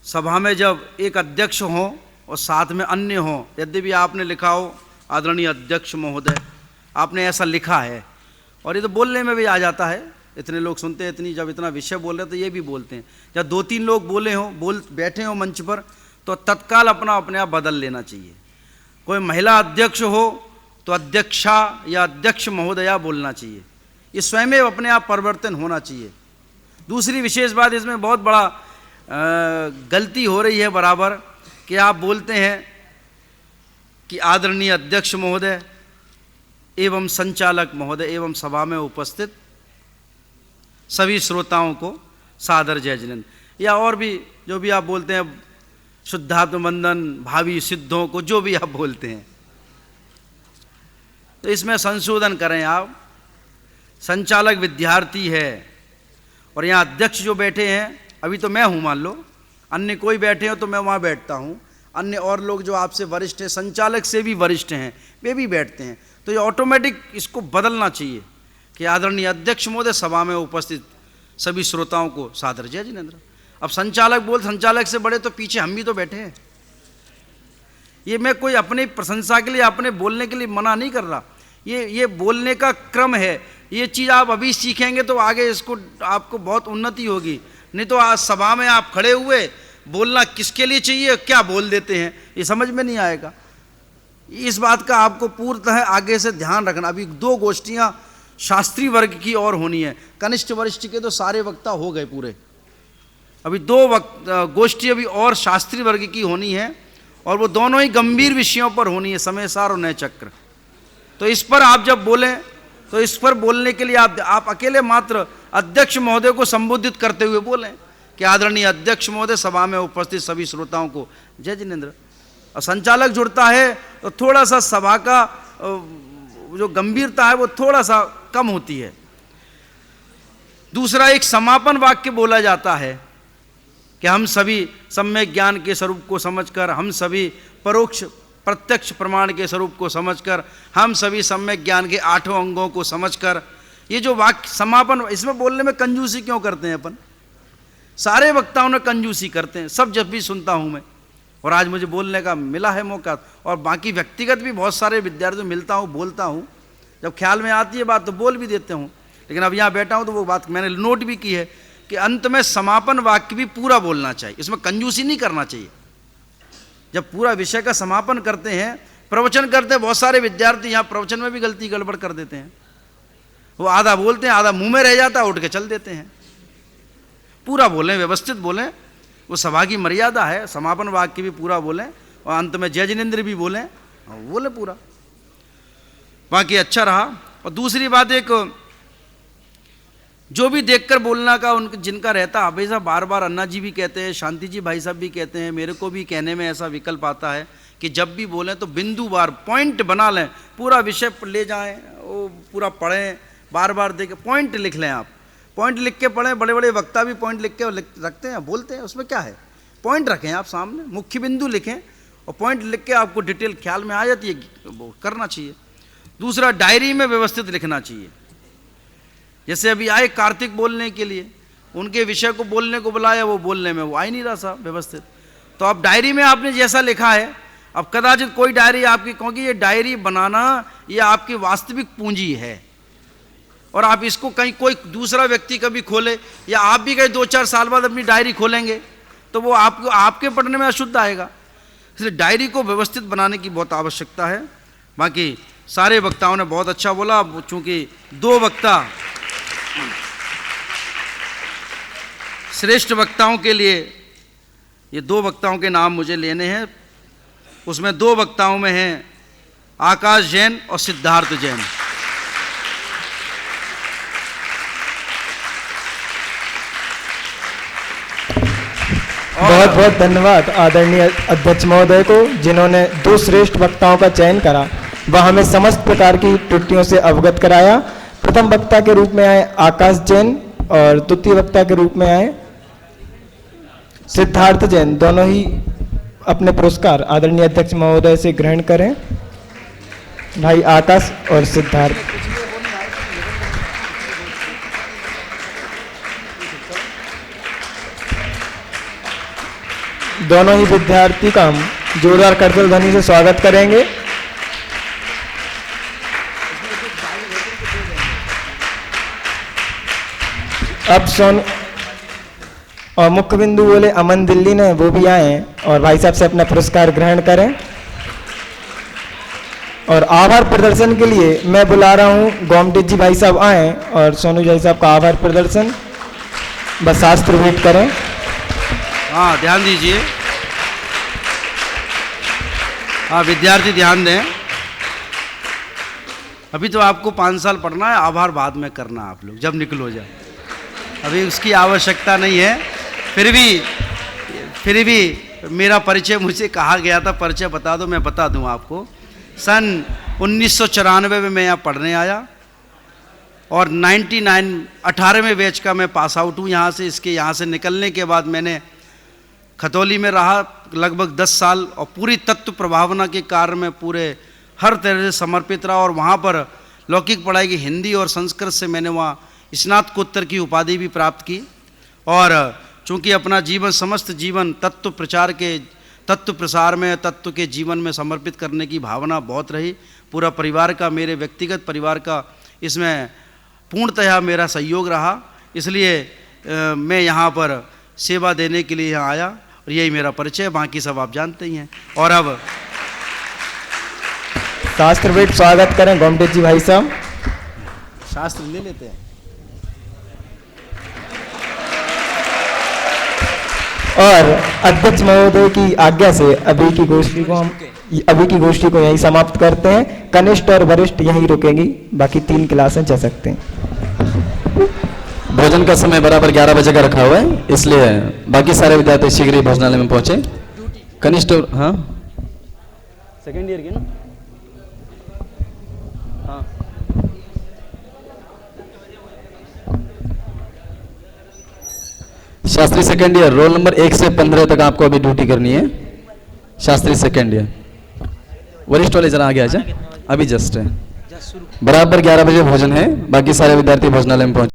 सभा में जब एक अध्यक्ष हो और साथ में अन्य हो, यद्यपि आपने लिखा हो आदरणीय अध्यक्ष महोदय, आपने ऐसा लिखा है, और ये तो बोलने में भी आ जाता है, इतने लोग सुनते हैं, जब इतना विषय बोल रहे तो ये भी बोलते हैं। जब 2-3 लोग बोले हों, बैठे हों मंच पर, तो तत्काल अपने आप बदल लेना चाहिए। कोई महिला अध्यक्ष हो तो अध्यक्षा या अध्यक्ष महोदया बोलना चाहिए, ये स्वयं अपने आप परिवर्तन होना चाहिए। दूसरी विशेष बात, इसमें बहुत बड़ा गलती हो रही है बराबर, कि आप बोलते हैं कि आदरणीय अध्यक्ष महोदय एवं संचालक महोदय एवं सभा में उपस्थित सभी श्रोताओं को सादर जय जिनेंद्र, या और भी जो भी आप बोलते हैं, शुद्धात्म वंदन, भावी सिद्धों को, जो भी आप बोलते हैं, तो इसमें संशोधन करें आप। संचालक विद्यार्थी है, और यहाँ अध्यक्ष जो बैठे हैं, अभी तो मैं हूँ, मान लो अन्य कोई बैठे हो तो मैं वहाँ बैठता हूँ, अन्य और लोग जो आपसे वरिष्ठ हैं, संचालक से भी वरिष्ठ हैं, वे भी बैठते हैं, तो ये ऑटोमेटिक इसको बदलना चाहिए कि आदरणीय अध्यक्ष महोदय सभा में उपस्थित सभी श्रोताओं को सादर जय जिनेंद्र। अब संचालक से बड़े तो पीछे हम भी तो बैठे हैं। ये मैं कोई अपनी प्रशंसा के लिए, अपने बोलने के लिए मना नहीं कर रहा, ये बोलने का क्रम है। ये चीज़ आप अभी सीखेंगे तो आगे इसको आपको बहुत उन्नति होगी, नहीं तो आज सभा में आप खड़े हुए बोलना किसके लिए चाहिए, क्या बोल देते हैं, ये समझ में नहीं आएगा। इस बात का आपको पूर्णतः आगे से ध्यान रखना। अभी 2 गोष्ठियाँ शास्त्री वर्ग की और होनी है, कनिष्ठ वरिष्ठ के तो सारे वक्ता हो गए पूरे, अभी 2 गोष्ठी अभी और शास्त्री वर्ग की होनी है, और वो दोनों ही गंभीर विषयों पर होनी है, समय सार और नए चक्र। तो इस पर आप जब बोलें, तो इस पर बोलने के लिए आप अकेले मात्र अध्यक्ष महोदय को संबोधित करते हुए बोलें कि आदरणीय अध्यक्ष महोदय सभा में उपस्थित सभी श्रोताओं को जय जिनेंद्र। और संचालक जुड़ता है तो थोड़ा सा सभा का जो गंभीरता है वो थोड़ा सा कम होती है। दूसरा, एक समापन वाक्य बोला जाता है कि हम सभी सम्यक ज्ञान के स्वरूप को समझकर, हम सभी परोक्ष प्रत्यक्ष प्रमाण के स्वरूप को समझकर, हम सभी सम्यक ज्ञान के 8 अंगों को समझकर, ये जो वाक्य समापन, इसमें बोलने में कंजूसी क्यों करते हैं अपन? सारे वक्ताओं ने कंजूसी करते हैं, सब जब भी सुनता हूँ मैं, और आज मुझे बोलने का मिला है मौका, और बाकी व्यक्तिगत भी बहुत सारे विद्यार्थियों मिलता हूँ, बोलता हूँ, जब ख्याल में आती है बात तो बोल भी देते हूँ, लेकिन अब यहाँ बैठा हूँ तो वो बात मैंने नोट भी की है कि अंत में समापन वाक्य भी पूरा बोलना चाहिए, इसमें कंजूसी नहीं करना चाहिए। जब पूरा विषय का समापन करते हैं, प्रवचन करते हैं, बहुत सारे विद्यार्थी यहाँ प्रवचन में भी गलती गड़बड़ कर देते हैं, वो आधा बोलते हैं, आधा मुंह में रह जाता है, उठ के चल देते हैं। पूरा बोलें, व्यवस्थित बोलें, वो सभा की मर्यादा है, समापन वाक्य भी पूरा बोलें, और अंत में जय जिनेंद्र भी बोलें, बोले पूरा, बाकी अच्छा रहा। और दूसरी बात, एक जो भी देखकर बोलना का उनका जिनका रहता, हमेशा बार बार अन्ना जी भी कहते हैं, शांति जी भाई साहब भी कहते हैं, मेरे को भी कहने में ऐसा विकल्प आता है कि जब भी बोलें तो बिंदु बार पॉइंट बना लें, पूरा विषय ले जाएं, वो पूरा पढ़ें, बार बार देखें, पॉइंट लिख लें। आप पॉइंट लिख के पढ़ें, बड़े बड़े वक्ता भी पॉइंट लिख के रखते हैं, बोलते हैं, उसमें क्या है? पॉइंट रखें आप सामने, मुख्य बिंदु लिखें और पॉइंट लिख के आपको डिटेल ख्याल में आ जाती है, वो करना चाहिए। दूसरा, डायरी में व्यवस्थित लिखना चाहिए। जैसे अभी आए कार्तिक बोलने के लिए, उनके विषय को बोलने को बुलाया, वो बोलने में वो आ ही नहीं रहा साहब व्यवस्थित। तो अब डायरी में आपने जैसा लिखा है, अब कदाचित कोई डायरी आपकी, क्योंकि ये डायरी बनाना ये आपकी वास्तविक पूंजी है, और आप इसको कहीं कोई दूसरा व्यक्ति कभी खोले या आप भी कहीं 2-4 साल बाद अपनी डायरी खोलेंगे तो वो आपको आपके पढ़ने में अशुद्ध आएगा। इसलिए डायरी को व्यवस्थित बनाने की बहुत आवश्यकता है। बाकी सारे वक्ताओं ने बहुत अच्छा बोला। चूँकि 2 वक्ता श्रेष्ठ वक्ताओं के लिए, ये 2 वक्ताओं के नाम मुझे लेने हैं। उसमें 2 वक्ताओं में हैं आकाश जैन और सिद्धार्थ जैन। बहुत बहुत धन्यवाद आदरणीय अध्यक्ष महोदय को, जिन्होंने 2 श्रेष्ठ वक्ताओं का चयन करा व हमें समस्त प्रकार की त्रुटियों से अवगत कराया। प्रथम वक्ता के रूप में आए आकाश जैन और द्वितीय वक्ता के रूप में आए सिद्धार्थ जैन। दोनों ही अपने पुरस्कार आदरणीय अध्यक्ष महोदय से ग्रहण करें। भाई आकाश और सिद्धार्थ। दोनों ही विद्यार्थी का हम जोरदार करताल ध्वनि से स्वागत करेंगे। अब सोन और मुख्य बिंदु बोले अमन दिल्ली ने, वो भी आए और भाई साहब से अपना पुरस्कार ग्रहण करें। और आभार प्रदर्शन के लिए मैं बुला रहा हूं गोमटेज जी भाई साहब आए और सोनू भाई साहब का आभार प्रदर्शन बस शास्त्र भेंट करें। हाँ, ध्यान दीजिए। हाँ, विद्यार्थी ध्यान दें। अभी तो आपको 5 साल पढ़ना है, आभार बाद में करना आप लोग जब निकलो जाए, अभी उसकी आवश्यकता नहीं है। फिर भी मेरा परिचय मुझे कहा गया था, परिचय बता दो, मैं बता दूं आपको। सन 1994 में मैं यहाँ पढ़ने आया और 18वें बैच का मैं पास आउट हूँ यहाँ से। इसके यहाँ से निकलने के बाद मैंने खतौली में रहा लगभग 10 साल और पूरी तत्व प्रभावना के कार्य में पूरे हर तरह से समर्पित रहा। और वहाँ पर लौकिक पढ़ाई की हिंदी और संस्कृत से मैंने वहाँ स्नातकोत्तर की उपाधि भी प्राप्त की। और चूँकि अपना जीवन, समस्त जीवन तत्व प्रचार के, तत्व प्रसार में, तत्व के जीवन में समर्पित करने की भावना बहुत रही। पूरा परिवार का, मेरे व्यक्तिगत परिवार का इसमें पूर्णतः मेरा सहयोग रहा। इसलिए मैं यहाँ पर सेवा देने के लिए यहाँ आया और यही मेरा परिचय, बाकी सब आप जानते ही हैं। और अब शास्त्र भेंट स्वागत करें गोमटेज जी भाई साहब। शास्त्र ले लेते हैं। और अध्यक्ष महोदय की आज्ञा से अभी की गोष्ठी को यहीं समाप्त करते हैं। कनिष्ठ और वरिष्ठ यहीं रुकेंगी, बाकी 3 क्लासें जा सकते हैं। भोजन का समय बराबर 11 बजे का रखा हुआ है, इसलिए बाकी सारे विद्यार्थी शीघ्र ही भोजनालय में पहुंचे। कनिष्ठ, हाँ, सेकेंड ईयर के ना, हाँ, Shastri second year, roll number 1 से 15 तक आपको अभी ड्यूटी करनी है। शास्त्री सेकेंड ईयर, वरिष्ठ वाले जरा आगे आ जाए, अभी जस्ट है। बराबर 11 बजे भोजन है, बाकी सारे विद्यार्थी भोजनालय में पहुंचे।